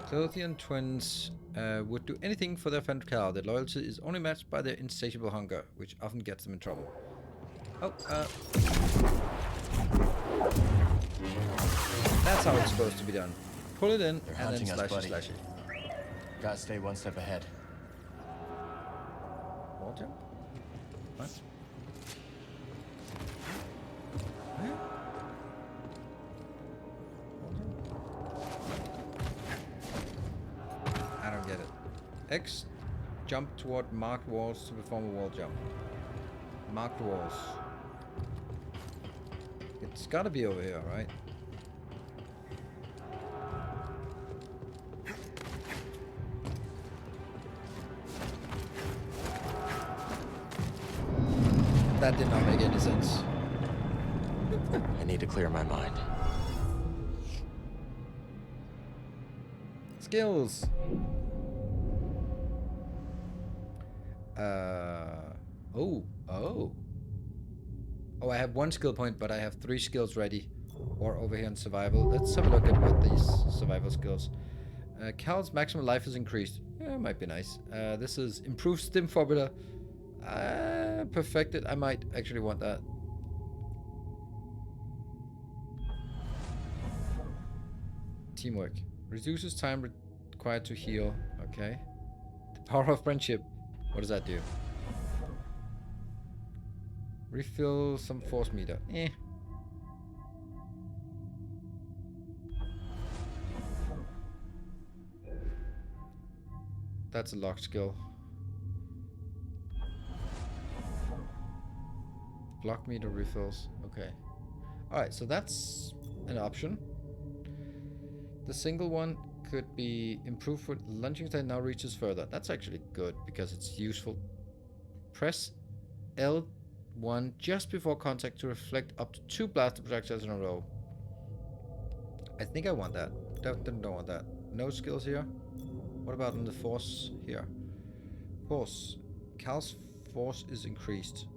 A: Clothian twins would do anything for their friend Cal. Their loyalty is only matched by their insatiable hunger, which often gets them in trouble. Oh, that's how it's supposed to be done. Pull it in
E: They're
A: and then
E: hunting us,
A: slash it,
E: buddy.
A: slash it.
E: Gotta stay one step ahead.
A: Wall jump? What? I don't get it. X, jump toward marked walls to perform a wall jump. Marked walls. It's gotta be over here, right? That did not make any sense.
E: I need to clear my mind.
A: Skills. Oh, I have one skill point, but I have 3 skills ready. Or over here in survival. Let's have a look at what these survival skills. Cal's maximum life is increased. Yeah, might be nice. This is improved stim formula. Perfected. I might actually want that. Teamwork. Reduces time required to heal. Okay. The power of friendship. What does that do? Refill some force meter. Eh. That's a locked skill. Block meter refills. Okay. Alright, so that's an option. The single one could be improved for lunging that now reaches further. That's actually good because it's useful. Press L1 just before contact to reflect up to 2 blaster projectiles in a row. I think I want that. Don't want that. No skills here. What about on the force here? Force. Cal's force is increased.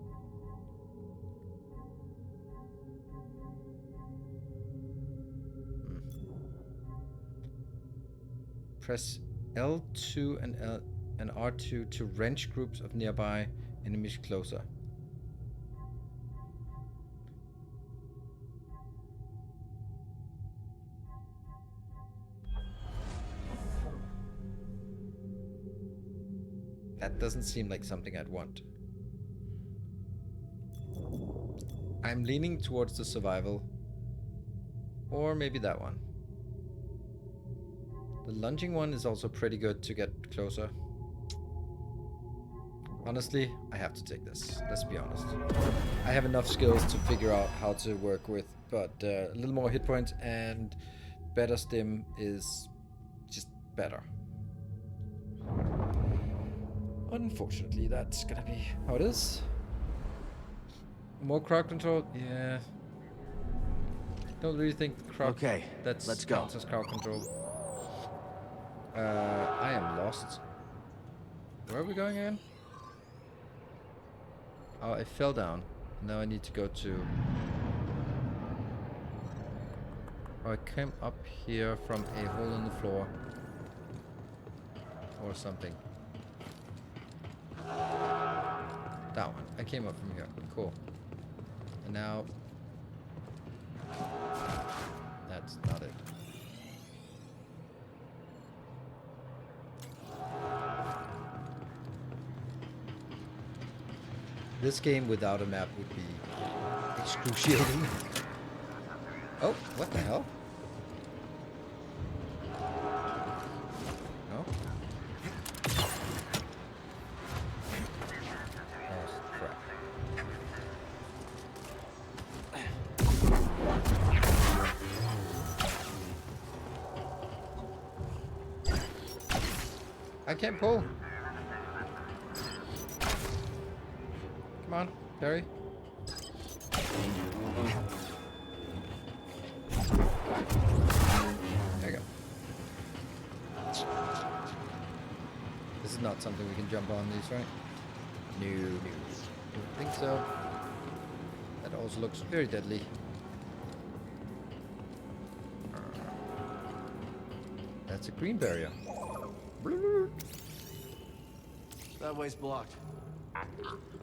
A: Press L2 and R2 to wrench groups of nearby enemies closer. That doesn't seem like something I'd want. I'm leaning towards the survival. Or maybe that one. The lunging one is also pretty good to get closer. Honestly, I have to take this. Let's be honest. I have enough skills to figure out how to work with, but a little more hit points and better stim is just better. Unfortunately, that's gonna be how it is. More crowd control? Yeah. Don't really think crowd...
E: Okay,
A: that's
E: let's go.
A: As crowd control. I am lost. Where are we going again? Oh, I fell down. Now I need to go to... Oh, I came up here from a hole in the floor. Or something. That one. I came up from here. Cool. And now... That that's not it. This game without a map would be excruciating. Oh, what the hell? No? Oh, crap. I can't pull. Come on, Barry. There you go. This is not something we can jump on these, right? No, no. Don't think so. That also looks very deadly. That's a green barrier.
E: That way's blocked.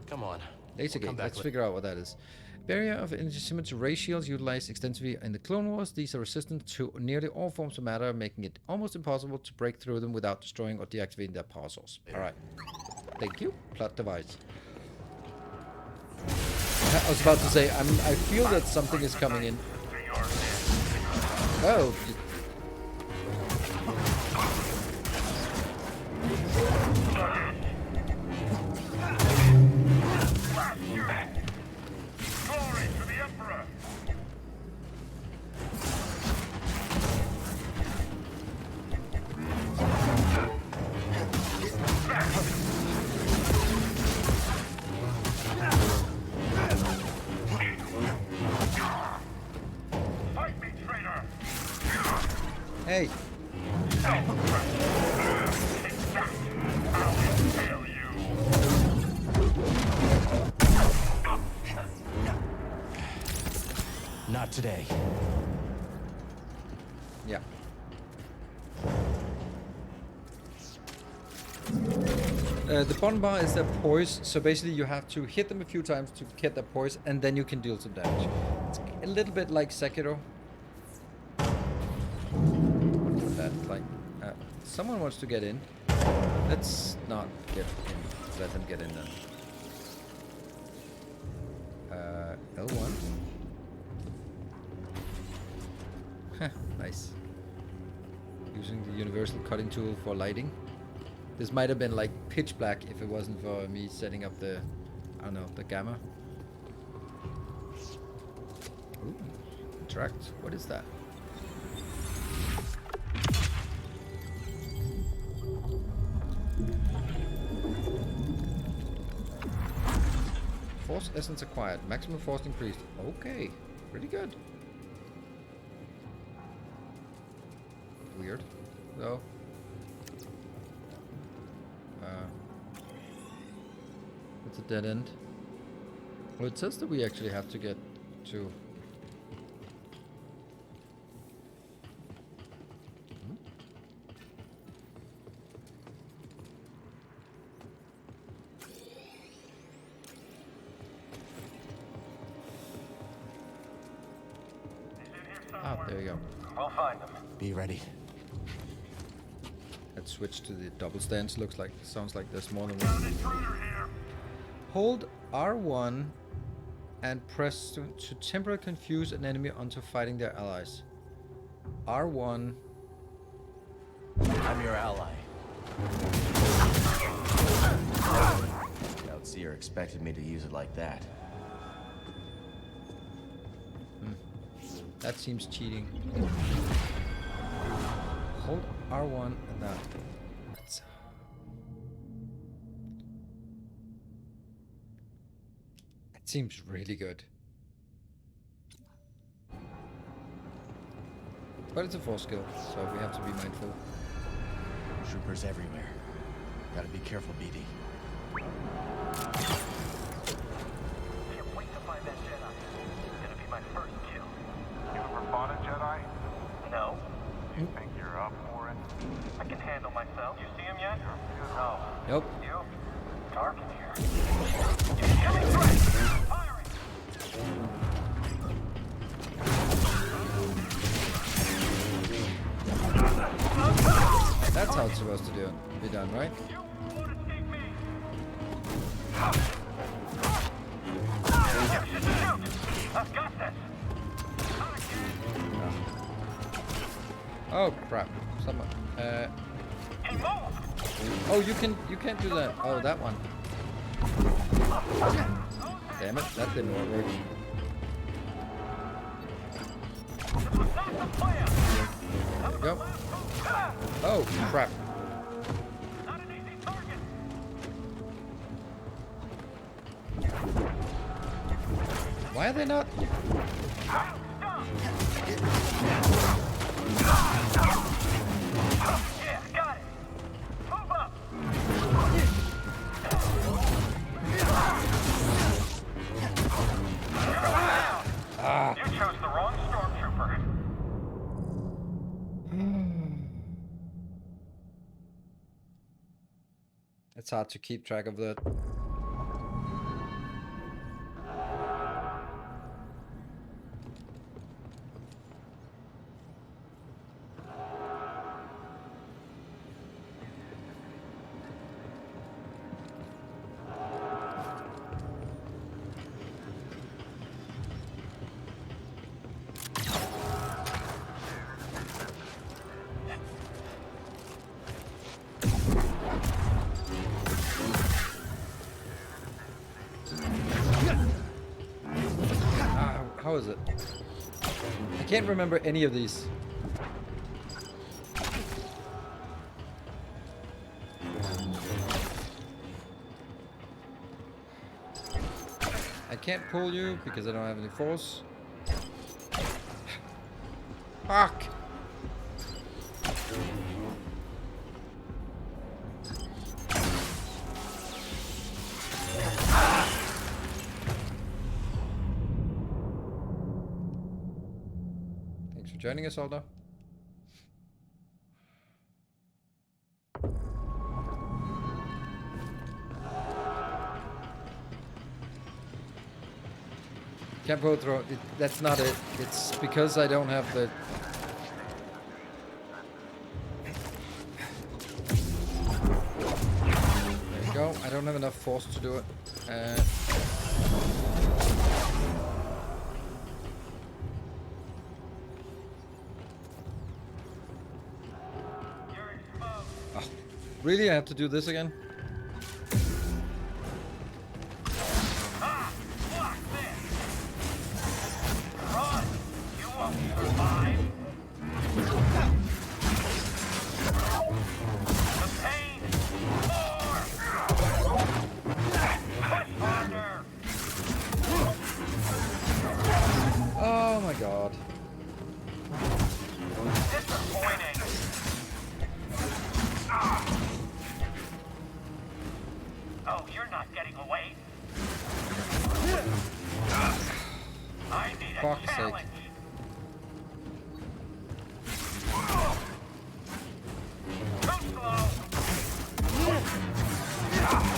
E: Come on.
A: Laser gate. Let's figure out what that is. Barrier of energy similar to ray shields utilized extensively in the Clone Wars. These are resistant to nearly all forms of matter, making it almost impossible to break through them without destroying or deactivating their power source. Alright. Thank you. Plot device. I was about to say, I feel that something is coming in. Oh.
G: Glory to the Emperor! Fight me, traitor!
A: Hey.
E: Not today.
A: Yeah. The bottom bar is their poise, so basically you have to hit them a few times to get their poise, and then you can deal some damage. It's a little bit like Sekiro. That, like, someone wants to get in. Let's not get in. Let them get in then. L1. Nice. Using the universal cutting tool for lighting. This might have been like pitch black if it wasn't for me setting up the, I don't know, the gamma. Ooh, interact. What is that? Force essence acquired. Maximum force increased. Okay, pretty good. Weird, though. It's a dead end. Well, it says that we actually have to get to. Ah, there you go.
G: We'll find them.
E: Be ready.
A: Let's switch to the double stance. Sounds like there's more than one. Hold R1 and press to temporarily confuse an enemy onto fighting their allies. R1.
E: I'm your ally. Doubt Seer expected me to use it like that.
A: That seems cheating. Hold R1 and that. That seems really good. But it's a force skill, so we have to be mindful.
E: Troopers everywhere. Gotta be careful, BD.
G: Can't wait to find that Jedi. It's gonna be my first kill. You ever fought a Jedi? No. You think you're up for it? I can handle myself. You see him yet? No.
A: Nope.
G: You? Dark in here. Incoming threat! Firing!
A: supposed to do. Be done, right?
G: I've got this.
A: Oh crap! Someone. Oh, you can't do that. Oh, that one. Damn it! That didn't work. There we go. Oh crap! Why are they not?
G: Yeah, got it. Move up.
A: Ah.
G: You chose the wrong stormtrooper.
A: It's hard to keep track of that. How is it? I can't remember any of these. I can't pull you because I don't have any force. Fuck! Joining us, Aldo. Can't go through it. That's not it. It's because I don't have the... There you go. I don't have enough force to do it. Really? I have to do this again?
G: Run! You won't survive. The pain! More! Push harder!
A: Oh my god.
G: Disappointing. Oh, you're not getting away. I need a
A: Fuck's
G: challenge.
A: sake.
G: Too slow.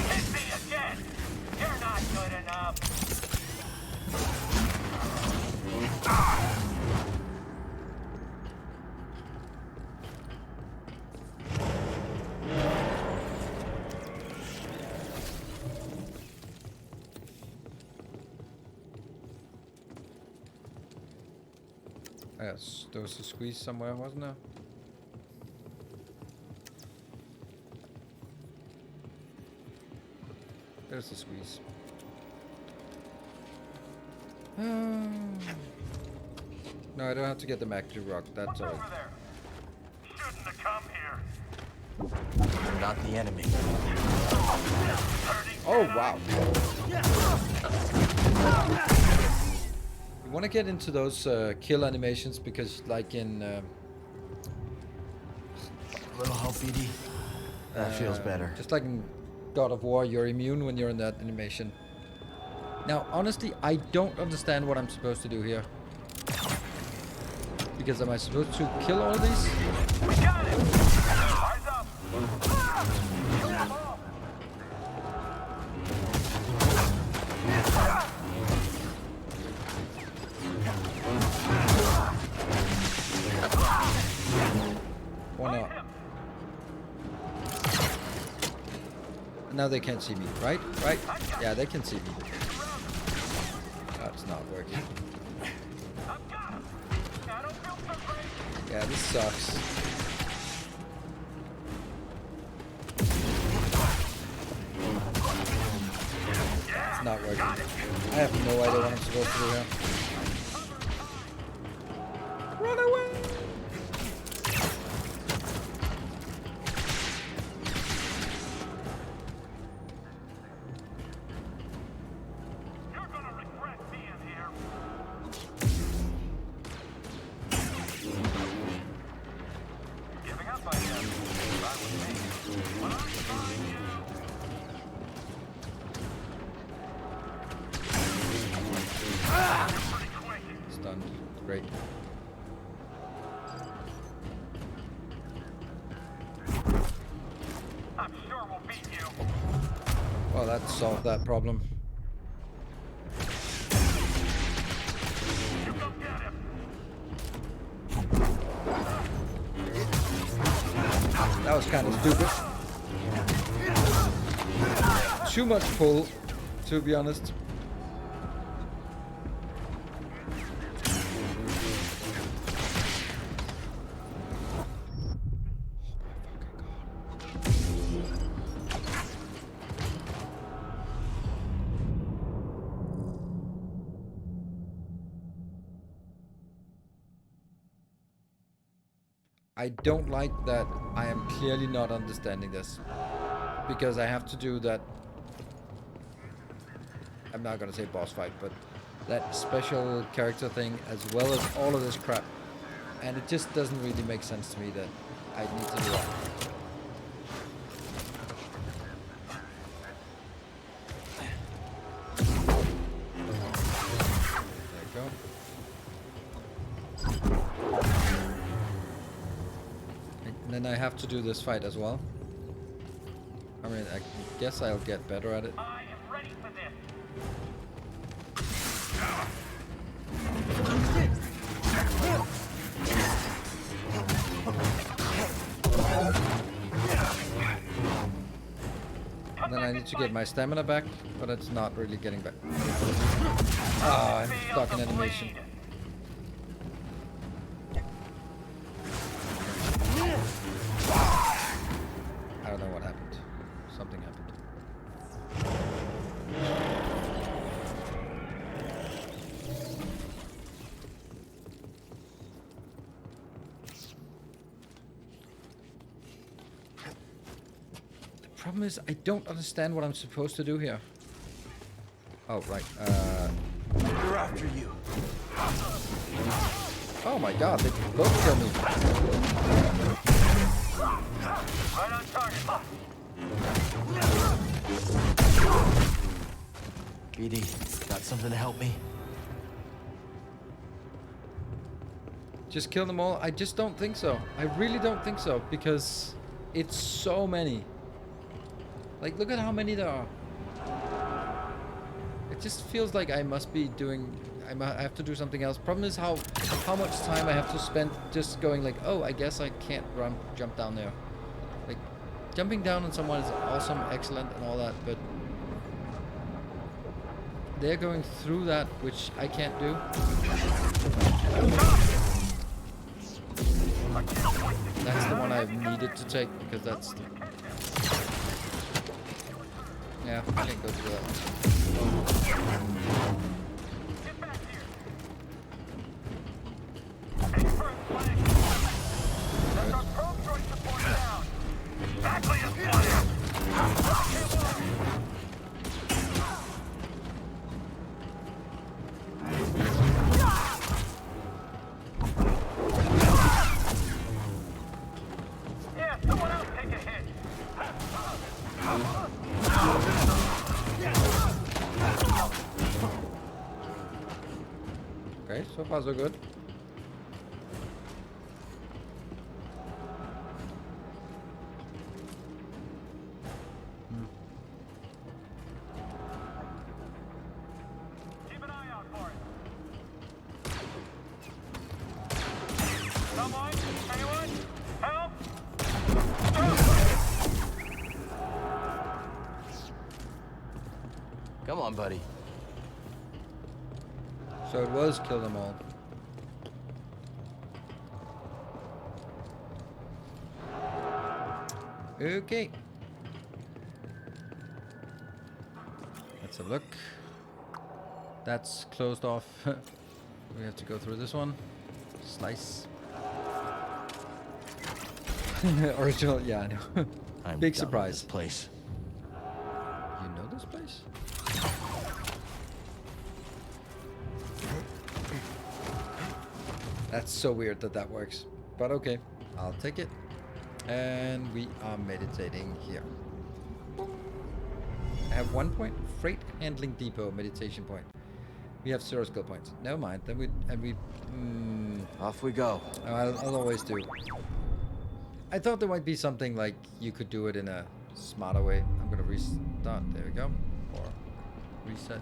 G: Hit me again. You're not good enough.
A: Yes, there was a squeeze somewhere, wasn't there? There's the squeeze. No, I don't have to get the Macri rock. That's all.
G: Shouldn't have come here.
E: You're not the enemy.
A: Oh wow! You want to get into those kill animations because, like in
E: A little health, VD. That feels better.
A: Just like in God of War, you're immune when you're in that animation. Now, honestly, I don't understand what I'm supposed to do here. Because am I supposed to kill all of these?
G: We got it. Eyes up.
A: Or not? Now they can't see me, right? Right? Yeah, they can see me. That's not working. Yeah, this sucks. It's not working. I have no idea what I'm supposed to do here. Run away! Stunned. Great.
G: I'm sure we'll beat you.
A: Well, that solved that problem.
G: You go get him.
A: That was kind of stupid. Too much pull, to be honest. I don't like that I am clearly not understanding this. Because I have to do that... I'm not gonna say boss fight, but that special character thing as well as all of this crap. And it just doesn't really make sense to me that I need to do that. There you go. And then I have to do this fight as well. I mean, I guess I'll get better at it.
G: I am ready for this.
A: And then I need to get my stamina back, but it's not really getting back. Ah, I'm stuck in animation. I don't know what happened. Something happened. The problem is I don't understand what I'm supposed to do here. Oh, right.
E: They're after you.
A: Oh my god, they both kill me.
G: Right on target.
E: BD, got something to help me?
A: Just kill them all? I just don't think so. I really don't think so, because it's so many. Like, look at how many there are. It just feels like I must be doing... I have to do something else. Problem is how much time I have to spend just going like, oh, I guess I can't jump down there. Like, jumping down on someone is awesome, excellent, and all that, but they're going through that, which I can't do. That's the one I needed to take, because that's... Yeah, I can't go through that one.
G: Yeah, someone else take a hit.
A: Okay, so far so good.
G: Keep an eye out for it. Someone? Anyone? Help?
E: on, buddy.
A: So it was kill them all. Okay. Let's have a look. That's closed off. We have to go through this one. Slice. Original, yeah, I know.
E: I'm
A: Big
E: done
A: surprise.
E: with this place.
A: You know this place? That's so weird that that works. But okay, I'll take it. And we are meditating here. I have 1 point. Freight handling depot meditation point. We have 0 skill points. Never mind. Then we
E: off we go.
A: I'll always do. I thought there might be something like you could do it in a smarter way. I'm gonna restart. There we go. Or reset.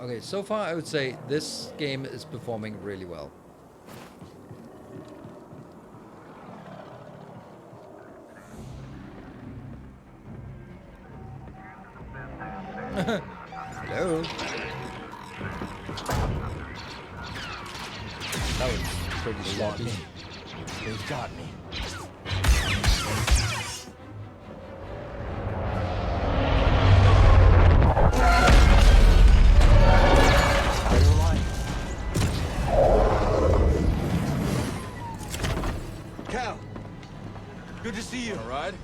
A: Okay, so far I would say this game is performing really well. Hello. That was pretty sloppy.
E: They've got me.
L: Cal, good to see you. All right.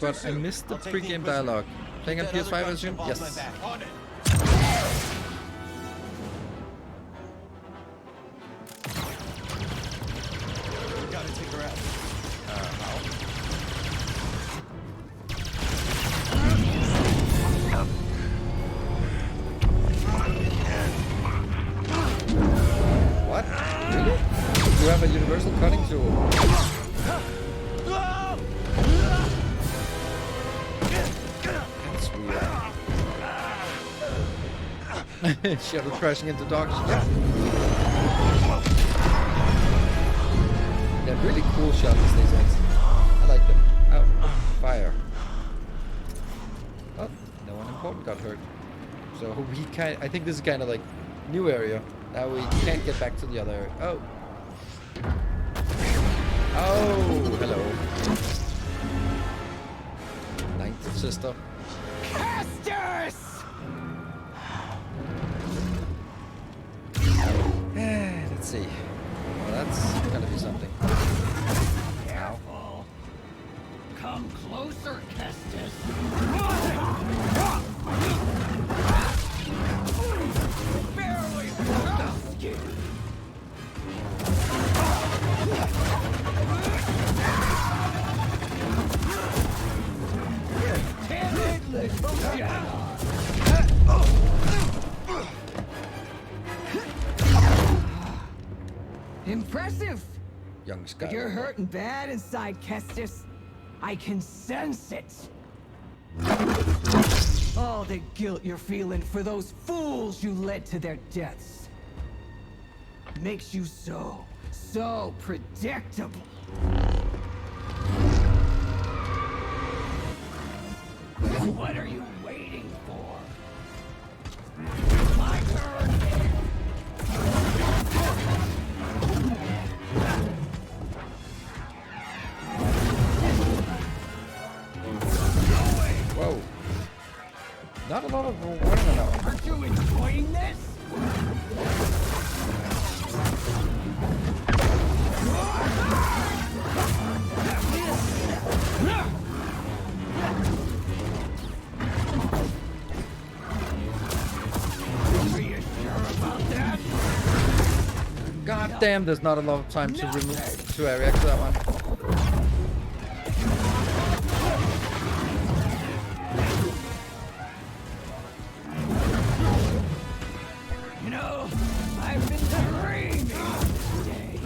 A: But I missed the pre-game dialogue. Playing on PS5, I assume? Yes.
L: Gotta take her out.
A: What? Really? You have a universal cutting tool. Shuttle crashing into docks. They're really cool shuttles, these ones. I like them. Oh, fire. Oh, no one important got hurt. So I think this is kind of like new area. Now we can't get back to the other area. Oh. Oh, hello. Ninth sister.
O: Casters!
A: Let's see. Well, that's gonna be something.
O: Careful. Come closer, Kestis. Barely touched you. Timid little Jedi. Impressive.
A: Young Skywalker.
O: But you're hurting bad inside, Kestis. I can sense it. All the guilt you're feeling for those fools you led to their deaths makes you so predictable. What are you waiting for? My turn.
A: Whoa. Not a lot of warning on that one.
O: Aren't you enjoying this? Are you sure about that?
A: God damn, there's not a lot of time to react to that one.
O: You know, I've been dreaming of this day.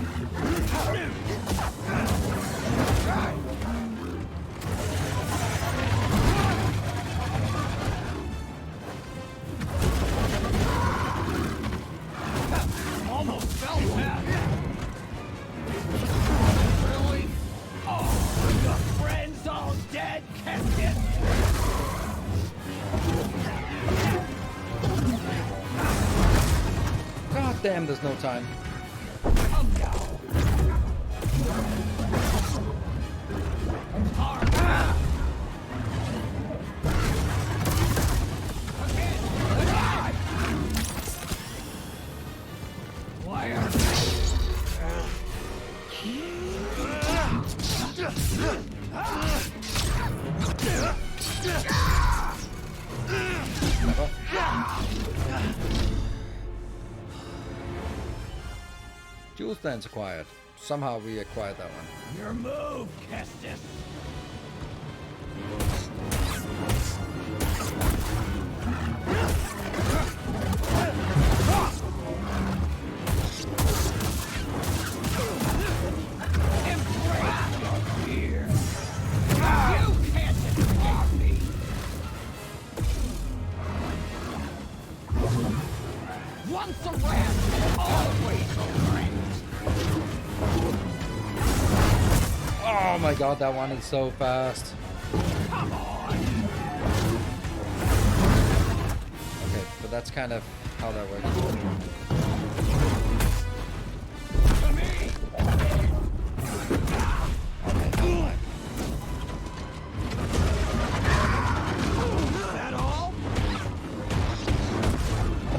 A: Damn, there's no time.
O: Come now.
A: Jewel stands acquired. Somehow we acquired that one.
O: Your move, Kestis.
P: Once a rat, always a rat.
A: Oh my god, that one is so fast.
P: Come on.
A: Okay, but that's kind of how that works.
P: To me.
A: Okay, never mind.
P: That all?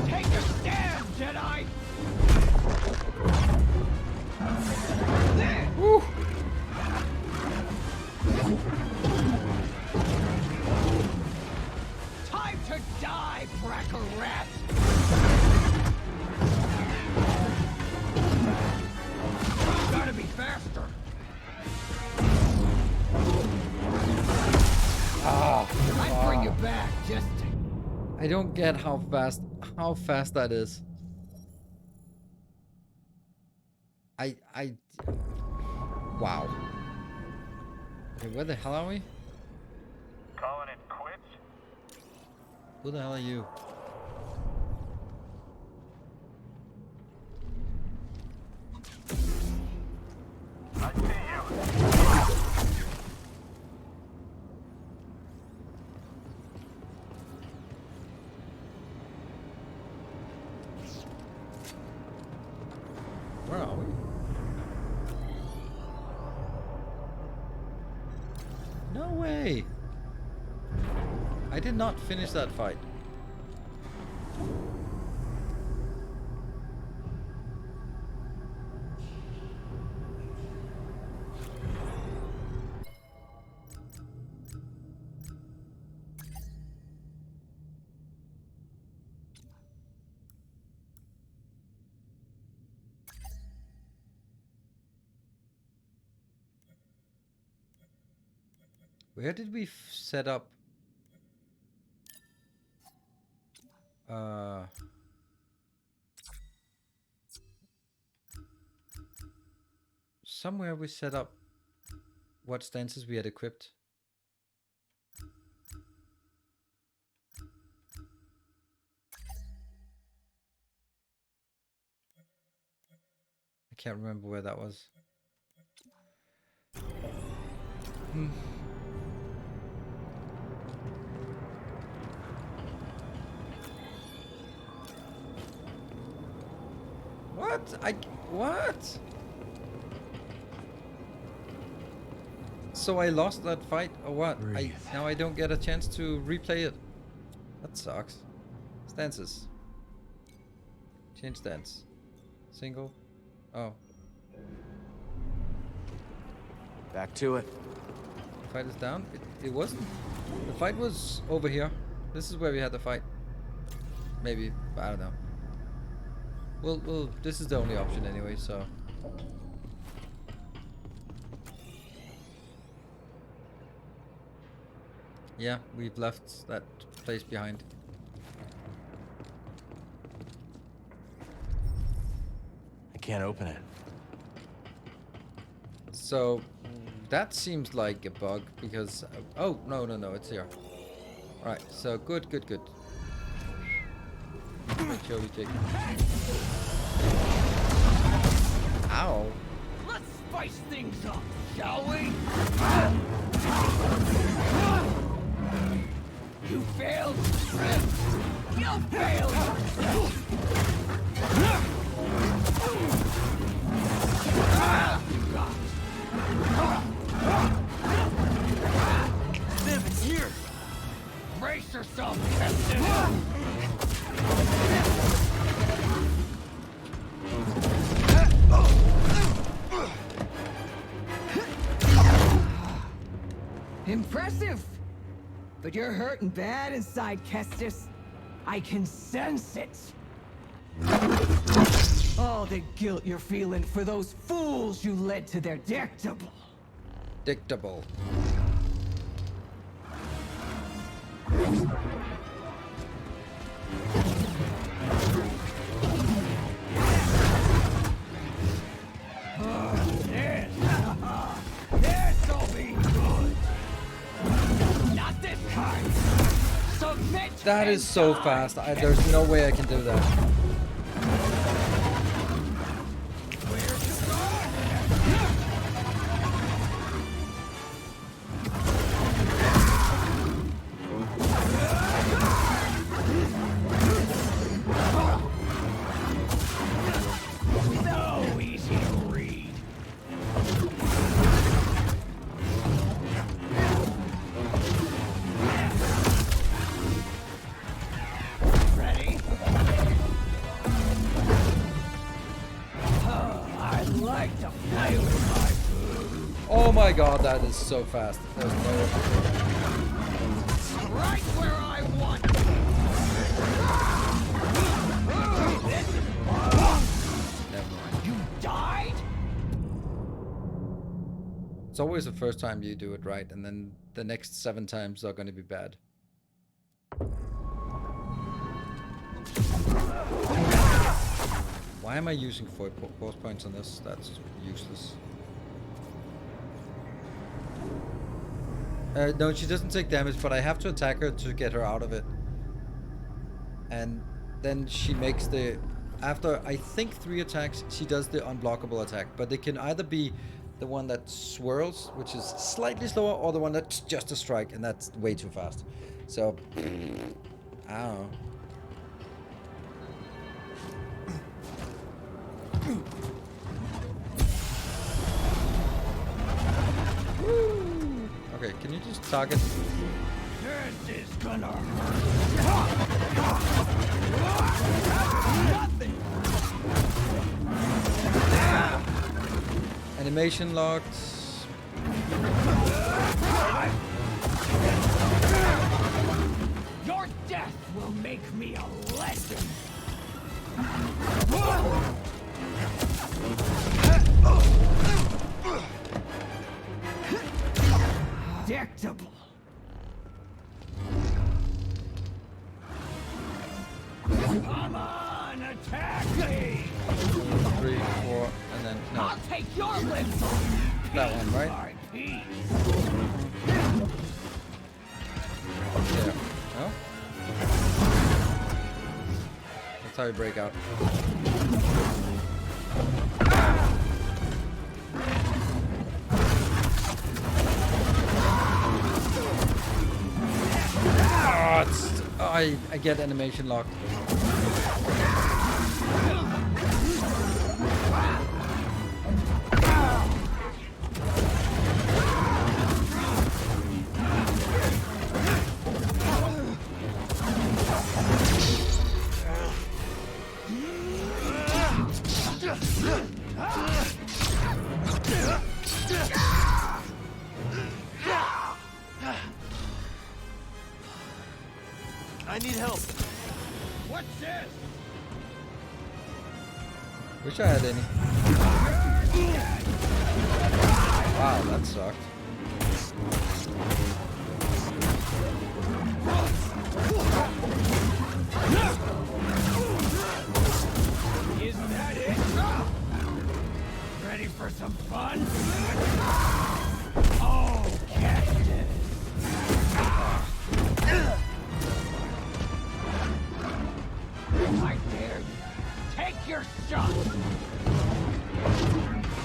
P: Take a stand, Jedi.
A: Woo.
P: Time to die, Bracker Rat. Gotta be faster. I'd bring you back just to...
A: I don't get how fast that is. Wow. Okay, where the hell are we?
G: Calling it quits?
A: Who the hell are you?
G: I see you.
A: Where are we? No way! I did not finish that fight. Where did we set up? Somewhere we set up what stances we had equipped. I can't remember where that was. What? What? So I lost that fight or what? Now I don't get a chance to replay it. That sucks. Stances. Change stance. Single. Oh.
E: Back to it.
A: The fight is down? It wasn't. The fight was over here. This is where we had the fight. Maybe. I don't know. Well, this is the only option anyway, so. Yeah, we've left that place behind.
E: I can't open it.
A: So, that seems like a bug because... oh, no, it's here. Alright, so good. Make sure we take... Ow.
P: Let's spice things up, shall we? You failed. You failed. Brace yourself, Captain!
O: Impressive! But you're hurting bad inside, Kestis. I can sense it. All the guilt you're feeling for those fools you led to their dictable.
A: Dictable.
P: This'll be good. Not this kind. Submit.
A: That is so fast. There's no way I can do that.
P: So easy to read. Ready? I like to play with my food.
A: Oh my god, that is so fast. There's no...
P: Right where I want it.
A: Never mind.
P: You died?
A: It's always the first time you do it right, and then the next 7 times are going to be bad. Why am I using 4 force points on this? That's useless. No, she doesn't take damage, but I have to attack her to get her out of it. And then she makes the... After, I think, 3 attacks, she does the unblockable attack. But it can either be the one that swirls, which is slightly slower, or the one that's just a strike, and that's way too fast. So, I don't know. Okay, can you just target?
P: This is gonna hurt. Nothing.
A: Animation locked.
P: Your death will make me a legend.
O: Dictable.
P: Come on, attack me!
A: 3, 4, and then no.
P: I'll take your lips.
A: That one, right?
P: Piece.
A: Yeah. No? That's how you break out. I get animation locked.
E: I need help.
P: What's this?
A: Wish I had any. Wow, that sucked.
P: Is that it? Ready for some fun? Oh, Captain. I dare you. Take your shot.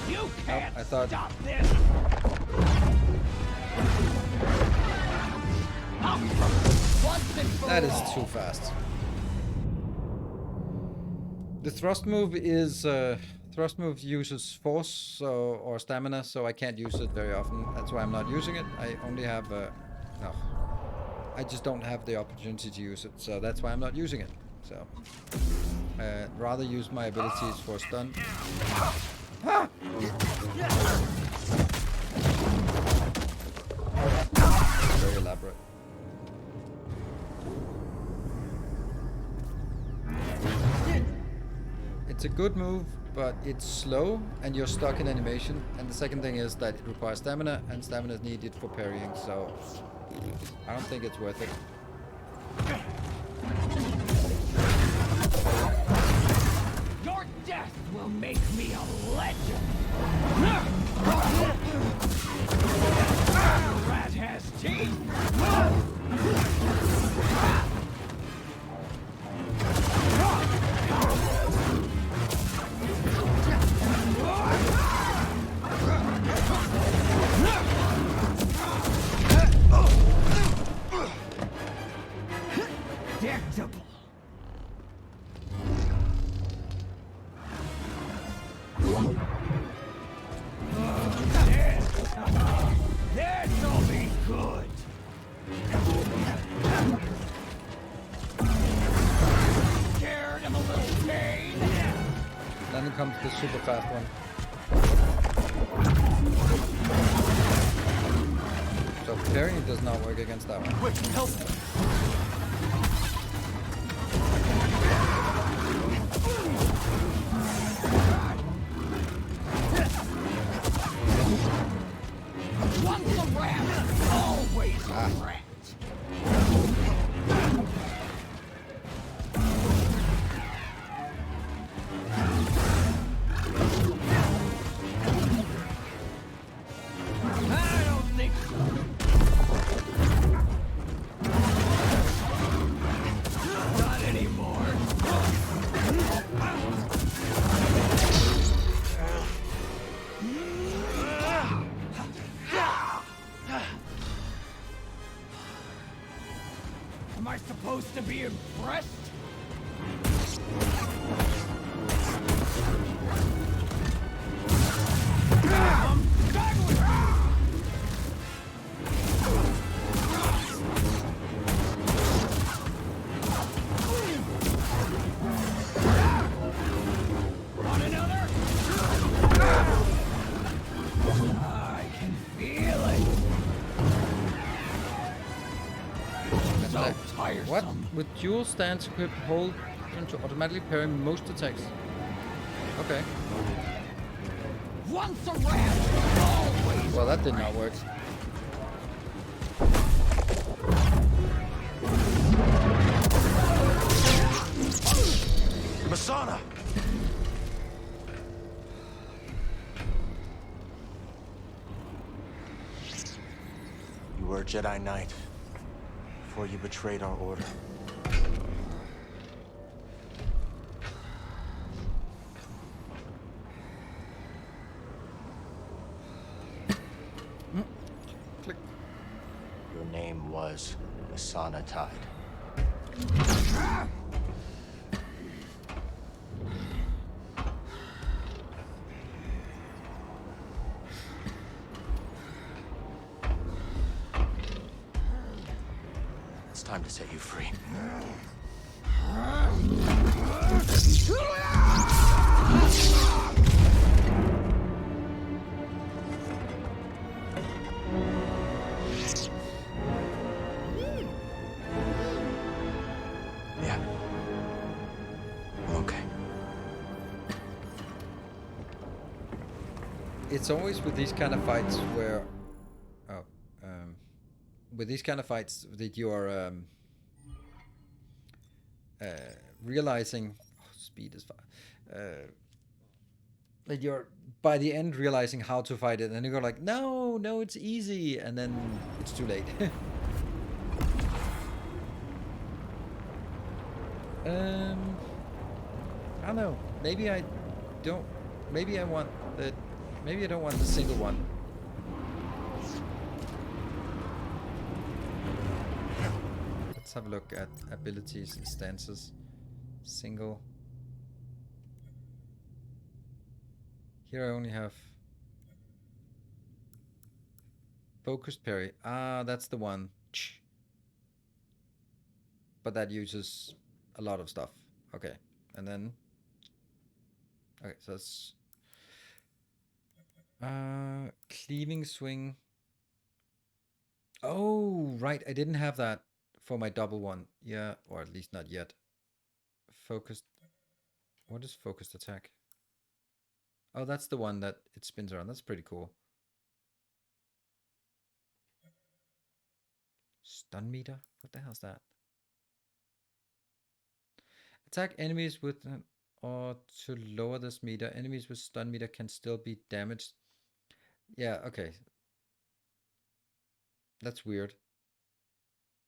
P: You can't
A: I thought...
P: stop this.
A: That is too fast. The thrust move is thrust move uses force or stamina, so I can't use it very often. That's why I'm not using it. I only have no. I just don't have the opportunity to use it, so that's why I'm not using it. So, rather use my abilities for stun. Ah! Very elaborate. It's a good move, but it's slow and you're stuck in animation. And the second thing is that it requires stamina, and stamina is needed for parrying, so I don't think it's worth it.
P: Your death will make me a legend! The rat has teeth! Predictable. This'll be good. Scared of a little pain?
A: Then comes the super fast one. So parrying does not work against that one.
E: Quick, help!
P: Once a rat, always a rat. I don't think so. Not anymore. Am I supposed to be impressed? Want another? I can feel it. So tiresome.
A: What? With dual stance equipped, hold to automatically parry most attacks. Okay.
P: Once a rat, always.
A: Well, that did not work.
E: Masana! You were a Jedi Knight before you betrayed our order.
A: Click.
E: Your name was Masana Tide. It's time to set you free. Yeah. I'm okay.
A: It's always with these kind of fights where, with these kind of fights that you are realizing, speed is fine. That you're by the end realizing how to fight it, and you go like, no, it's easy, and then it's too late. I don't know. Maybe I don't. Maybe I want the. Maybe I don't want the single one. Let's have a look at abilities and stances. Single. Here I only have focused parry. Ah, that's the one. but that uses a lot of stuff. Okay, and then... Okay, so that's... Cleaving swing. Oh, right, I didn't have that for my double one. Yeah, or at least not yet. Focused... What is focused attack? Oh, that's the one that it spins around. That's pretty cool. Stun meter? What the hell is that? Attack enemies with... or to lower this meter, enemies with stun meter can still be damaged. Yeah, okay. That's weird.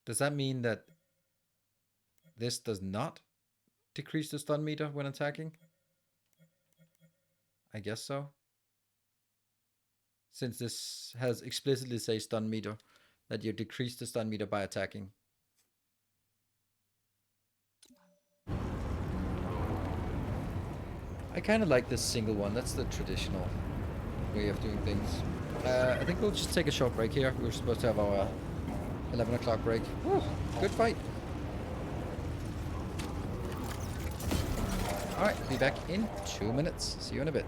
A: Does that mean that this does not decrease the stun meter when attacking? I guess so. Since this has explicitly say stun meter, that you decrease the stun meter by attacking. I kind of like this single one. That's the traditional way of doing things. I think we'll just take a short break here. We were supposed to have our 11 o'clock break. Woo, good fight. Alright, be back in 2 minutes. See you in a bit.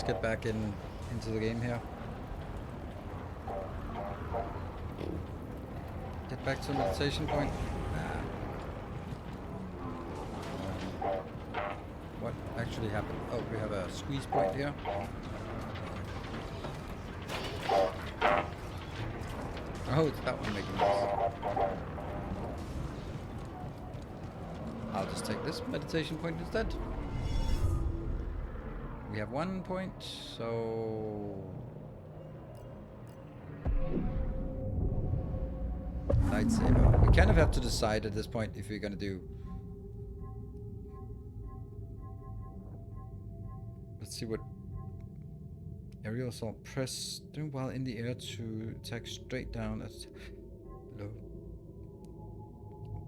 A: Get back into the game here. Get back to the meditation point. What actually happened? Oh, we have a squeeze point here. Oh, it's that one making noise. I'll just take this meditation point instead. We have 1 point, so... Lightsaber. We kind of have to decide at this point if we're gonna do... Let's see what... Aerial assault. Press doing while in the air to attack straight down at low.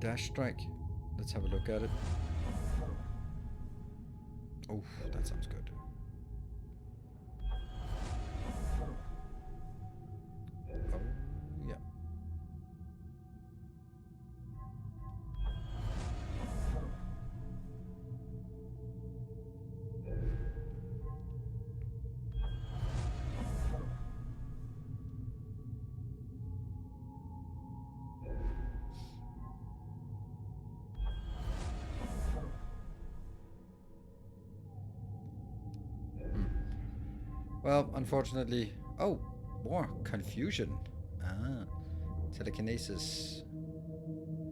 A: Dash strike. Let's have a look at it. Oh, that sounds good. Well, unfortunately... Oh, more confusion. Ah, telekinesis.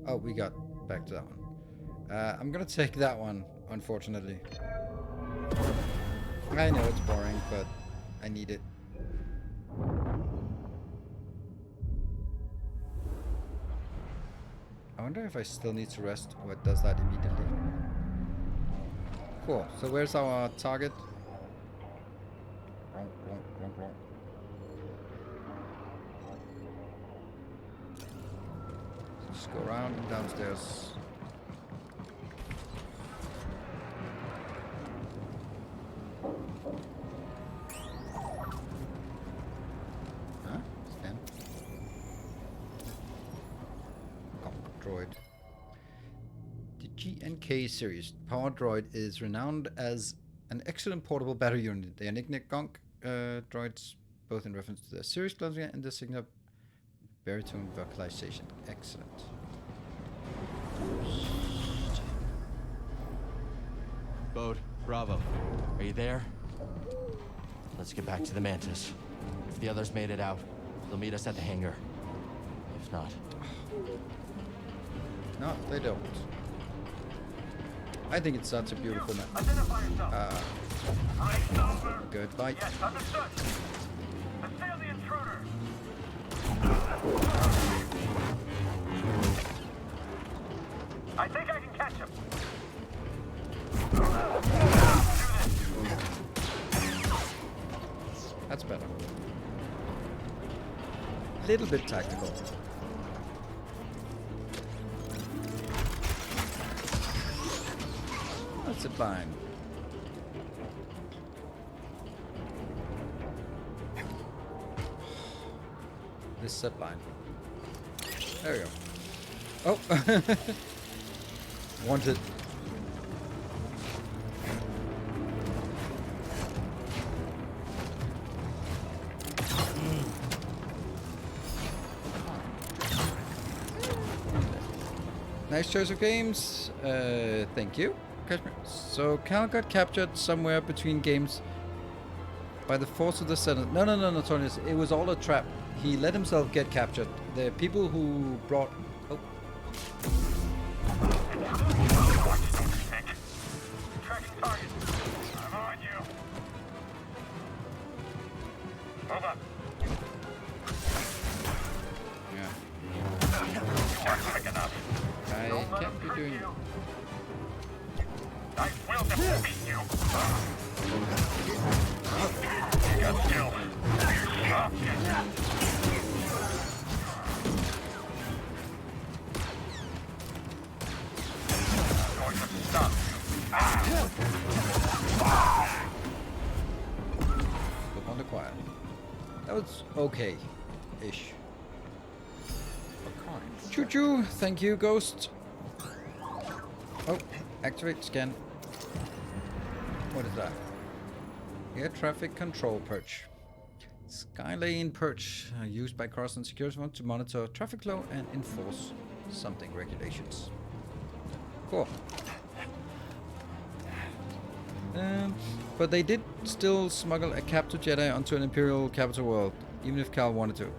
A: Oh, we got back to that one. I'm gonna take that one, unfortunately. I know it's boring, but I need it. I wonder if I still need to rest, or it does that immediately. Cool, so where's our target? Just go around and downstairs. NK series. Power droid is renowned as an excellent portable battery unit. They are nicknamed Gonk droids, both in reference to their series closing and the signal baritone vocalization. Excellent.
E: Bode, Bravo, are you there? Let's get back to the Mantis. If the others made it out, they'll meet us at the hangar. If not...
A: No, they don't. I think it's such a beautiful map. Goodbye.
G: Yes, understood. Assail the intruder. I think I can catch him.
A: That's better. Little bit tactical. That's a line. This zip line. There we go. Oh! Wanted. Nice choice of games. Thank you. So Cal got captured somewhere between games by the force of the Senate. No, Tony. It was all a trap. He let himself get captured. The people who brought... Oh.
G: Tracking target. I'm on you. Move up.
A: Yeah.
G: You weren't quick enough.
A: I can't be doing...
G: I will defeat you. You got skill. You're soft. Going to stop you.
A: Look on the quiet. That was okay-ish. Choo-choo. Thank you, Ghost. Oh, activate scan. What is that? Air traffic control perch. Skylane perch used by cross and security to monitor traffic flow and enforce something regulations. Cool. But they did still smuggle a captured Jedi onto an Imperial capital world, even if Cal wanted to.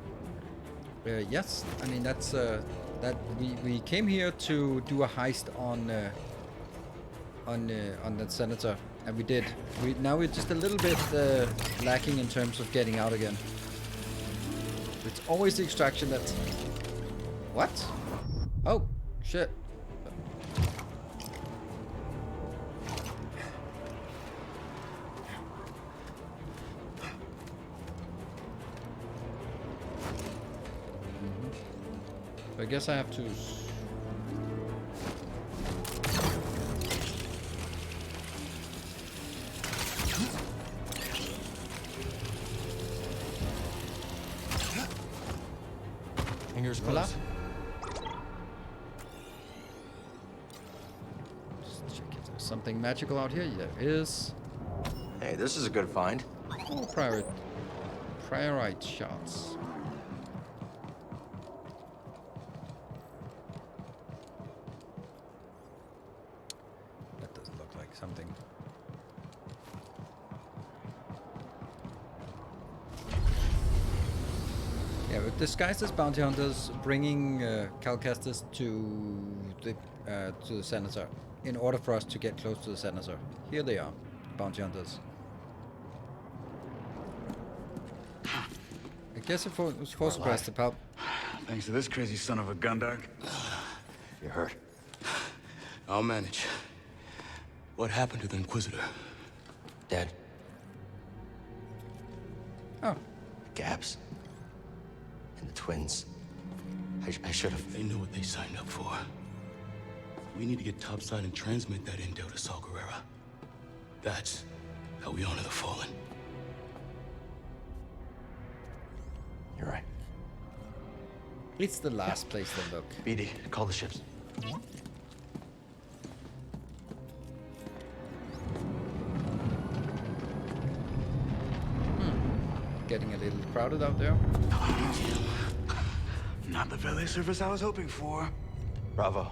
A: Yes, I mean that's that we came here to do a heist on that senator, and we did. Now we're just a little bit lacking in terms of getting out again. It's always the extraction that's... What? Oh, shit. I guess I have to...
E: Fingers closed.
A: Just check if there's something magical out here. There is.
E: Hey, this is a good find.
A: Oh, priorite shots. That doesn't look like something. Yeah, we've disguised as bounty hunters, bringing Cal Kestis to the senator, in order for us to get close to the senator. Here they are, bounty hunters. I guess it was force suppressed the pulp.
K: Thanks to this crazy son of a gundark.
E: You're hurt.
L: I'll manage. What happened to the Inquisitor?
E: Dead.
A: Oh.
E: Gaps. And the twins. I should have...
L: They know what they signed up for. We need to get topside and transmit that intel to Saw Gerrera. That's how we honor the fallen.
E: You're right.
A: It's the last place to look.
E: BD, call the ships.
A: getting a little crowded out there.
K: Not the valet service I was hoping for.
E: Bravo.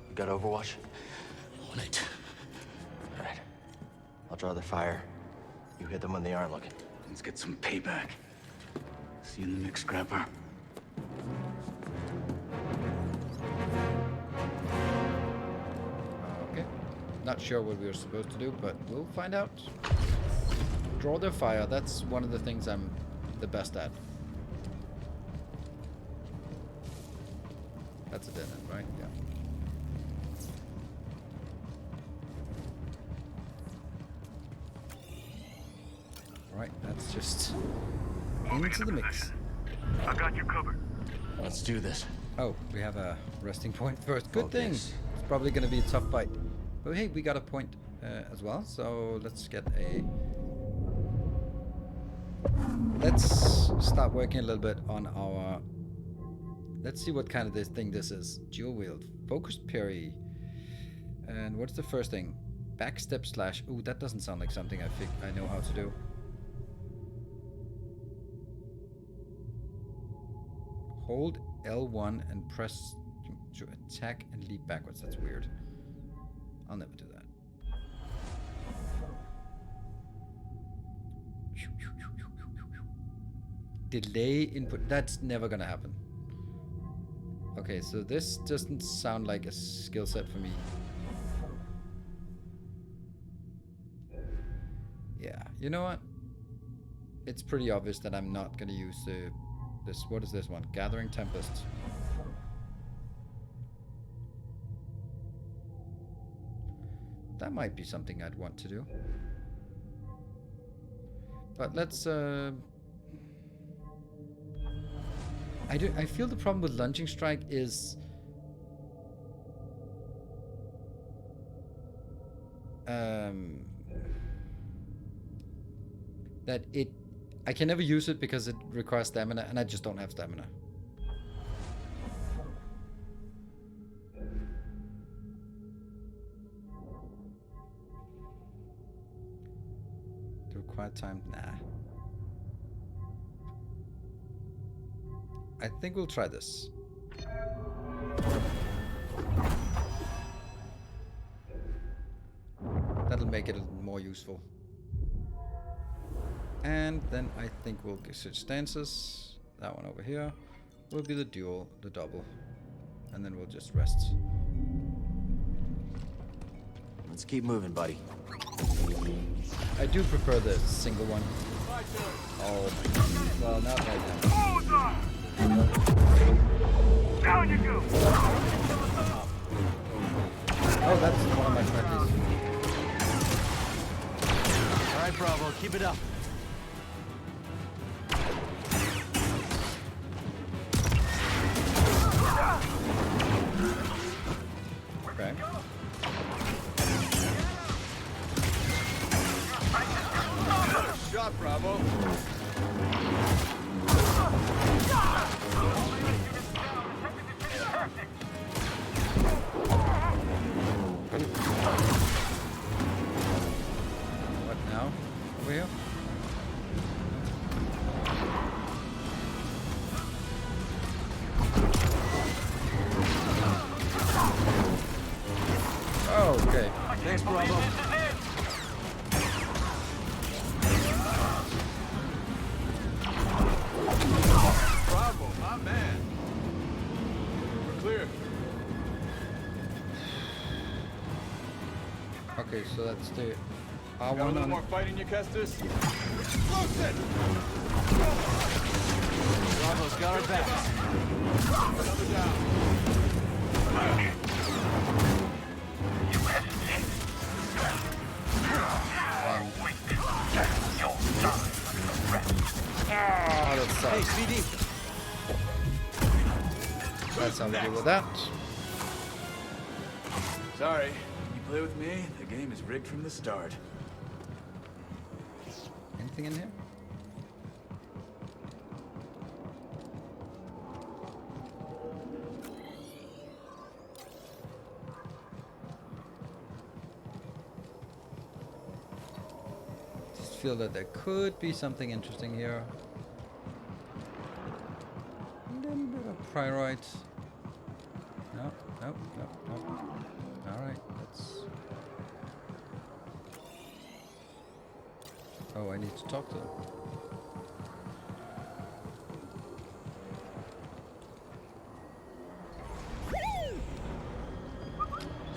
E: You got Overwatch?
L: On it.
E: All right. I'll draw the fire. You hit them when they aren't looking.
L: Let's get some payback. See you in the mix, Scrapper.
A: Okay. Not sure what we were supposed to do, but we'll find out. Draw their fire. That's one of the things I'm the best at. That's a dead end, right? Yeah. Right, that's just into the mix.
G: I got you covered.
E: Let's do this.
A: Oh, we have a resting point first. Good thing.
E: Focus.
A: It's probably going to be a tough fight. But hey, we got a point as well. So let's get a... Let's start working a little bit on our... Let's see what kind of this is. Dual wield. Focused parry. And what's the first thing? Backstep slash... Ooh, that doesn't sound like something I know how to do. Hold L1 and press to attack and leap backwards. That's weird. I'll never do that. Delay input. That's never gonna happen. Okay, so this doesn't sound like a skill set for me. Yeah, you know what? It's pretty obvious that I'm not gonna use this. What is this one? Gathering Tempest. That might be something I'd want to do. But let's I feel the problem with lunging strike is that I can never use it because it requires stamina, and I just don't have stamina. The required time? Nah. I think we'll try this. That'll make it a little more useful. And then I think we'll switch stances. That one over here will be the double. And then we'll just rest.
E: Let's keep moving, buddy.
A: I do prefer the single one. Oh, well, not right now.
G: Down you go!
A: Oh, that's one of my friendlies.
E: All right, Bravo, keep it up.
A: Okay.
K: Shot, Bravo.
A: What now? Over here? Oh, okay.
E: Thanks, Bravo.
K: Bravo, my man. We're clear.
A: Okay, so that's the
K: Got a little more fight in you, Kestis? Explosive!
E: Bravo's got our backs.
K: Another down.
G: You hesitate.
A: Oh, that sucks.
E: Hey, speedy.
A: That's how we deal with that.
K: Sorry, you play with me, the game is rigged from the start.
A: Anything in here? Just feel that there could be something interesting here. A little bit of pyrite. No. Alright, let's... Oh, I need to talk to them.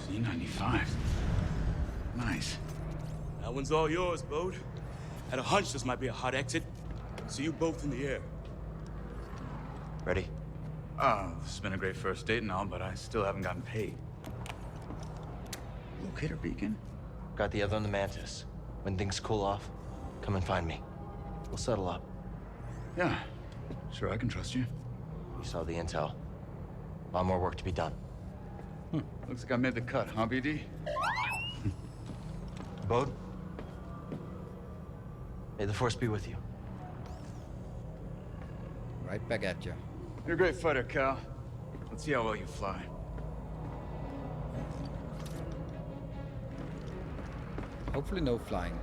L: C95. Nice.
Q: That one's all yours, Bode. Had a hunch this might be a hot exit. See you both in the air.
E: Ready?
K: Oh, this has been a great first date and all, but I still haven't gotten paid. Locator beacon?
E: Got the other on the Mantis. When things cool off, come and find me. We'll settle up.
K: Yeah, sure, I can trust you.
E: You saw the intel. A lot more work to be done.
K: Looks like I made the cut, huh, BD?
E: Bode? May the Force be with you.
A: Right back at you.
K: You're a great fighter, Cal. Let's see how well you fly.
A: Hopefully no flying.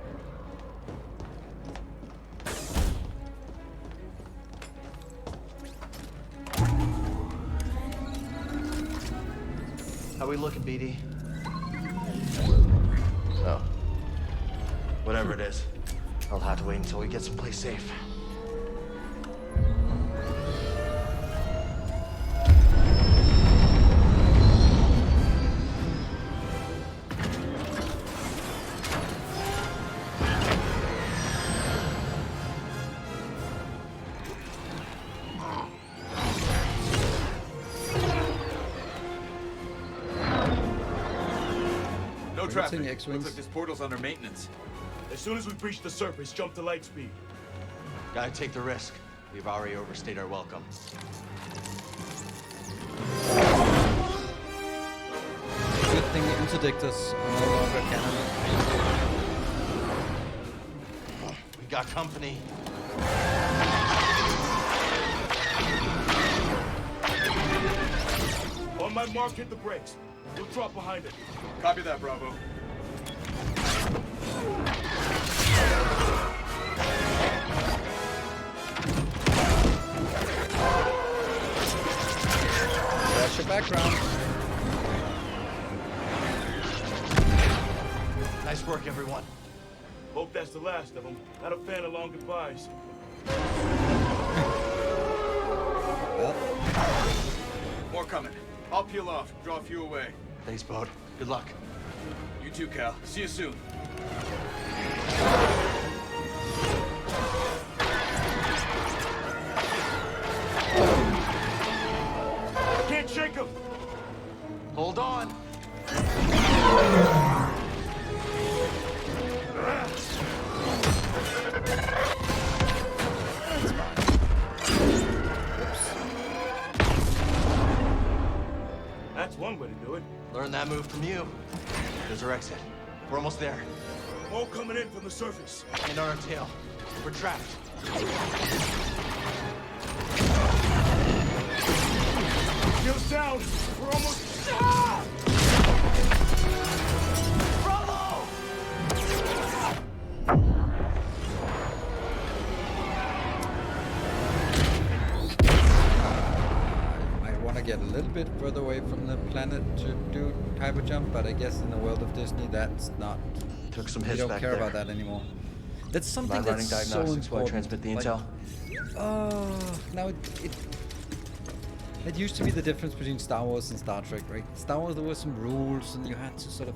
E: How we looking, BD? Oh. Whatever it is, I'll have to wait until we get someplace safe.
K: No traffic.
A: X-wings.
K: Looks like this portal's under maintenance.
Q: As soon as we breach the surface, jump to light speed.
E: Gotta take the risk. We've already overstayed our welcome.
A: Good thing the interdictors are no longer canon.
E: We got company.
Q: On my mark, hit the brakes. We'll drop behind it.
K: Copy that, Bravo.
A: That's your background.
E: Nice work, everyone.
Q: Hope that's the last of them. Not a fan of long goodbyes.
K: More coming. I'll peel off, draw a few away.
E: Thanks, Bode. Good luck.
K: You too, Cal. See you soon.
Q: Can't shake him!
E: Hold on.
Q: That's one way to do it.
E: Learn that move from you. There's our exit. We're almost there.
Q: All coming in from the surface.
E: And on our tail. We're trapped.
Q: Shields down. We're almost... Ah!
E: Bravo!
A: Might want to get a little bit further away from the planet to do hyper jump, but I guess in the world of Disney, that's not.
E: Took some
A: We
E: hits
A: don't
E: back
A: care
E: there.
A: about that anymore. That's something
E: Am I running
A: that's so
E: diagnostics while I
A: important.
E: transmit the
A: Like,
E: intel?
A: now it used to be the difference between Star Wars and Star Trek, right? Star Wars, there were some rules, and you had to sort of.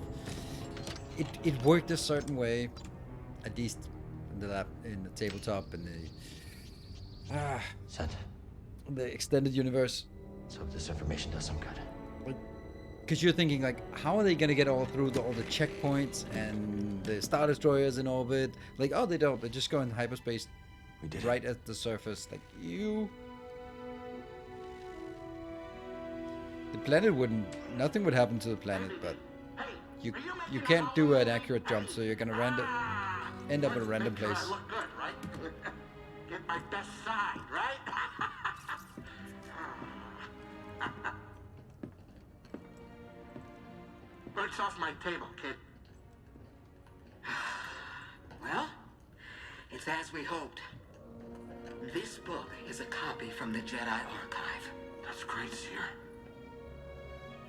A: It worked a certain way, at least in the tabletop and the extended universe.
E: Let's hope this information does some good.
A: Because you're thinking, like, how are they going to get all through all the checkpoints and the Star Destroyers in orbit? Like, oh, they don't. They just go in hyperspace right at the surface. Like, the planet wouldn't... Nothing would happen to the planet, but you can't do an accurate jump, so you're going to end up in a random place.
R: I look good, right? Get my best side, right? Birds off my table, kid. Well, It's as we hoped. This book is a copy from the Jedi Archive.
G: That's great, Seer.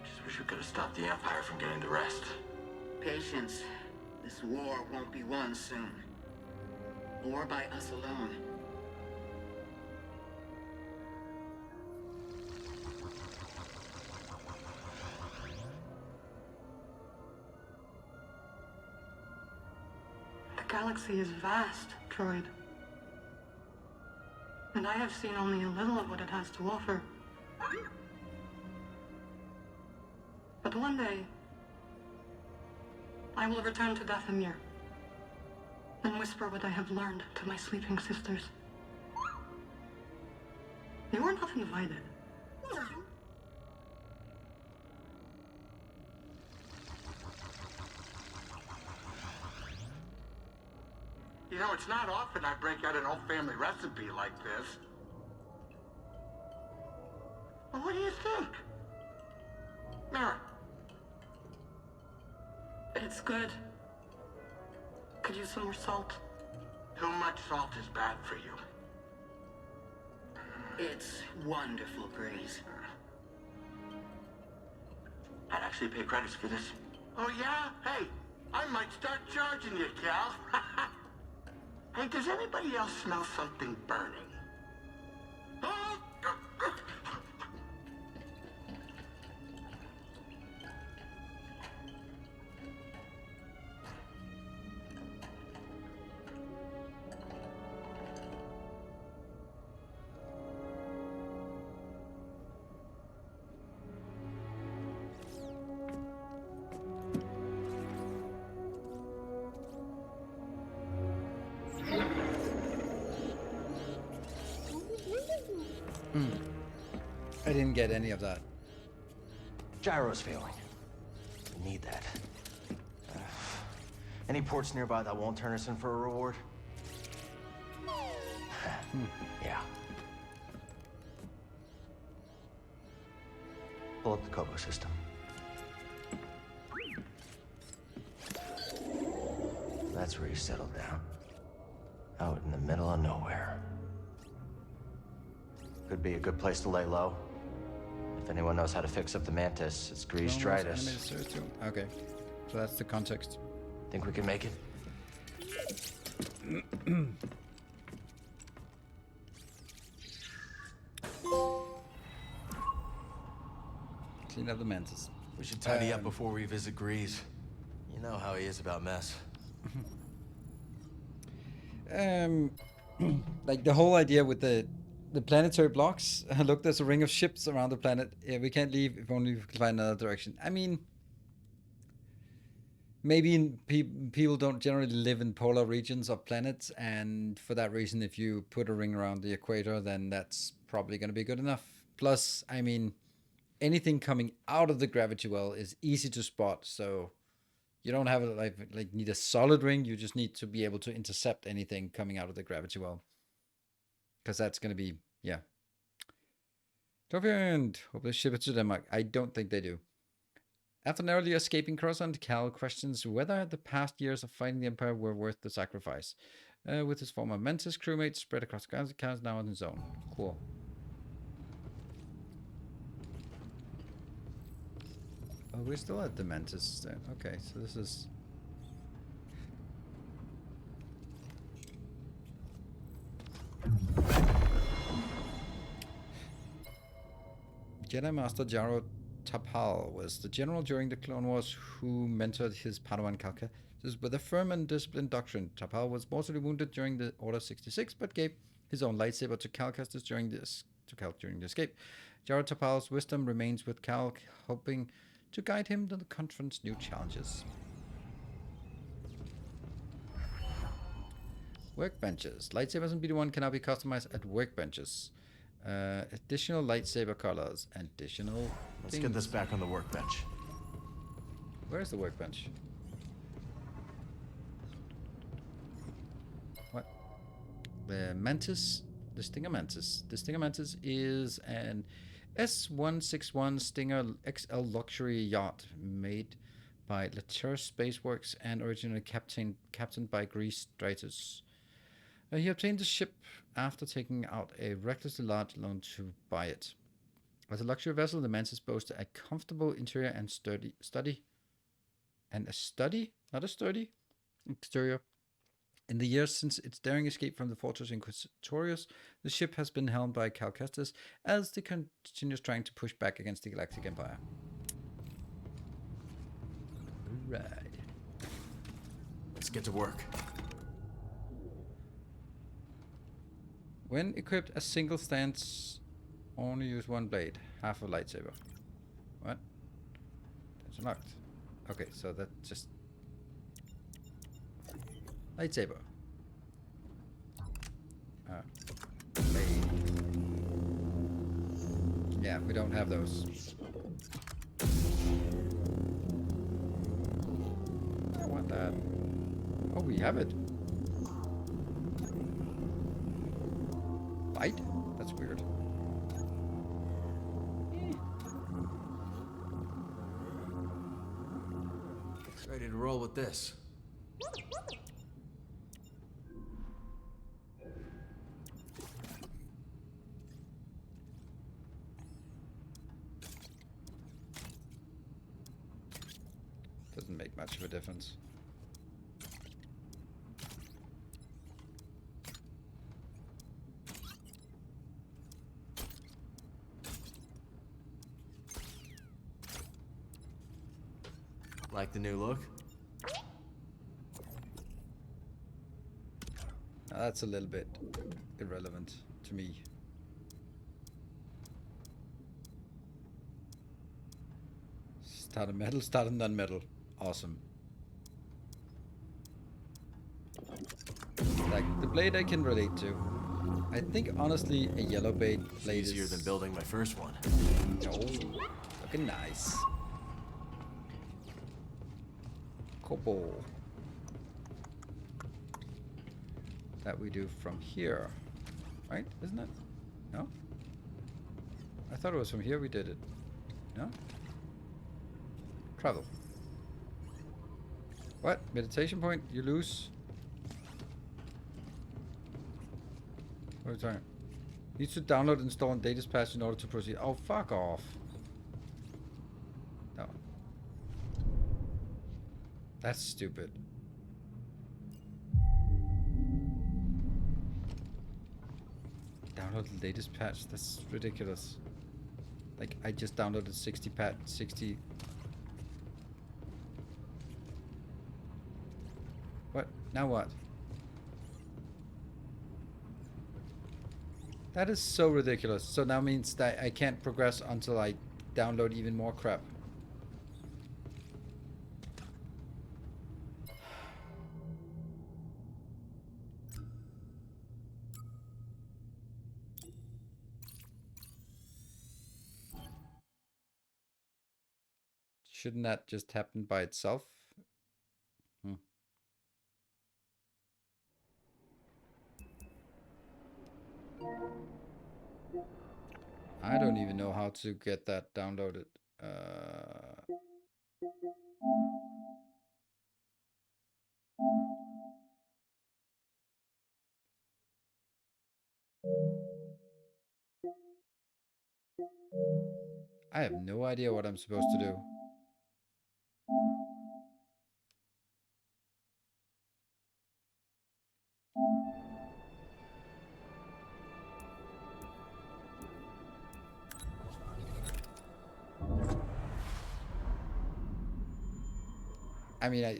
G: Just wish we could have stopped the Empire from getting the rest.
R: Patience. This war won't be won soon. Or by us alone.
C: The galaxy is vast, Droid. And I have seen only a little of what it has to offer. But one day, I will return to Dathomir and whisper what I have learned to my sleeping sisters. You are not invited.
R: You know, it's not often I break out an old family recipe like this. Well, what do you think? Mara.
C: It's good. Could use some more salt.
R: Too much salt is bad for you. It's wonderful, Grease.
G: I'd actually pay credits for this.
R: Oh, yeah? Hey, I might start charging you, Cal. Hey, does anybody else smell something burning?
A: I didn't get any of that.
E: Gyro's failing. We need that. Any ports nearby that won't turn us in for a reward? Yeah. Pull up the Kobo system. That's where you settled down. Out in the middle of nowhere. Could be a good place to lay low. If anyone knows how to fix up the Mantis, it's Grease Tritus.
A: Okay, so that's the context.
E: Think we can make it?
A: Clean up the Mantis.
E: We should tidy up before we visit Grease. You know how he is about mess.
A: Like the whole idea with the planetary blocks. Look, there's a ring of ships around the planet. Yeah, we can't leave if only we can find another direction. I mean, maybe people don't generally live in polar regions of planets, and for that reason, if you put a ring around the equator, then that's probably going to be good enough. Plus, I mean, anything coming out of the gravity well is easy to spot, so you don't have like need a solid ring. You just need to be able to intercept anything coming out of the gravity well. Because that's going to be, yeah. Tofiend, hope they ship it to Denmark. I don't think they do. After narrowly escaping Coruscant, Cal questions whether the past years of fighting the Empire were worth the sacrifice. With his former Mantis crewmates spread across the galaxy, Cal's now on his own. Cool. Oh, we're still at the Mantis then. Okay, so this is... Jedi Master Jaro Tapal was the general during the Clone Wars who mentored his Padawan Kalka with a firm and disciplined doctrine. Tapal was mortally wounded during the Order 66, but gave his own lightsaber to Cal Kestis during the escape. Jaro Tapal's wisdom remains with Cal, hoping to guide him to confront new challenges. Workbenches. Lightsabers in BD1 can now be customized at workbenches. Additional lightsaber colors. Additional
E: Let's get this back on the workbench.
A: Where's the workbench? What? The Mantis. The Stinger Mantis. The Stinger Mantis is an S-161 Stinger XL luxury yacht made by Later Spaceworks and originally captained by Grease Tritus. He obtained the ship after taking out a recklessly large loan to buy it. As a luxury vessel, the Mantis boasts a comfortable interior and sturdy exterior. In the years since its daring escape from the Fortress Inquisitorius, the ship has been helmed by Cal Kestis as it continues trying to push back against the Galactic Empire. Right.
E: Let's get to work.
A: When equipped, a single stance only use one blade, half a lightsaber. What? That's unlocked. Okay, so that just lightsaber. Blade. Yeah, we don't have those. I want that. Oh, we have it. Bite? That's weird.
E: Ready to roll with this.
A: Doesn't make much of a difference.
E: Like the new look?
A: Now that's a little bit irrelevant to me. Start a metal, start a non-metal. Awesome. Like, the blade I can relate to. I think, honestly, a yellow blade
E: is easier than building my first one.
A: Oh, looking nice. Kobo. That we do from here. Right? Isn't it? No? I thought it was from here we did it. No? Travel. What? Meditation point? You lose? What are you talking? Needs to download, install, and data patch in order to proceed. Oh, fuck off. No. That's stupid. Download the latest patch. That's ridiculous. Like, I just downloaded 60. What? Now what? That is so ridiculous. So now means that I can't progress until I download even more crap. Shouldn't that just happen by itself? I don't even know how to get that downloaded. I have no idea what I'm supposed to do. I mean, I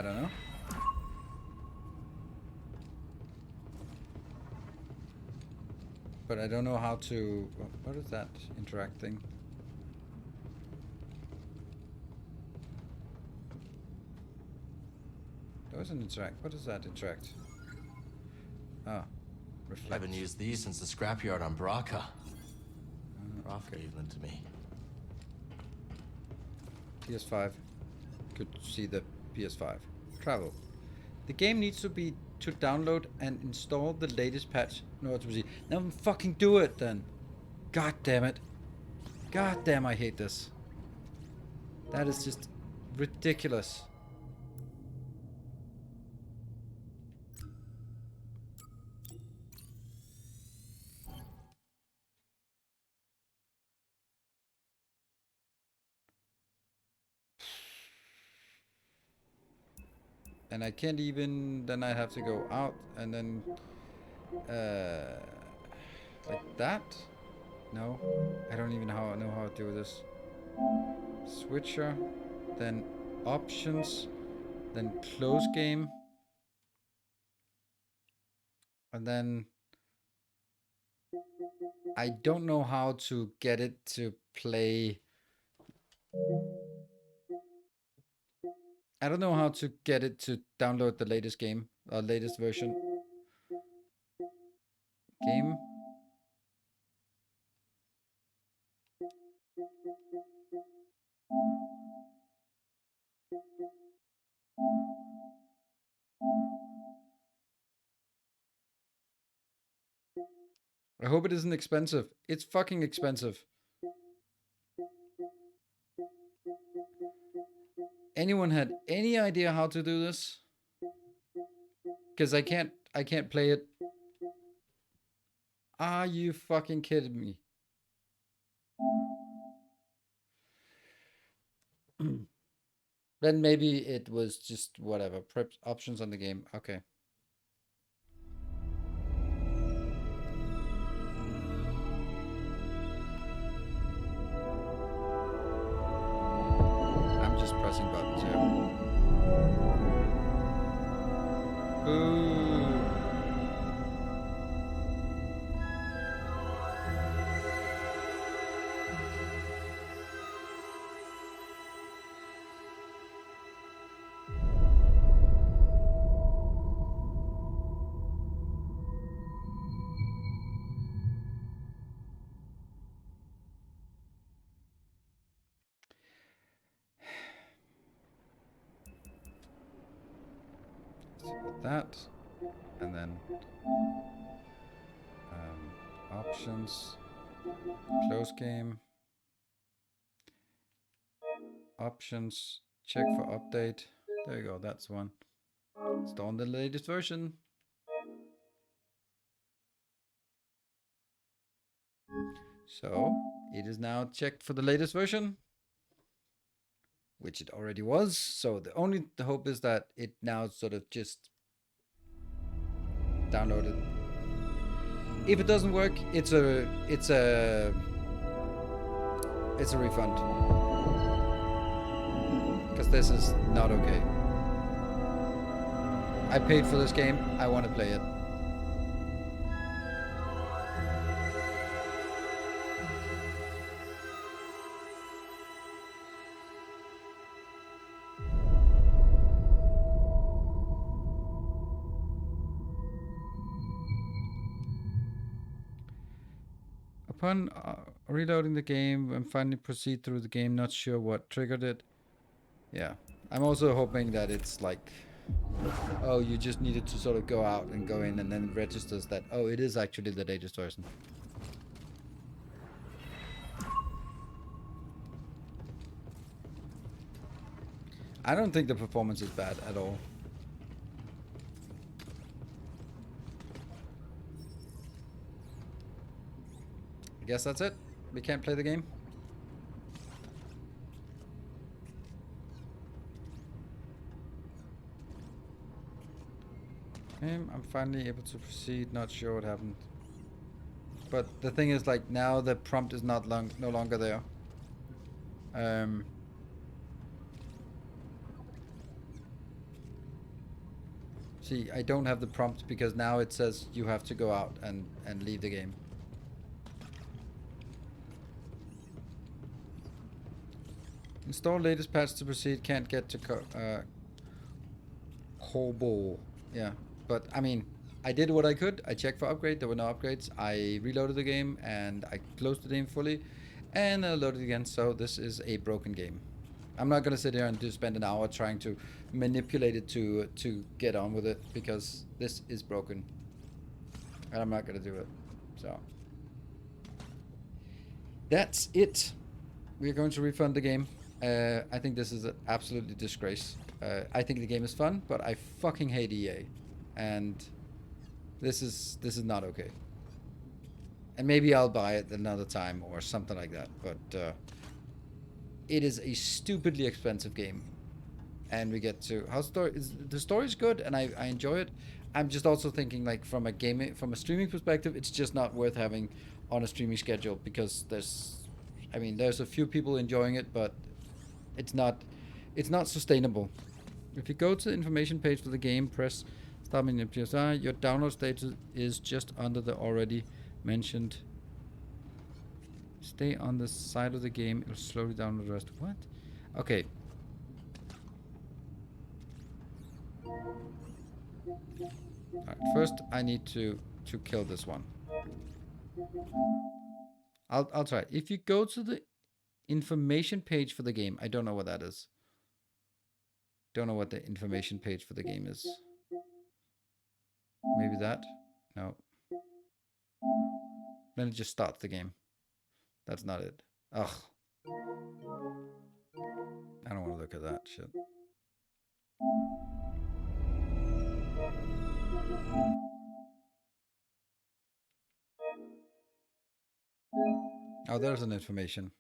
A: don't know. But I don't know how to... What is that interact thing? There was an interact. What is that interact? Ah, reflect.
E: I haven't used these since the scrapyard on Braca. Prof gave them to me.
A: PS5. Good to see the PS5. Travel. The game needs to be to download and install the latest patch in order to proceed. Now fucking do it then. God damn it. God damn, I hate this. That is just ridiculous. And I can't even, then I have to go out and then, like that? No, I don't even know how to do this. Switcher, then options, then close game, and then I don't know how to get it to play. I don't know how to get it to download the latest game, latest version. Game. I hope it isn't expensive. It's fucking expensive. Anyone had any idea how to do this? Because I can't play it. Are you fucking kidding me? Then maybe it was just whatever. Prep options on the game. Okay. I'm just pressing buttons here. Boo. That, and then options, close game, options, check for update. There you go, that's one. Install the latest version. So it is now checked for the latest version, which it already was. So the hope is that it now sort of just downloaded. If it doesn't work, it's a refund, because this is not okay. I paid for this game. I want to play it. Upon reloading the game and finally proceed through the game, not sure what triggered it. Yeah, I'm also hoping that it's like, oh, you just needed to sort of go out and go in, and then it registers that, oh, it is actually the latest version. I don't think the performance is bad at all. I guess that's it. We can't play the game. Okay, I'm finally able to proceed. Not sure what happened. But the thing is, like, now the prompt is no longer there. See, I don't have the prompt because now it says you have to go out and leave the game. Install latest patch to proceed. Can't get to Kobo. Yeah, but I mean, I did what I could. I checked for upgrade. There were no upgrades. I reloaded the game and I closed the game fully, and I loaded it again. So this is a broken game. I'm not gonna sit here and just spend an hour trying to manipulate it to get on with it, because this is broken, and I'm not gonna do it. So that's it. We're going to refund the game. I think this is an absolutely disgrace. I think the game is fun, but I fucking hate EA, and this is not okay. And maybe I'll buy it another time or something like that. But it is a stupidly expensive game, and we get to how the story is good, and I enjoy it. I'm just also thinking like from a streaming perspective, it's just not worth having on a streaming schedule because there's a few people enjoying it, but it's not sustainable. If you go to the information page for the game, press start menu PSI, your download status is just under the already mentioned. Stay on the side of the game, it'll slowly download the rest. What? Okay. Alright, first I need to kill this one. I'll try. If you go to the information page for the game, I don't know what that is. Don't know what the information page for the game is. Maybe that? No. Then it just starts the game. That's not it. Ugh. I don't want to look at that shit. Oh, there's an information.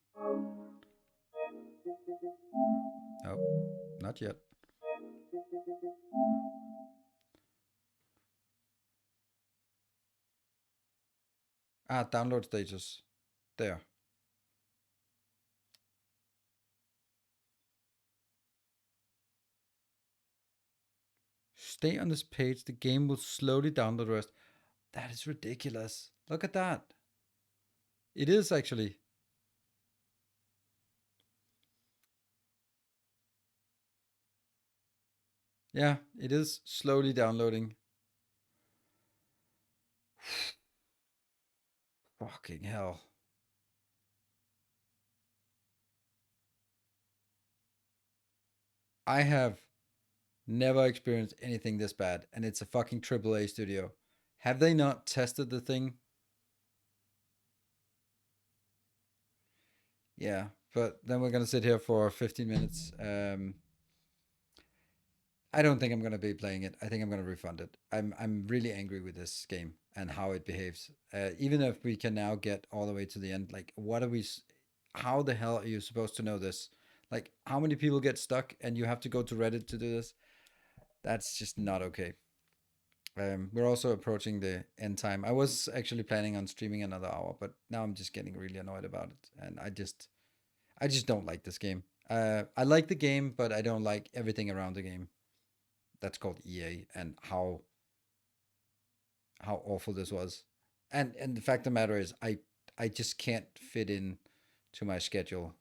A: Nope, not yet. Ah, download status. There. Stay on this page. The game will slowly download the rest. That is ridiculous. Look at that. It is actually. Yeah, it is slowly downloading. Fucking hell. I have never experienced anything this bad, and it's a fucking AAA studio. Have they not tested the thing? Yeah, but then we're gonna sit here for 15 minutes. I don't think I'm gonna be playing it. I think I'm gonna refund it. I'm really angry with this game and how it behaves. Even if we can now get all the way to the end, like what are we? How the hell are you supposed to know this? Like how many people get stuck and you have to go to Reddit to do this? That's just not okay. We're also approaching the end time. I was actually planning on streaming another hour, but now I'm just getting really annoyed about it, and I just don't like this game. I like the game, but I don't like everything around the game. That's called EA, and how awful this was. And the fact of the matter is, I just can't fit in to my schedule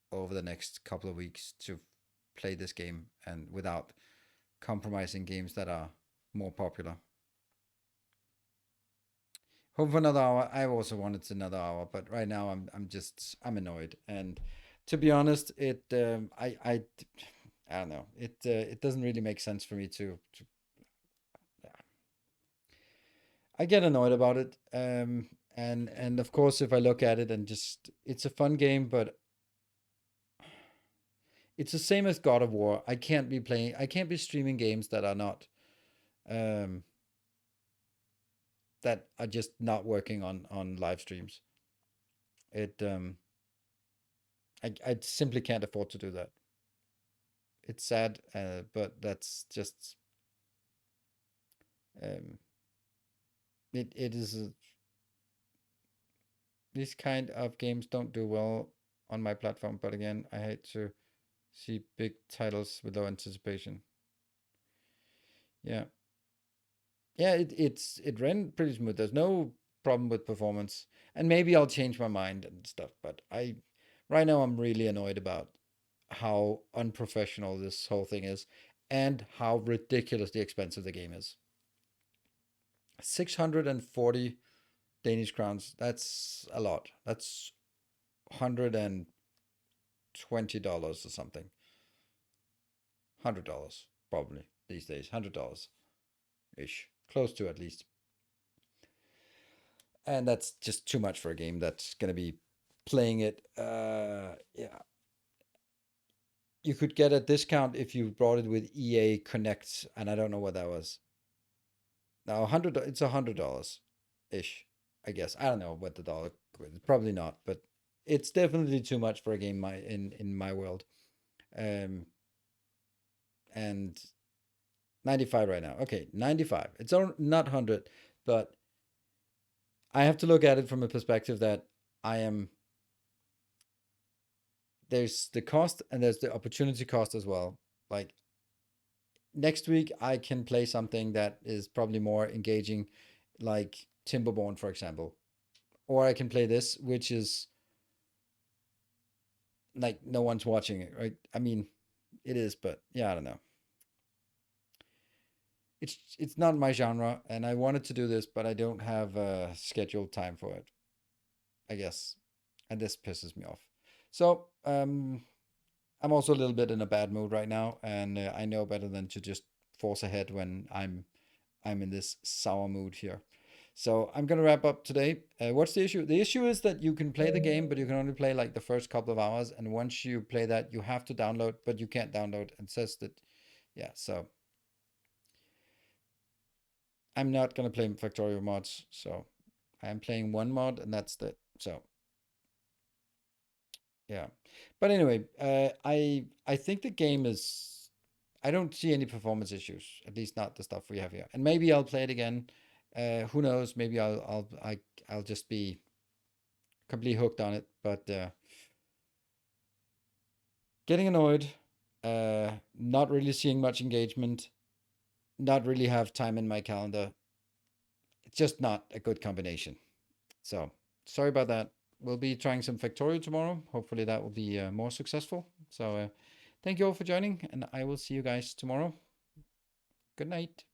A: over the next couple of weeks to play this game, and without compromising games that are more popular. Hope for another hour. I also wanted another hour, but right now I'm annoyed, and to be honest, I don't know. It doesn't really make sense for me to yeah. I get annoyed about it. And of course, if I look at it and just it's a fun game, but it's the same as God of War. I can't be streaming games that are not that are just not working on live streams. I simply can't afford to do that. It's sad, but that's just it is these kind of games don't do well on my platform, but again, I hate to see big titles with low anticipation. Yeah. Yeah, it ran pretty smooth. There's no problem with performance. And maybe I'll change my mind and stuff, but right now I'm really annoyed about how unprofessional this whole thing is and how ridiculously expensive the game is. 640 Danish crowns. That's a lot. That's $120 or something. $100 probably these days. $100 ish. Close to at least. And that's just too much for a game that's going to be playing it. Yeah. You could get a discount if you brought it with EA Connect, and I don't know what that was. Now, it's $100 ish, I guess. I don't know what the dollar, probably not, but it's definitely too much for a game in my world. and 95 right now. Okay, 95. It's not 100, but I have to look at it from a perspective that there's the cost and there's the opportunity cost as well. Like next week, I can play something that is probably more engaging, like Timberborn, for example. Or I can play this, which is like no one's watching it, right? I mean, it is, but yeah, I don't know. It's not my genre, and I wanted to do this, but I don't have a scheduled time for it, I guess, and this pisses me off. So I'm also a little bit in a bad mood right now, and I know better than to just force ahead when I'm in this sour mood here. So I'm gonna wrap up today. What's the issue? The issue is that you can play the game, but you can only play like the first couple of hours, and once you play that, you have to download, but you can't download. And says that, yeah. So I'm not gonna play Factorio mods. So I'm playing one mod, and that's it. So yeah. But anyway, I think the game is. I don't see any performance issues, at least not the stuff we have here. And maybe I'll play it again. Who knows? Maybe I'll just be completely hooked on it. But getting annoyed, not really seeing much engagement, not really have time in my calendar. It's just not a good combination. So sorry about that. We'll be trying some Factorio tomorrow. Hopefully that will be more successful. So thank you all for joining, and I will see you guys tomorrow. Good night.